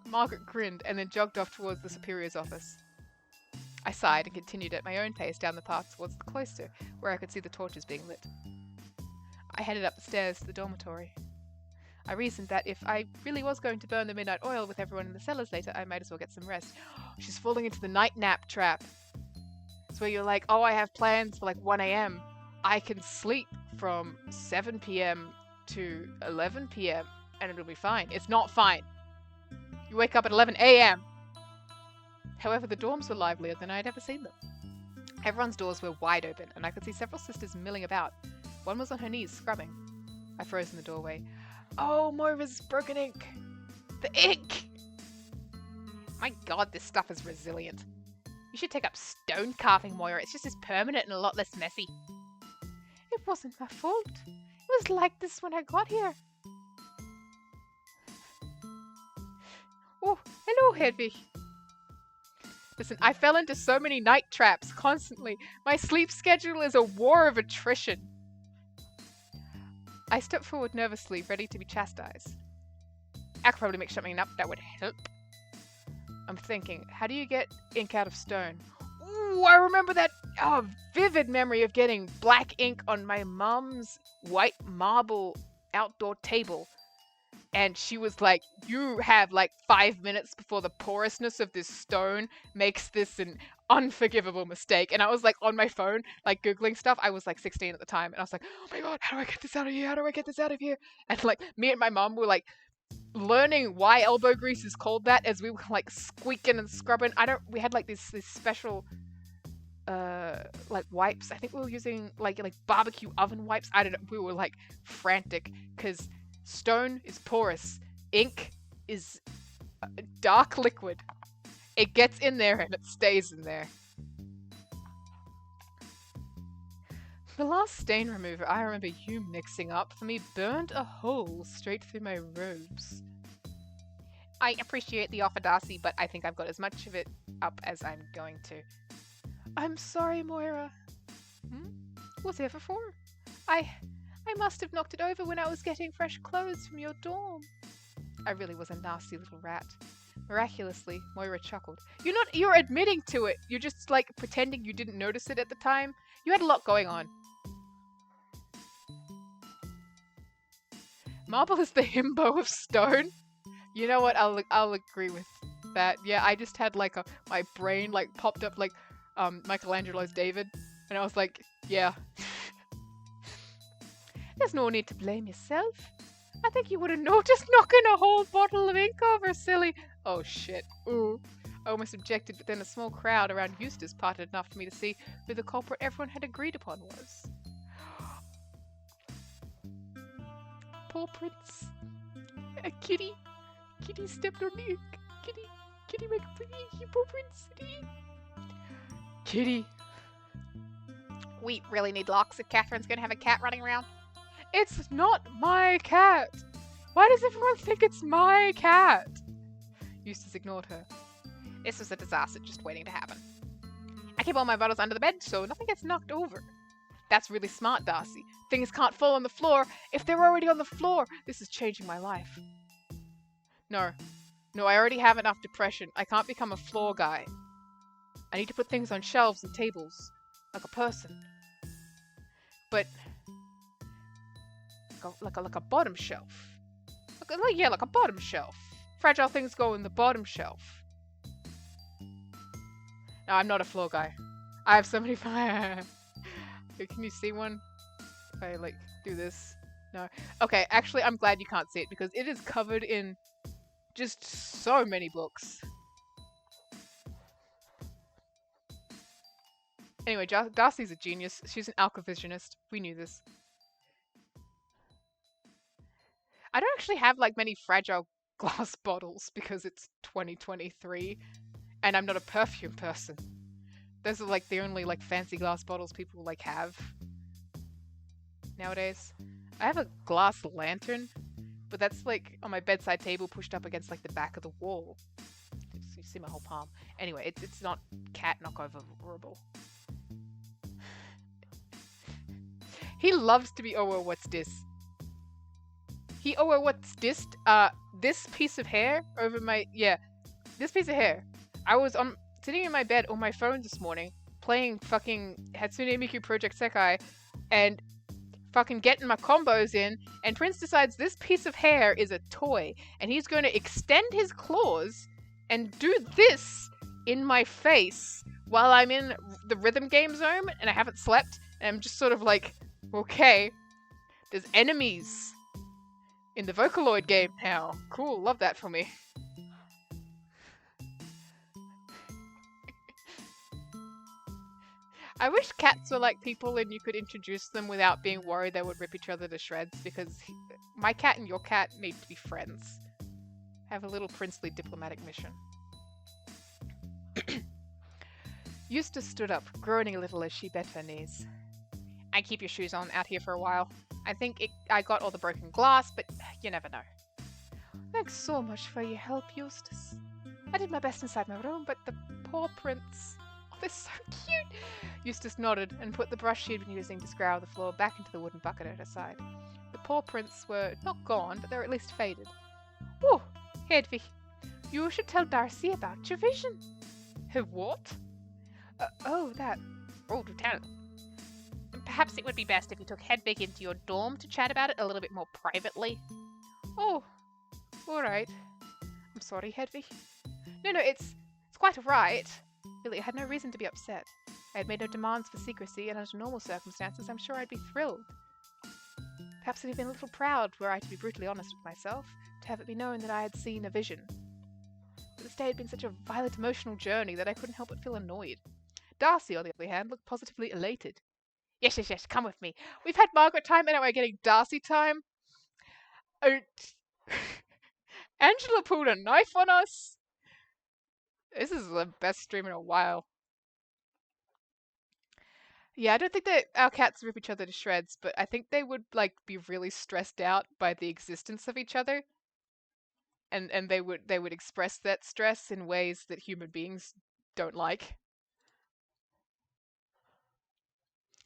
Margaret grinned and then jogged off towards the superior's office. I sighed and continued at my own pace down the path towards the cloister, where I could see the torches being lit. I headed up the stairs to the dormitory. I reasoned that if I really was going to burn the midnight oil with everyone in the cellars later, I might as well get some rest. She's falling into the night nap trap. It's where you're like, oh, I have plans for like 1 a.m. I can sleep from 7 p.m. to 11 p.m. and it'll be fine. It's not fine. You wake up at 11 a.m. However, the dorms were livelier than I had ever seen them. Everyone's doors were wide open, and I could see several sisters milling about. One was on her knees, scrubbing. I froze in the doorway. Oh, Moira's broken ink! The ink! My god, this stuff is resilient. You should take up stone carving, Moira. It's just as permanent and a lot less messy. It wasn't my fault. It was like this when I got here. Oh, hello, Hedwig. Listen, I fell into so many night traps constantly. My sleep schedule is a war of attrition. I stepped forward nervously, ready to be chastised. I could probably make something up that would help. I'm thinking, how do you get ink out of stone? Ooh, I remember that vivid memory of getting black ink on my mom's white marble outdoor table. And she was like, you have like 5 minutes before the porousness of this stone makes this an unforgivable mistake. And I was like on my phone, like Googling stuff. I was like 16 at the time. And I was like, oh my god, how do I get this out of here? How do I get this out of here? And like me and my mom were like learning why elbow grease is called that as we were like squeaking and scrubbing. We had like these special like wipes. I think we were using like barbecue oven wipes. I don't know. We were like frantic because stone is porous. Ink is a dark liquid. It gets in there and it stays in there. The last stain remover I remember you mixing up for me burned a hole straight through my robes. I appreciate the offer, Darcy, but I think I've got as much of it up as I'm going to. I'm sorry, Moira. Whatever for? I must have knocked it over when I was getting fresh clothes from your dorm. I really was a nasty little rat. Miraculously, Moira chuckled. You're admitting to it. You're just like pretending you didn't notice it at the time. You had a lot going on. Marble is the himbo of stone. You know what? I'll agree with that. Yeah, I just had like my brain like popped up like Michelangelo's David, and I was like, yeah. There's no need to blame yourself. I think you would have noticed knocking a whole bottle of ink over, silly. Oh shit. Ooh. I almost objected, but then a small crowd around Eustace parted enough for me to see who the culprit everyone had agreed upon was. Poor Prince. A kitty. Kitty stepped on the ink. Kitty make a pretty inky, poor Prince. Kitty. We really need locks if Catherine's gonna have a cat running around. It's not my cat! Why does everyone think it's my cat? Eustace ignored her. This was a disaster just waiting to happen. I keep all my bottles under the bed so nothing gets knocked over. That's really smart, Darcy. Things can't fall on the floor if they're already on the floor. This is changing my life. No. No, I already have enough depression. I can't become a floor guy. I need to put things on shelves and tables. Like a person. But... like a bottom shelf. Like a bottom shelf. Fragile things go in the bottom shelf. No, I'm not a floor guy. I have so many... Can you see one? If I, like, do this? No. Okay, actually, I'm glad you can't see it because it is covered in just so many books. Anyway, Darcy's a genius. She's an alcovisionist. We knew this. I don't actually have, like, many fragile glass bottles because it's 2023 and I'm not a perfume person. Those are, like, the only, like, fancy glass bottles people, like, have nowadays. I have a glass lantern, but that's, like, on my bedside table pushed up against, like, the back of the wall. So you see my whole palm. Anyway, it's not cat knockoverable. He loves to be, oh, what's this? What's this? This piece of hair over my, this piece of hair. I was sitting in my bed on my phone this morning, playing fucking Hatsune Miku Project Sekai, and fucking getting my combos in, and Prince decides this piece of hair is a toy, and he's going to extend his claws and do this in my face while I'm in the rhythm game zone, and I haven't slept, and I'm just sort of like, okay, there's enemies in the Vocaloid game now. Cool, love that for me. I wish cats were like people and you could introduce them without being worried they would rip each other to shreds, because my cat and your cat need to be friends. Have a little princely diplomatic mission. Eustace stood up, groaning a little as she bent her knees. I keep your shoes on out here for a while. I think I got all the broken glass, but you never know. Thanks so much for your help, Eustace. I did my best inside my room, but the poor prints... Oh, they're so cute! Eustace nodded and put the brush she had been using to scrub the floor back into the wooden bucket at her side. The paw prints were not gone, but they were at least faded. Oh, Hedwig, you should tell Darcy about your vision. Her what? That. Oh, Lieutenant. Perhaps it would be best if you took Hedwig into your dorm to chat about it a little bit more privately. Oh, alright. I'm sorry, Hedwig. No, it's quite alright. Really, I had no reason to be upset. I had made no demands for secrecy, and under normal circumstances, I'm sure I'd be thrilled. Perhaps I'd have been a little proud, were I to be brutally honest with myself, to have it be known that I had seen a vision. But this day had been such a violent emotional journey that I couldn't help but feel annoyed. Darcy, on the other hand, looked positively elated. Yes, come with me. We've had Margaret time, and now we're getting Darcy time. Oh, Angela pulled a knife on us. This is the best stream in a while. Yeah, I don't think that our cats rip each other to shreds, but I think they would, like, be really stressed out by the existence of each other. And they would express that stress in ways that human beings don't like.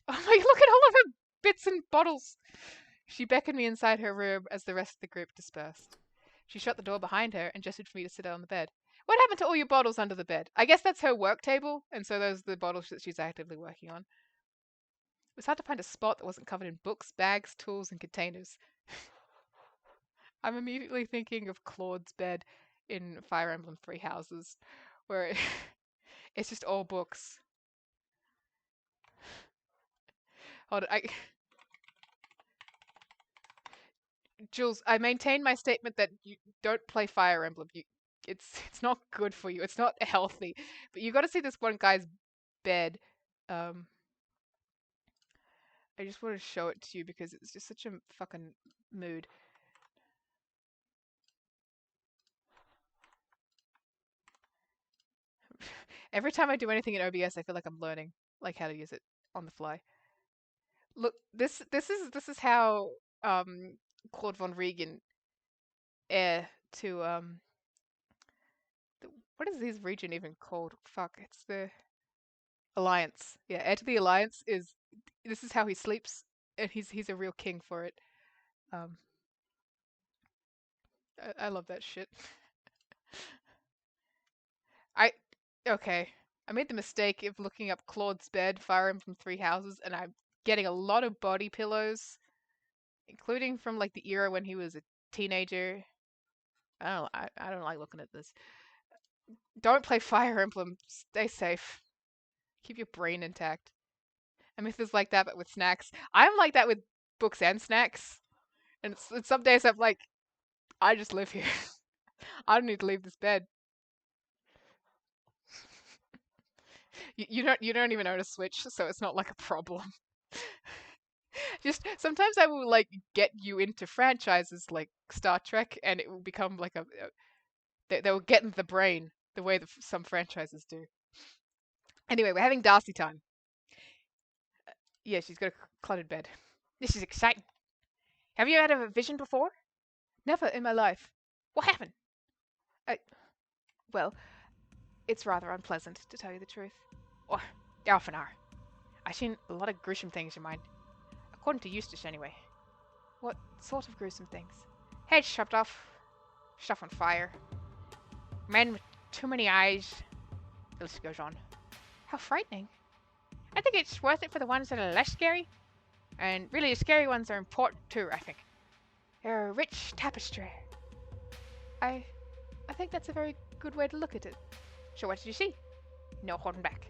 Oh my, look at all of her bits and bottles! She beckoned me inside her room as the rest of the group dispersed. She shut the door behind her and gestured for me to sit on the bed. What happened to all your bottles under the bed? I guess that's her work table, and so those are the bottles that she's actively working on. It was hard to find a spot that wasn't covered in books, bags, tools, and containers. I'm immediately thinking of Claude's bed in Fire Emblem Three Houses, where it's just all books. Hold on, Jules, I maintain my statement that you don't play Fire Emblem. It's not good for you. It's not healthy. But you got to see this one guy's bed. I just want to show it to you because it's just such a fucking mood. Every time I do anything in OBS, I feel like I'm learning, like, how to use it on the fly. Look, this is how Claude von Regan heir to what is his region even called? Fuck, it's the Alliance. Yeah, heir to the Alliance is this is how he sleeps, and he's a real king for it. Um, I love that shit. I okay. I made the mistake of looking up Claude's bed, Fire Emblem Three Houses, and I'm getting a lot of body pillows, including from like the era when he was a teenager. I don't like looking at this. Don't play Fire Emblem. Stay safe. Keep your brain intact. I mean, it's like that, but with snacks. I'm like that with books and snacks. And it's some days I'm like, I just live here. I don't need to leave this bed. You don't even own a Switch, so it's not like a problem. Just sometimes I will like get you into franchises like Star Trek, and it will become like they will get into the brain the way that some franchises do. Anyway, we're having Darcy time. Yeah, she's got a cluttered bed. This is exciting. Have you had a vision before? Never in my life. What happened? I, well, it's rather unpleasant, to tell you the truth. Or, they often are. I've seen a lot of gruesome things in mine. According to Eustace, anyway. What sort of gruesome things? Heads chopped off. Stuff on fire. Men with too many eyes. The list goes on. How frightening. I think it's worth it for the ones that are less scary. And really, the scary ones are important too, I think. They're a rich tapestry. I think that's a very good way to look at it. So what did you see? No holding back.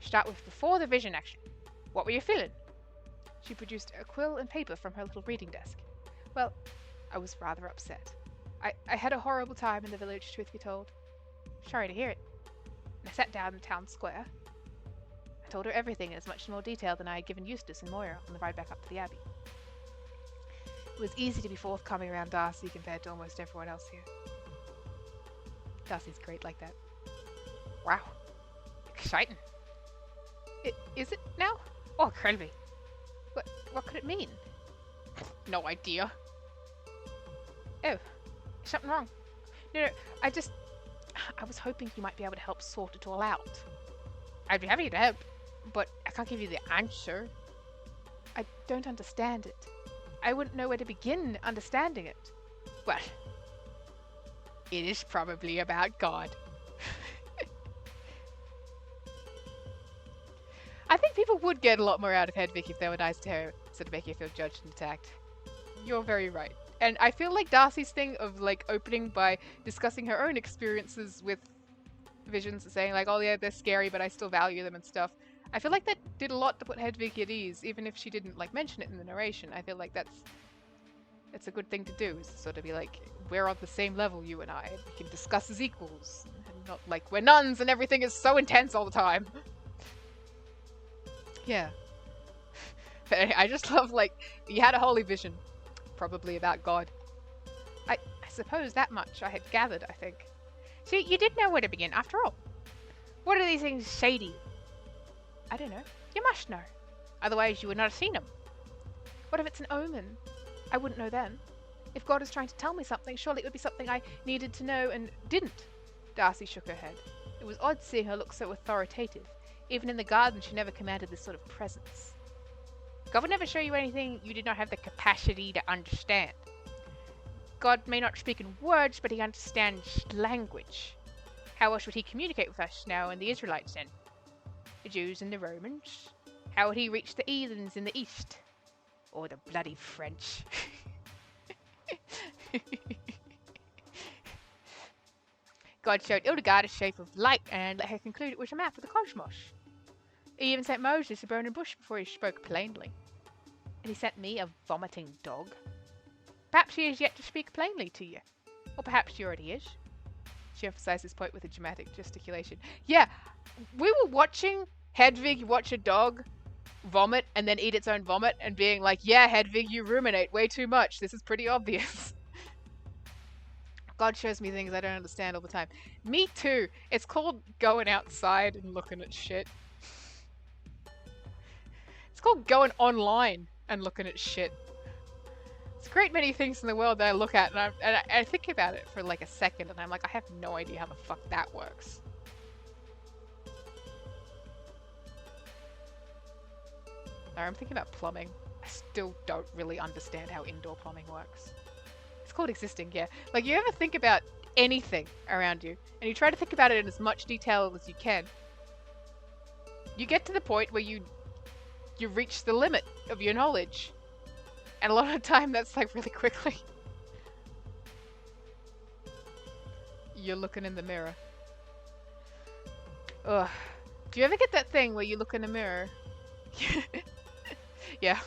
Start with before the vision action. What were you feeling? She produced a quill and paper from her little reading desk. Well, I was rather upset. I had a horrible time in the village, truth be told. Sorry to hear it. And I sat down in the town square. I told her everything in as much more detail than I had given Eustace and Moira on the ride back up to the Abbey. It was easy to be forthcoming around Darcy compared to almost everyone else here. Darcy's great like that. Wow. Exciting. Is it now? Oh, incredibly. What could it mean? No idea. Oh, something wrong. No, I was hoping you might be able to help sort it all out. I'd be happy to help, but I can't give you the answer. I don't understand it. I wouldn't know where to begin understanding it. Well, it is probably about God. I think people would get a lot more out of Hedwig if they were nice to her, instead of making her feel judged and attacked. You're very right. And I feel like Darcy's thing of like opening by discussing her own experiences with visions and saying like, oh yeah, they're scary, but I still value them and stuff. I feel like that did a lot to put Hedwig at ease, even if she didn't like mention it in the narration. I feel like that's a good thing to do, is to sort of be like, we're on the same level, you and I. We can discuss as equals, and not like we're nuns and everything is so intense all the time. Yeah. But anyway, I just love, like, you had a holy vision. Probably about God. I suppose that much I had gathered, I think. See, you did know where to begin, after all. What do these things say to you? I don't know. You must know. Otherwise you would not have seen them. What if it's an omen? I wouldn't know then. If God is trying to tell me something, surely it would be something I needed to know and didn't. Darcy shook her head. It was odd seeing her look so authoritative. Even in the garden, she never commanded this sort of presence. God would never show you anything you did not have the capacity to understand. God may not speak in words, but he understands language. How else would he communicate with us now and the Israelites then? The Jews and the Romans? How would he reach the heathens in the east? Or the bloody French? God showed Hildegard a shape of light and let her conclude it was a map of the cosmos. He even sent Moses a burning bush before he spoke plainly. And he sent me a vomiting dog. Perhaps he is yet to speak plainly to you. Or perhaps he already is. She emphasized this point with a dramatic gesticulation. Yeah, we were watching Hedwig watch a dog vomit and then eat its own vomit and being like, yeah, Hedwig, you ruminate way too much. This is pretty obvious. God shows me things I don't understand all the time. Me too. It's called going outside and looking at shit. It's called going online and looking at shit. There's a great many things in the world that I look at and I think about it for like a second and I'm like, I have no idea how the fuck that works. Sorry, I'm thinking about plumbing. I still don't really understand how indoor plumbing works. It's called existing, yeah. Like, you ever think about anything around you, and you try to think about it in as much detail as you can, you get to the point where you reach the limit of your knowledge. And a lot of the time, that's like really quickly. You're looking in the mirror. Ugh. Do you ever get that thing where you look in a mirror? Yeah.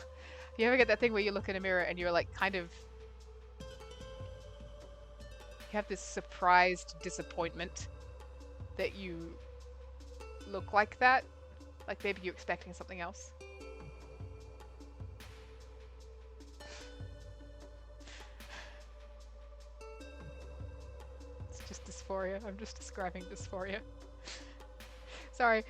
You ever get that thing where you look in a mirror and you're like kind of... You have this surprised disappointment that you look like that? Like maybe you're expecting something else? It's just dysphoria. I'm just describing dysphoria. Sorry.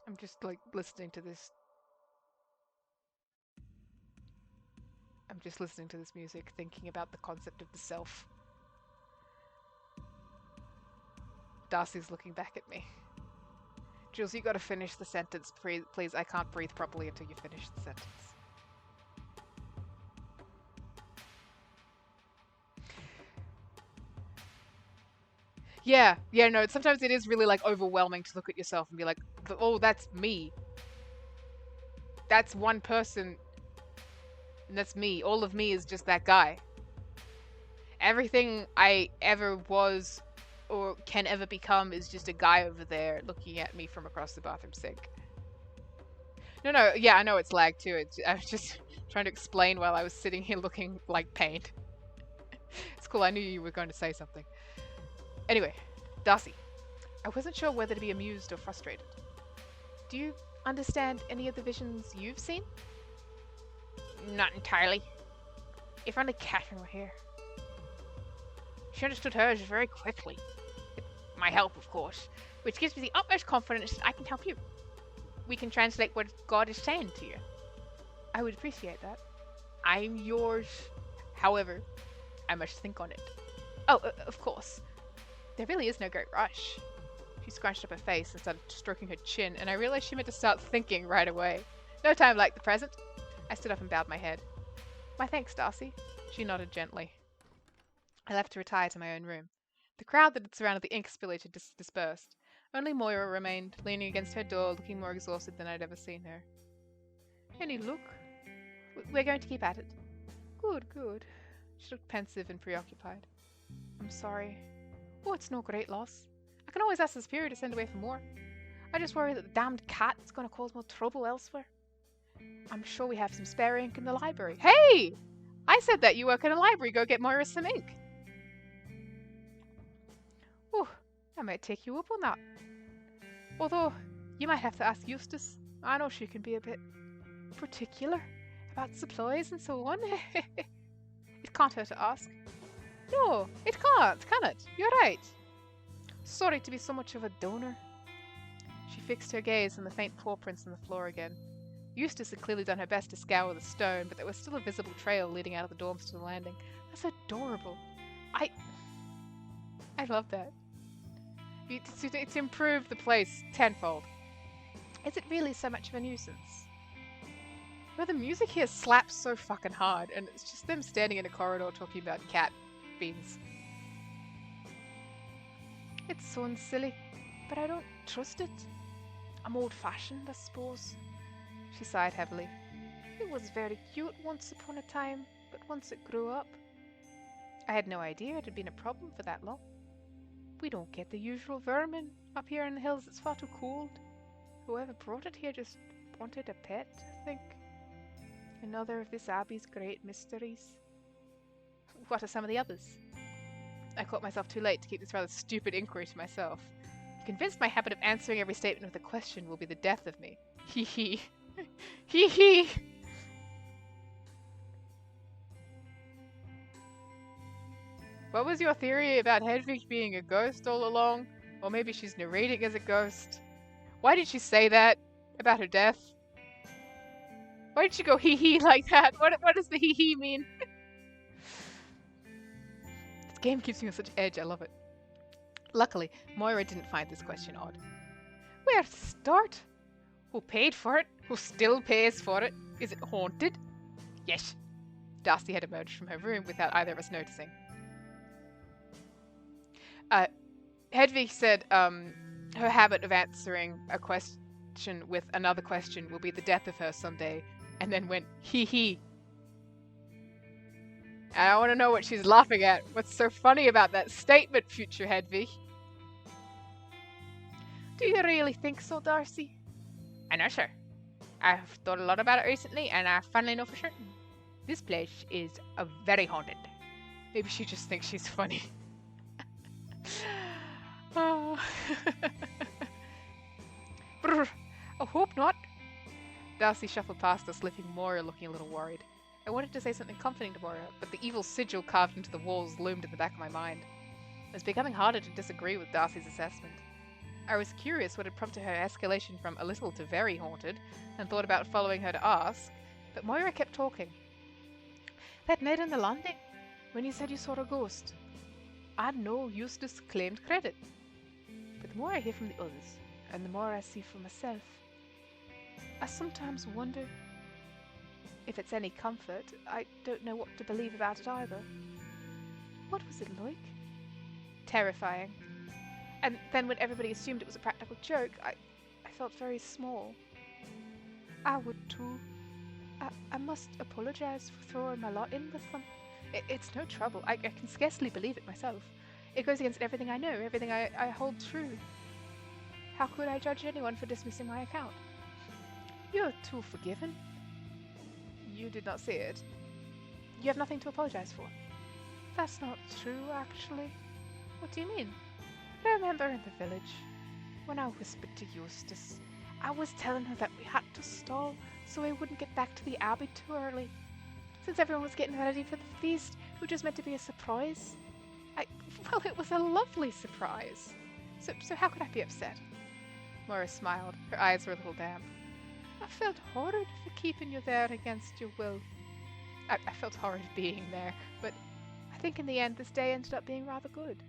I'm just like listening to this. I'm just listening to this music, thinking about the concept of the self. Darcy's looking back at me. Jules, you gotta finish the sentence, please. I can't breathe properly until you finish the sentence. Yeah, no, sometimes it is really like overwhelming to look at yourself and be like, oh, that's me. That's one person, and that's me. All of me is just that guy. Everything I ever was or can ever become is just a guy over there looking at me from across the bathroom sink. No, yeah, I know it's lag too. I was just trying to explain while I was sitting here looking like pain. It's cool, I knew you were going to say something. Anyway, Darcy, I wasn't sure whether to be amused or frustrated. Do you understand any of the visions you've seen? Not entirely. If only Catherine were here. She understood hers very quickly. With my help, of course, which gives me the utmost confidence that I can help you. We can translate what God is saying to you. I would appreciate that. I'm yours. However, I must think on it. Oh, of course. There really is no great rush. She scrunched up her face and started stroking her chin, and I realized she meant to start thinking right away. No time like the present. I stood up and bowed my head. My thanks, Darcy. She nodded gently. I left to retire to my own room. The crowd that had surrounded the ink spillage had dispersed. Only Moira remained, leaning against her door, looking more exhausted than I'd ever seen her. Any look? We're going to keep at it. Good. She looked pensive and preoccupied. I'm sorry. Oh, it's no great loss. I can always ask the Superior to send away for more. I just worry that the damned cat is going to cause more trouble elsewhere. I'm sure we have some spare ink in the library. Hey! I said that you work in a library. Go get Moira some ink. Oh, I might take you up on that. Although, you might have to ask Eustace. I know she can be a bit particular about supplies and so on. It can't hurt to ask. No, it can't, can it? You're right. Sorry to be so much of a donor. She fixed her gaze on the faint paw prints on the floor again. Eustace had clearly done her best to scour the stone, but there was still a visible trail leading out of the dorms to the landing. That's adorable. I love that. It's improved the place tenfold. Is it really so much of a nuisance? Well, the music here slaps so fucking hard, and it's just them standing in a corridor talking about cat beans. It sounds silly, but I don't trust it. I'm old-fashioned, I suppose. She sighed heavily. It was very cute once upon a time, but once it grew up... I had no idea it had been a problem for that long. We don't get the usual vermin up here in the hills. It's far too cold. Whoever brought it here just wanted a pet, I think. Another of this abbey's great mysteries. What are some of the others? I caught myself too late to keep this rather stupid inquiry to myself. Convinced my habit of answering every statement with a question will be the death of me. Hee hee. Hee hee. What was your theory about Hedwig being a ghost all along? Or maybe she's narrating as a ghost? Why did she say that about her death? Why did she go hee hee like that? What does the hee hee mean? This game gives me such edge, I love it. Luckily, Moira didn't find this question odd. Where to start? Who paid for it? Who still pays for it? Is it haunted? Yes. Darcy had emerged from her room without either of us noticing. Hedwig said her habit of answering a question with another question will be the death of her someday, and then went, hee hee. And I want to know what she's laughing at. What's so funny about that statement, future Hedwig? Do you really think so, Darcy? I know, sir. I've thought a lot about it recently, and I finally know for certain. This place is very haunted. Maybe she just thinks she's funny. Oh. Brr, I hope not. Darcy shuffled past us, leaving Moira looking a little worried. I wanted to say something comforting to Moira, but the evil sigil carved into the walls loomed in the back of my mind. It was becoming harder to disagree with Darcy's assessment. I was curious what had prompted her escalation from a little to very haunted, and thought about following her to ask, but Moira kept talking. That night on the landing, when you said you saw a ghost, I know Eustace claimed credit. But the more I hear from the others, and the more I see for myself, I sometimes wonder if it's any comfort. I don't know what to believe about it either. What was it like? Terrifying. And then when everybody assumed it was a practical joke, I felt very small. I would too. I must apologize for throwing my lot in with them. It's no trouble. I can scarcely believe it myself. It goes against everything I know, everything I hold true. How could I judge anyone for dismissing my account? You're too forgiving. You did not see it. You have nothing to apologize for. That's not true, actually. What do you mean? Remember in the village, when I whispered to Eustace, I was telling her that we had to stall so we wouldn't get back to the Abbey too early. Since everyone was getting ready for the feast, which was meant to be a surprise. Well, it was a lovely surprise. So how could I be upset? Moira smiled. Her eyes were a little damp. I felt horrid for keeping you there against your will. I felt horrid being there, but I think in the end this day ended up being rather good.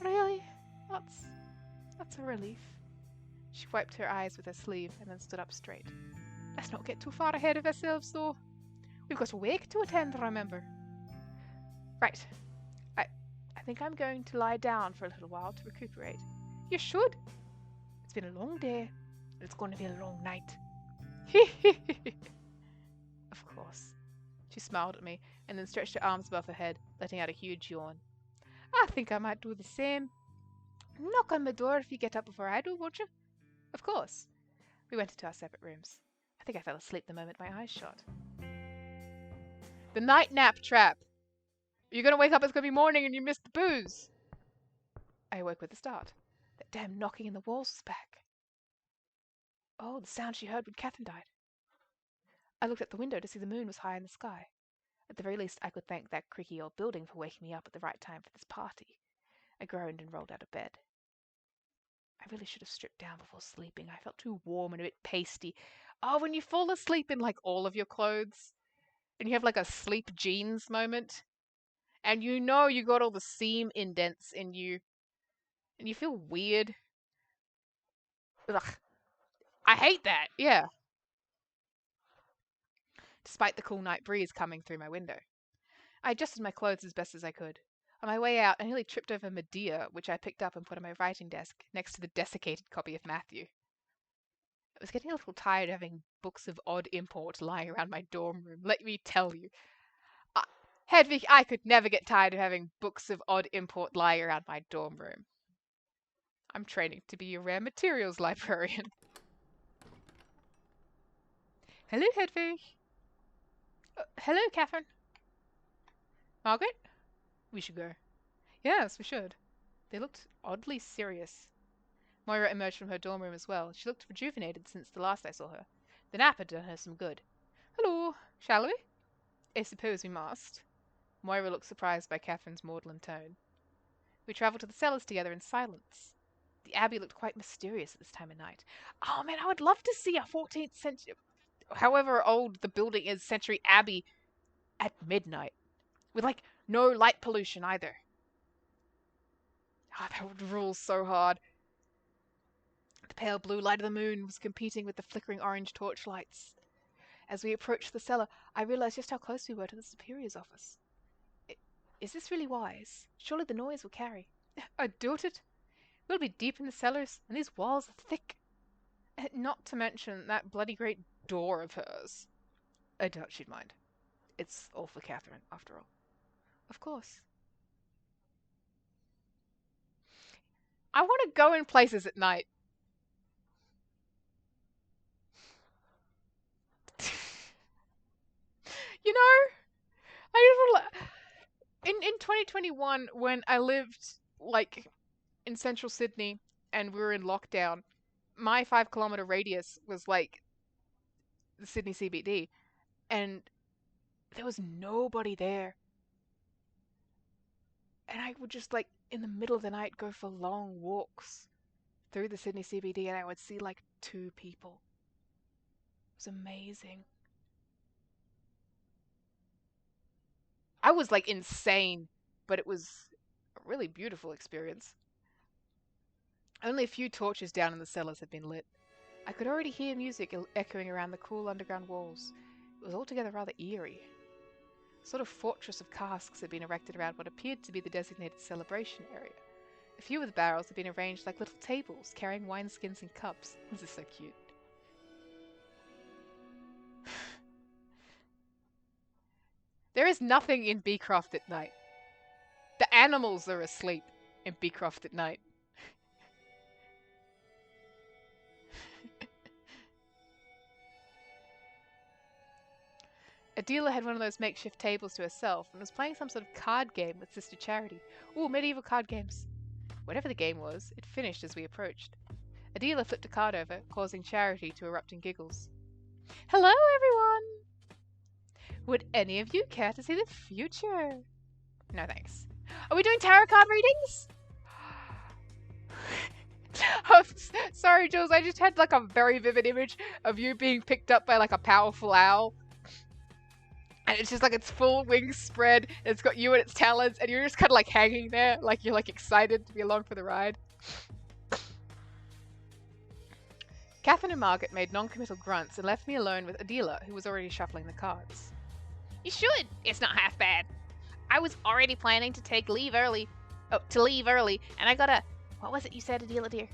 Really? That's a relief. She wiped her eyes with her sleeve and then stood up straight. Let's not get too far ahead of ourselves, though. We've got a wake to attend, remember. Right. I think I'm going to lie down for a little while to recuperate. You should. It's been a long day, and it's going to be a long night. Of course. She smiled at me, and then stretched her arms above her head, letting out a huge yawn. I think I might do the same. Knock on my door if you get up before I do, won't you? Of course. We went into our separate rooms. I think I fell asleep the moment my eyes shut. The night nap trap. You're going to wake up, it's going to be morning, and you missed the booze. I awoke with a start. That damn knocking in the walls was back. Oh, the sound she heard when Catherine died. I looked at the window to see the moon was high in the sky. At the very least, I could thank that creaky old building for waking me up at the right time for this party. I groaned and rolled out of bed. I really should have stripped down before sleeping. I felt too warm and a bit pasty. Oh, when you fall asleep in, like, all of your clothes, and you have, like, a sleep jeans moment, and you know you got all the seam indents in you, and you feel weird. Ugh. I hate that, yeah. Despite the cool night breeze coming through my window. I adjusted my clothes as best as I could. On my way out, I nearly tripped over Medea, which I picked up and put on my writing desk, next to the desiccated copy of Matthew. I was getting a little tired of having books of odd import lying around my dorm room, let me tell you. Hedwig, I could never get tired of having books of odd import lying around my dorm room. I'm training to be a rare materials librarian. Hello, Hedwig. Hello, Catherine. Margaret? We should go. Yes, we should. They looked oddly serious. Moira emerged from her dorm room as well. She looked rejuvenated since the last I saw her. The nap had done her some good. Hello, shall we? I suppose we must. Moira looked surprised by Catherine's maudlin tone. We travelled to the cellars together in silence. The Abbey looked quite mysterious at this time of night. Oh man, I would love to see a 14th century, however old the building is, century Abbey at midnight. With, like, no light pollution either. Ah, that would rule so hard. The pale blue light of the moon was competing with the flickering orange torchlights. As we approached the cellar, I realized just how close we were to the Superior's office. Is this really wise? Surely the noise will carry. I doubt it. We'll be deep in the cellars, and these walls are thick. Not to mention that bloody great door of hers. I doubt she'd mind. It's all for Catherine, after all. Of course. I want to go in places at night. You know, I just in 2021 when I lived like in central Sydney and we were in lockdown, my 5 kilometer radius was like the Sydney CBD, and there was nobody there. And I would just like in the middle of the night go for long walks through the Sydney CBD, and I would see like 2 people. It was amazing. I was like insane, but it was a really beautiful experience. Only a few torches down in the cellars had been lit. I could already hear music echoing around the cool underground walls. It was altogether rather eerie. A sort of fortress of casks had been erected around what appeared to be the designated celebration area. A few of the barrels had been arranged like little tables, carrying wineskins and cups. This is so cute. There is nothing in Beecroft at night. The animals are asleep in Beecroft at night. Adela had one of those makeshift tables to herself and was playing some sort of card game with Sister Charity. Ooh, medieval card games. Whatever the game was, it finished as we approached. Adela flipped a card over, causing Charity to erupt in giggles. Hello, everyone! Would any of you care to see the future? No, thanks. Are we doing tarot card readings? Oh, sorry, Jules, I just had like a very vivid image of you being picked up by like a powerful owl. And it's just like its full wings spread, and it's got you in its talons, and you're just kind of like hanging there, like you're like excited to be along for the ride. Catherine and Margaret made non-committal grunts and left me alone with Adela, who was already shuffling the cards. You should. It's not half bad. I was already planning to leave early, and I got a... What was it you said, Adela dear?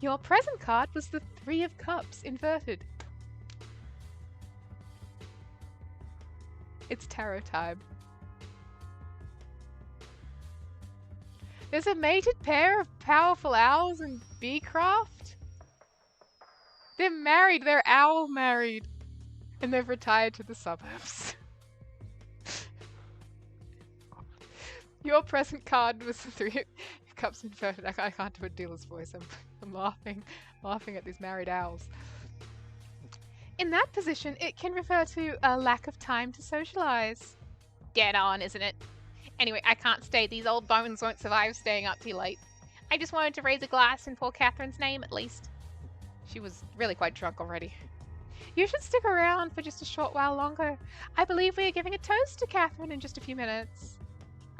Your present card was the 3 of Cups, inverted. It's tarot time. There's a mated pair of powerful owls in Beecroft. They're married, they're owl married. And they've retired to the suburbs. Your present card was the 3 of Cups inverted. I can't do a dealer's voice. I'm laughing at these married owls. In that position, it can refer to a lack of time to socialize. Dead on, isn't it? Anyway, I can't stay. These old bones won't survive staying up too late. I just wanted to raise a glass in poor Catherine's name, at least. She was really quite drunk already. You should stick around for just a short while longer. I believe we are giving a toast to Catherine in just a few minutes.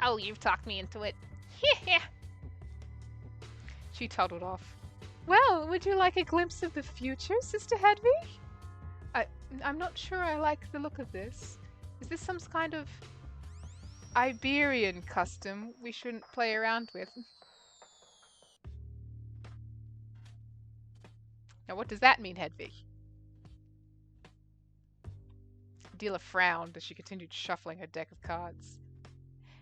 Oh, you've talked me into it. She toddled off. Well, would you like a glimpse of the future, Sister Hedwig? I'm not sure I like the look of this. Is this some kind of Iberian custom we shouldn't play around with? Now what does that mean, Hedwig? Adela frowned as she continued shuffling her deck of cards.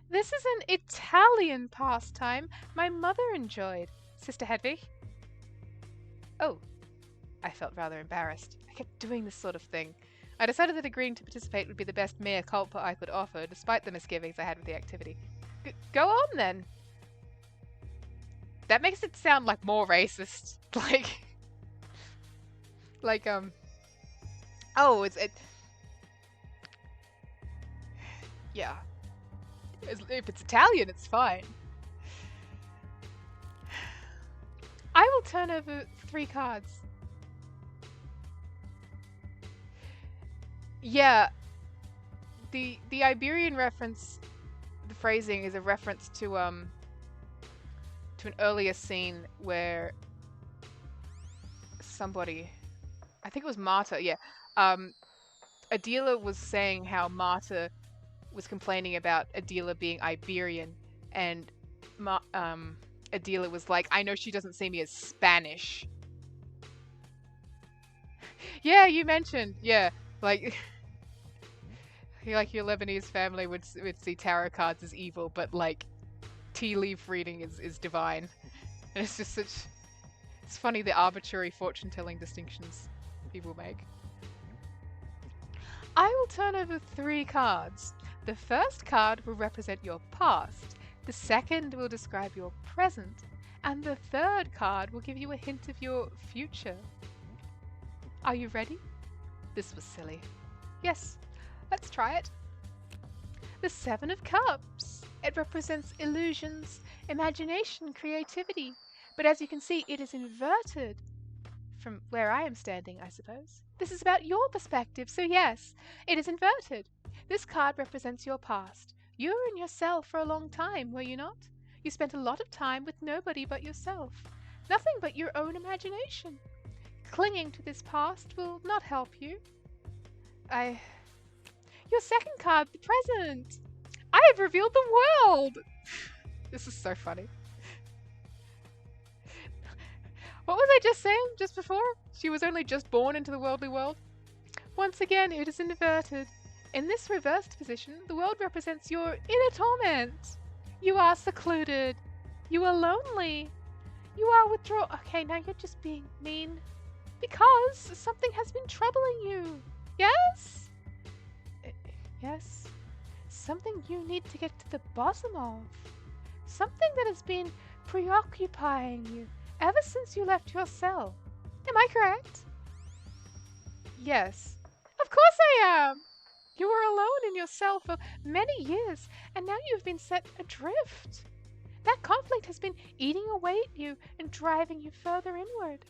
This is an Italian pastime my mother enjoyed, Sister Hedwig. Oh, I felt rather embarrassed. I kept doing this sort of thing. I decided that agreeing to participate would be the best mea culpa I could offer, despite the misgivings I had with the activity. Go on, then. That makes it sound like more racist. Oh, yeah. If it's Italian, it's fine. I will turn over 3 cards. Yeah, the Iberian reference, the phrasing is a reference to to an earlier scene where somebody, I think it was Marta, yeah, Adela was saying how Marta was complaining about Adela being Iberian, and Adela was like, I know she doesn't see me as Spanish. Yeah, you mentioned, yeah, like, like your Lebanese family would see tarot cards as evil, but like tea leaf reading is divine. And it's just such, it's funny the arbitrary fortune-telling distinctions people make. I will turn over 3 cards. The first card will represent your past, the second will describe your present, and the third card will give you a hint of your future. Are you ready? This was silly. Yes, let's try it. The 7 of Cups. It represents illusions, imagination, creativity. But as you can see, it is inverted. From where I am standing, I suppose. This is about your perspective, so yes, it is inverted. This card represents your past. You were in yourself for a long time, were you not? You spent a lot of time with nobody but yourself. Nothing but your own imagination. Clinging to this past will not help you. Your second card, the present. I have revealed the world! This is so funny. What was I just saying just before? She was only just born into the worldly world? Once again, it is inverted. In this reversed position, the world represents your inner torment. You are secluded. You are lonely. You are withdrawn. Okay, now you're just being mean. Because something has been troubling you. Yes? Yes? Something you need to get to the bottom of. Something that has been preoccupying you ever since you left your cell. Am I correct? Yes. Of course I am! You were alone in your cell for many years, and now you've been set adrift. That conflict has been eating away at you and driving you further inward.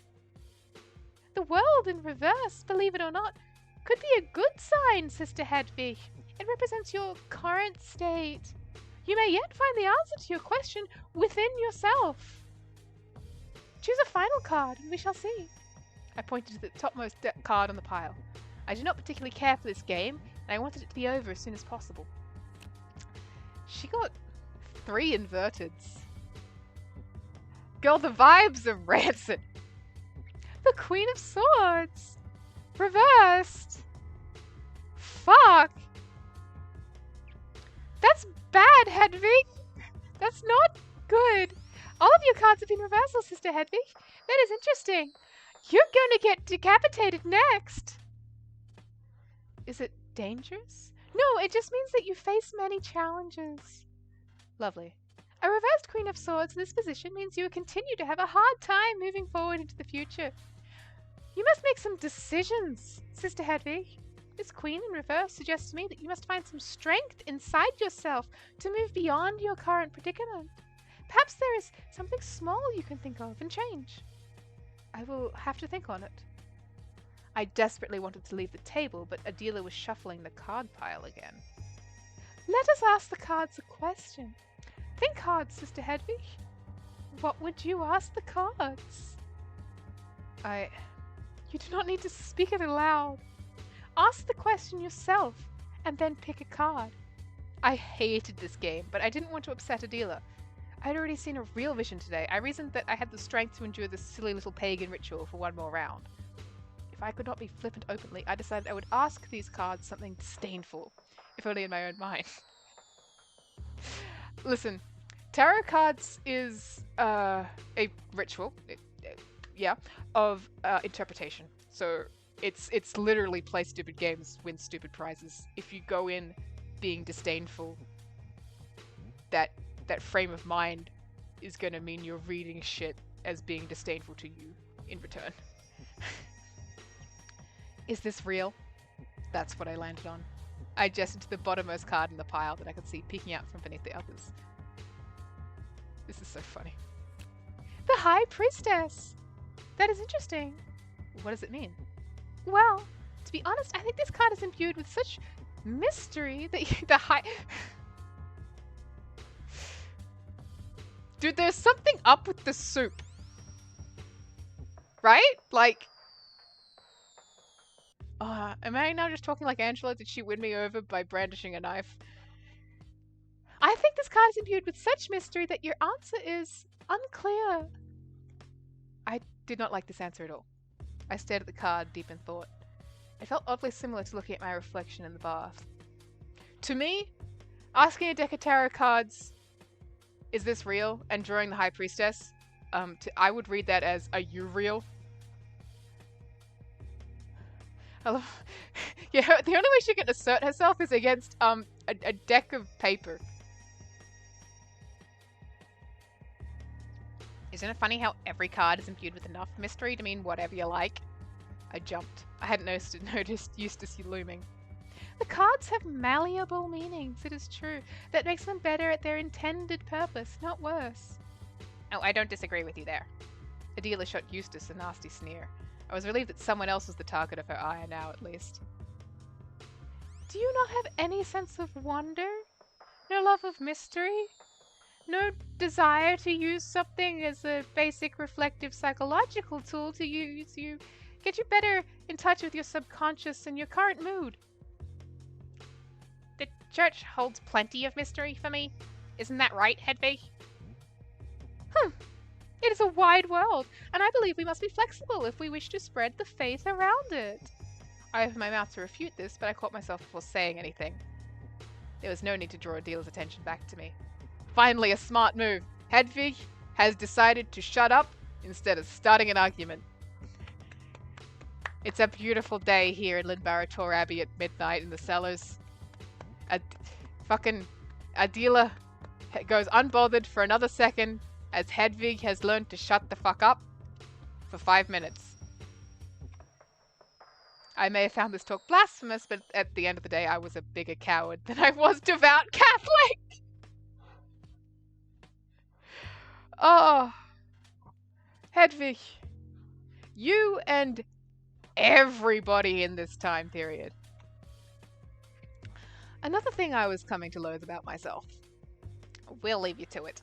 The world in reverse, believe it or not, could be a good sign, Sister Hedwig. It represents your current state. You may yet find the answer to your question within yourself. Choose a final card, and we shall see. I pointed to the topmost card on the pile. I do not particularly care for this game, and I wanted it to be over as soon as possible. She got 3 inverteds. Girl, the vibes are rancid. The Queen of Swords. Reversed. Fuck. That's bad, Hedwig. That's not good. All of your cards have been reversal, Sister Hedwig. That is interesting. You're going to get decapitated next. Is it dangerous? No, it just means that you face many challenges. Lovely. A reversed Queen of Swords in this position means you will continue to have a hard time moving forward into the future. You must make some decisions, Sister Hedwig. This Queen in reverse suggests to me that you must find some strength inside yourself to move beyond your current predicament. Perhaps there is something small you can think of and change. I will have to think on it. I desperately wanted to leave the table, but Adela was shuffling the card pile again. Let us ask the cards a question. Think hard, Sister Hedwig. What would you ask the cards? You do not need to speak it aloud. Ask the question yourself, and then pick a card. I hated this game, but I didn't want to upset Adela. I'd already seen a real vision today. I reasoned that I had the strength to endure this silly little pagan ritual for one more round. If I could not be flippant openly, I decided I would ask these cards something disdainful, if only in my own mind. Listen, tarot cards is a ritual, of interpretation. So it's literally play stupid games, win stupid prizes. If you go in being disdainful, that frame of mind is going to mean you're reading shit as being disdainful to you in return. Is this real? That's what I landed on. I gestured to the bottommost card in the pile that I could see peeking out from beneath the others. This is so funny. The High Priestess! That is interesting. What does it mean? Well, to be honest, I think this card is imbued with such mystery that Dude, there's something up with the soup. Right? Like... am I now just talking like Angela? Did she win me over by brandishing a knife? I think this card is imbued with such mystery that your answer is unclear. I did not like this answer at all. I stared at the card, deep in thought. It felt oddly similar to looking at my reflection in the bath. To me, asking a deck of tarot cards, is this real? And drawing the High Priestess, I would read that as, are you real? I love... yeah, the only way she can assert herself is against, a deck of paper. Isn't it funny how every card is imbued with enough mystery to mean whatever you like? I jumped. I hadn't noticed Eustace looming. The cards have malleable meanings, it is true. That makes them better at their intended purpose, not worse. Oh, I don't disagree with you there. Adela shot Eustace a nasty sneer. I was relieved that someone else was the target of her ire now, at least. Do you not have any sense of wonder? No love of mystery? No desire to use something as a basic reflective psychological tool to get you better in touch with your subconscious and your current mood? The church holds plenty of mystery for me. Isn't that right, Hedwig? It is a wide world, and I believe we must be flexible if we wish to spread the faith around it. I opened my mouth to refute this, but I caught myself before saying anything. There was no need to draw Adela's attention back to me. Finally, a smart move. Hedwig has decided to shut up instead of starting an argument. It's a beautiful day here in Linbarator Abbey at midnight in the cellars. Fucking Adela goes unbothered for another second as Hedwig has learned to shut the fuck up for 5 minutes. I may have found this talk blasphemous, but at the end of the day, I was a bigger coward than I was devout Catholic! Oh, Hedwig, you and everybody in this time period. Another thing I was coming to loathe about myself. We'll leave you to it.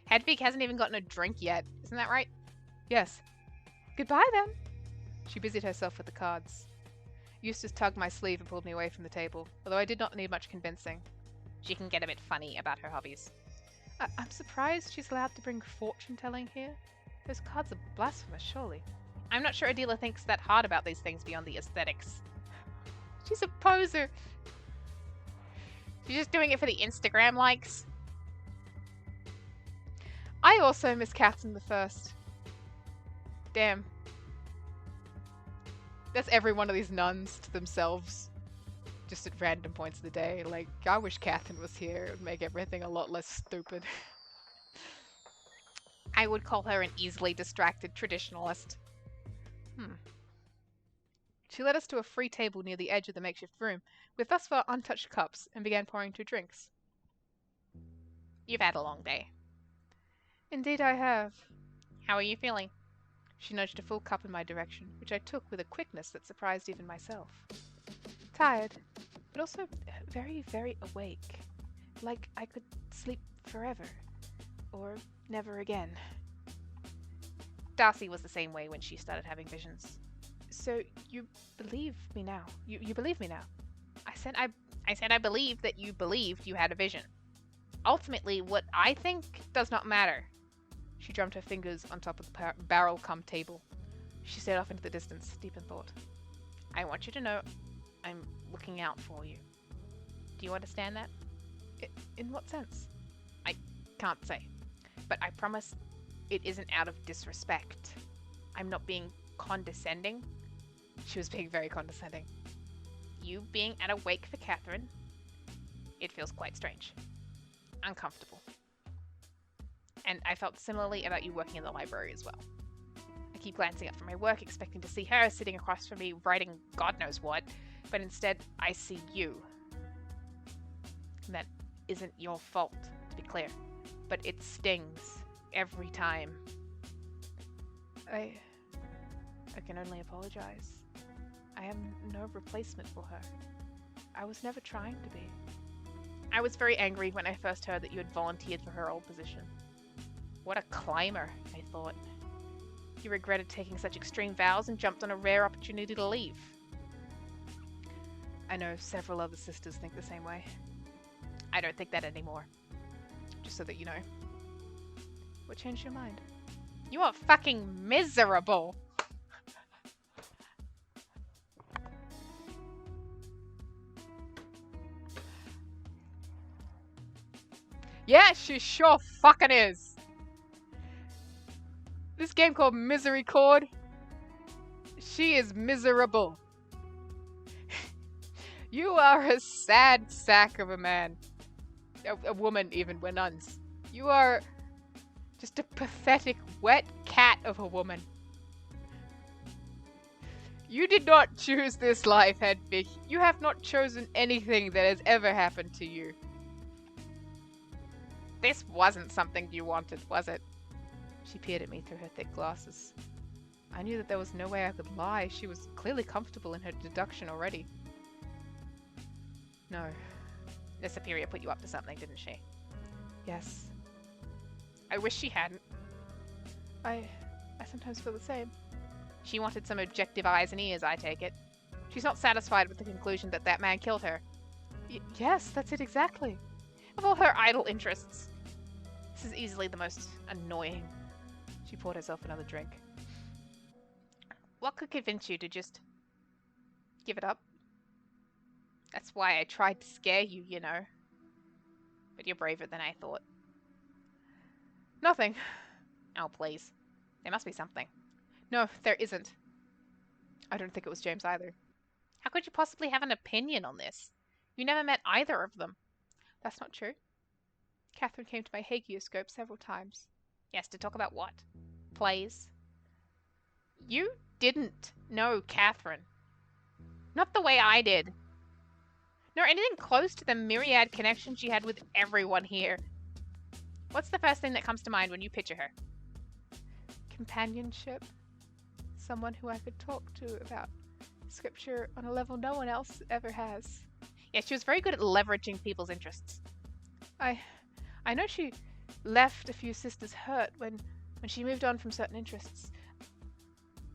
Hedwig hasn't even gotten a drink yet, isn't that right? Yes. Goodbye then. She busied herself with the cards. Eustace tugged my sleeve and pulled me away from the table, although I did not need much convincing. She can get a bit funny about her hobbies. I'm surprised she's allowed to bring fortune-telling here. Those cards are blasphemous, surely. I'm not sure Adela thinks that hard about these things beyond the aesthetics. She's a poser. She's just doing it for the Instagram likes. I also miss Catherine the First. Damn. That's every one of these nuns to themselves. Just at random points of the day. Like, I wish Catherine was here. It would make everything a lot less stupid. I would call her an easily distracted traditionalist. She led us to a free table near the edge of the makeshift room, with thus far untouched cups, and began pouring 2 drinks. You've had a long day. Indeed I have. How are you feeling? She nudged a full cup in my direction, which I took with a quickness that surprised even myself. Tired, but also very, very awake. Like I could sleep forever. Or never again. Darcy was the same way when she started having visions. So you believe me now? You believe me now? I said I believe that you believed you had a vision. Ultimately, what I think does not matter. She drummed her fingers on top of the barrel-cum-table. She stared off into the distance, deep in thought. I want you to know I'm looking out for you. Do you understand that? In what sense? I can't say. But I promise it isn't out of disrespect. I'm not being condescending. She was being very condescending. You being at a wake for Catherine, it feels quite strange. Uncomfortable. And I felt similarly about you working in the library as well. I keep glancing up from my work, expecting to see her sitting across from me writing God knows what, but instead I see you. And that isn't your fault, to be clear, but it stings every time. I can only apologize. I am no replacement for her. I was never trying to be. I was very angry when I first heard that you had volunteered for her old position. What a climber, I thought. He regretted taking such extreme vows and jumped on a rare opportunity to leave. I know several other sisters think the same way. I don't think that anymore. Just so that you know. What changed your mind? You are fucking miserable! Yeah, she sure fucking is! This game called Misericorde, she is miserable. You are a sad sack of a man. A woman, even. We're nuns. You are just a pathetic, wet cat of a woman. You did not choose this life, Hedwig. You have not chosen anything that has ever happened to you. This wasn't something you wanted, was it? She peered at me through her thick glasses. I knew that there was no way I could lie. She was clearly comfortable in her deduction already. No. The Superior put you up to something, didn't she? Yes. I wish she hadn't. I sometimes feel the same. She wanted some objective eyes and ears, I take it. She's not satisfied with the conclusion that that man killed her. Yes, that's it exactly. Of all her idle interests, this is easily the most annoying. She poured herself another drink. What could convince you to just give it up? That's why I tried to scare you, you know. But you're braver than I thought. Nothing. Oh, please. There must be something. No, there isn't. I don't think it was James either. How could you possibly have an opinion on this? You never met either of them. That's not true. Catherine came to my hagioscope several times. Yes, to talk about what? Plays? You didn't know Catherine. Not the way I did. Nor anything close to the myriad connection she had with everyone here. What's the first thing that comes to mind when you picture her? Companionship. Someone who I could talk to about scripture on a level no one else ever has. Yeah, she was very good at leveraging people's interests. I know she left a few sisters hurt when she moved on from certain interests.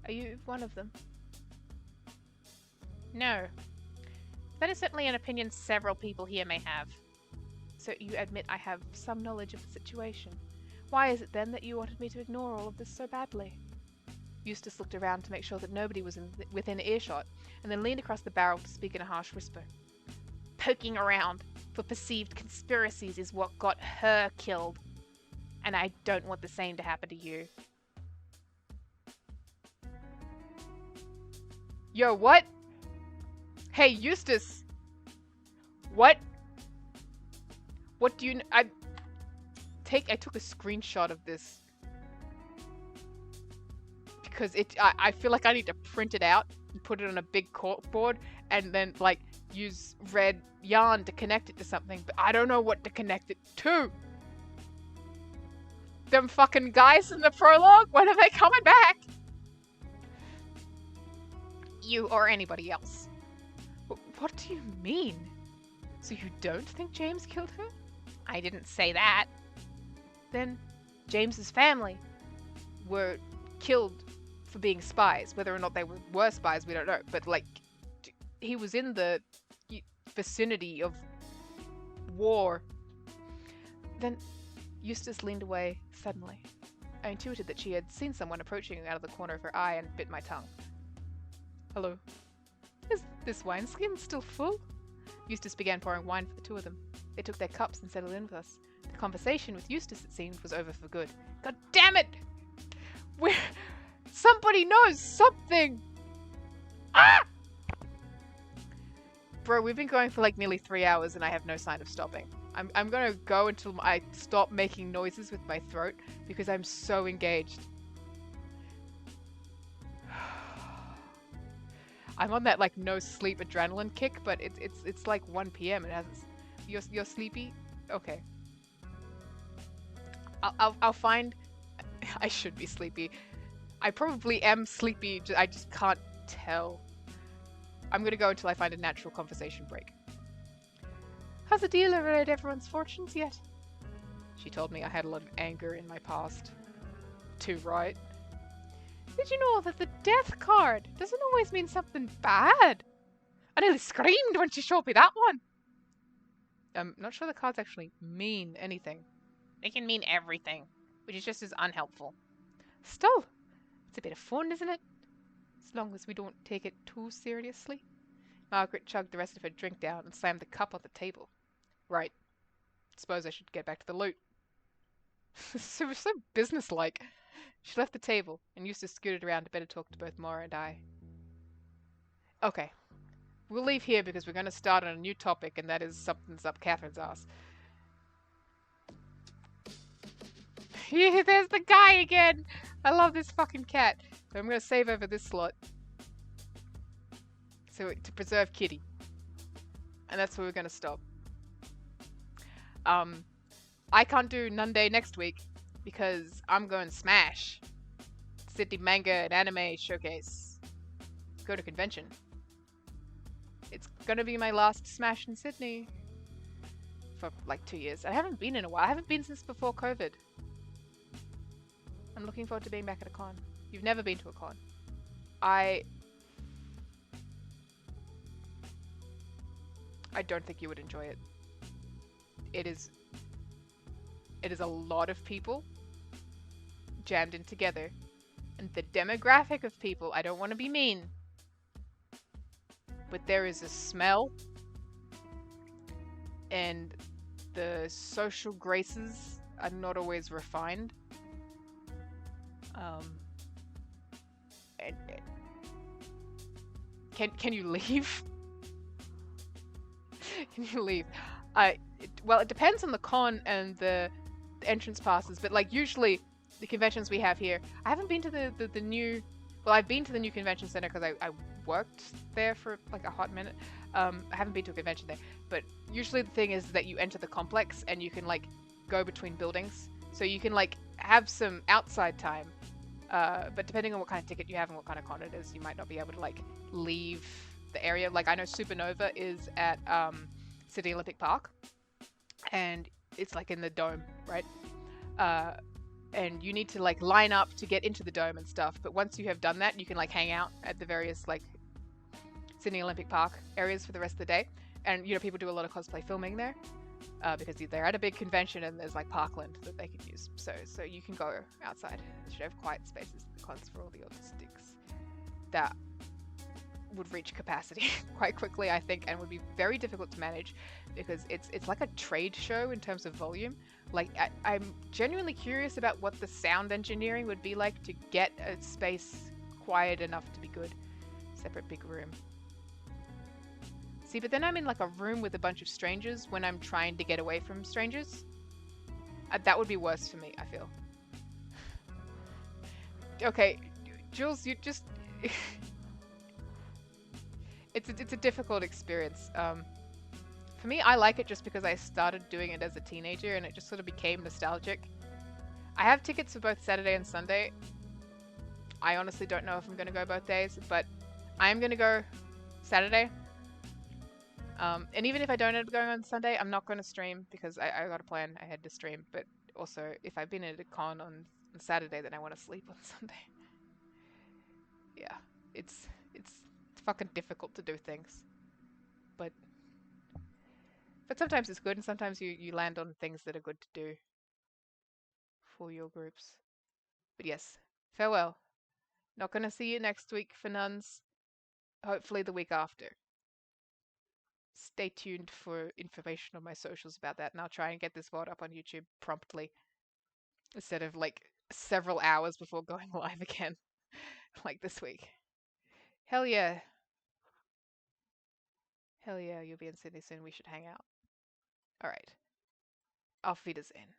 Are you one of them? No. That is certainly an opinion several people here may have. So you admit I have some knowledge of the situation. Why is it then that you wanted me to ignore all of this so badly? Eustace looked around to make sure that nobody was within earshot, and then leaned across the barrel to speak in a harsh whisper. Poking around for perceived conspiracies is what got her killed. And I don't want the same to happen to you. Yo, what? Hey, Eustace! What? What do you... I took a screenshot of this. Because I feel like I need to print it out and put it on a big corkboard and then, like, use red yarn to connect it to something, but I don't know what to connect it to. Them fucking guys in the prologue, when are they coming back? You or anybody else. What do you mean? So you don't think James killed her? I didn't say that. Then James's family were killed for being spies. Whether or not they were spies, we don't know. But, like, he was in the vicinity of war. Then Eustace leaned away suddenly. I intuited that she had seen someone approaching out of the corner of her eye and bit my tongue. Hello. Is this wineskin still full? Eustace began pouring wine for the two of them. They took their cups and settled in with us. The conversation with Eustace, it seemed, was over for good. God damn it! Somebody knows something! Ah! Bro, we've been going for like nearly 3 hours and I have no sign of stopping. I'm gonna go until I stop making noises with my throat because I'm so engaged. I'm on that like no sleep adrenaline kick, but it's like 1 p.m. It hasn't. You're sleepy? Okay. I'll find. I should be sleepy. I probably am sleepy. I just can't tell. I'm gonna go until I find a natural conversation break. Has the dealer read everyone's fortunes yet? She told me I had a lot of anger in my past. Too right. Did you know that the death card doesn't always mean something bad? I nearly screamed when she showed me that one. I'm not sure the cards actually mean anything. They can mean everything, which is just as unhelpful. Still, it's a bit of fun, isn't it? As long as we don't take it too seriously. Margaret chugged the rest of her drink down and slammed the cup on the table. Right. Suppose I should get back to the loot. So businesslike. She left the table and Eustace scooted around to better talk to both Maura and I. Okay. We'll leave here because we're going to start on a new topic, and that is something's up Catherine's ass. There's the guy again! I love this fucking cat. So I'm going to save over this slot. So to preserve Kitty. And that's where we're going to stop. I can't do Nunday next week because I'm going Smash. Sydney Manga and Anime Showcase. Go to convention. It's gonna be my last Smash in Sydney for like 2 years. I haven't been in a while. I haven't been since before COVID. I'm looking forward to being back at a con. You've never been to a con. I don't think you would enjoy it. It is a lot of people jammed in together. And the demographic of people, I don't want to be mean, but there is a smell, and the social graces are not always refined. Can you leave? Can you leave? Well, it depends on the con and the entrance passes, but like usually the conventions we have here, I haven't been to the new. Well, I've been to the new convention center because I worked there for like a hot minute. I haven't been to a convention there, but usually the thing is that you enter the complex and you can like go between buildings, so you can like have some outside time. But depending on what kind of ticket you have and what kind of con it is, you might not be able to like leave the area. Like I know Supernova is at City Olympic Park, and it's like in the dome, right? And you need to like line up to get into the dome and stuff. But once you have done that, you can like hang out at the various like Sydney Olympic Park areas for the rest of the day. And you know, people do a lot of cosplay filming there because they're at a big convention and there's like parkland that they can use. So you can go outside. They should have quiet spaces at the cons for all the autistics that would reach capacity quite quickly, I think, and would be very difficult to manage because it's like a trade show in terms of volume. Like I'm genuinely curious about what the sound engineering would be like to get a space quiet enough to be good. Separate big room. See, but then I'm in like a room with a bunch of strangers when I'm trying to get away from strangers. That would be worse for me, I feel. Okay, Jules, you just... It's a difficult experience. For me, I like it just because I started doing it as a teenager and it just sort of became nostalgic. I have tickets for both Saturday and Sunday. I honestly don't know if I'm going to go both days, but I am going to go Saturday. And even if I don't end up going on Sunday, I'm not going to stream because I got a plan ahead to stream. But also, if I've been at a con on Saturday, then I want to sleep on Sunday. Yeah, it's fucking difficult to do things. But sometimes it's good, and sometimes you land on things that are good to do for your groups. But yes, farewell. Not going to see you next week for nuns. Hopefully the week after. Stay tuned for information on my socials about that, and I'll try and get this VOD up on YouTube promptly instead of like several hours before going live again, like this week. Hell yeah. Hell yeah, you'll be in Sydney soon. We should hang out. Alright. Auf Wiedersehen.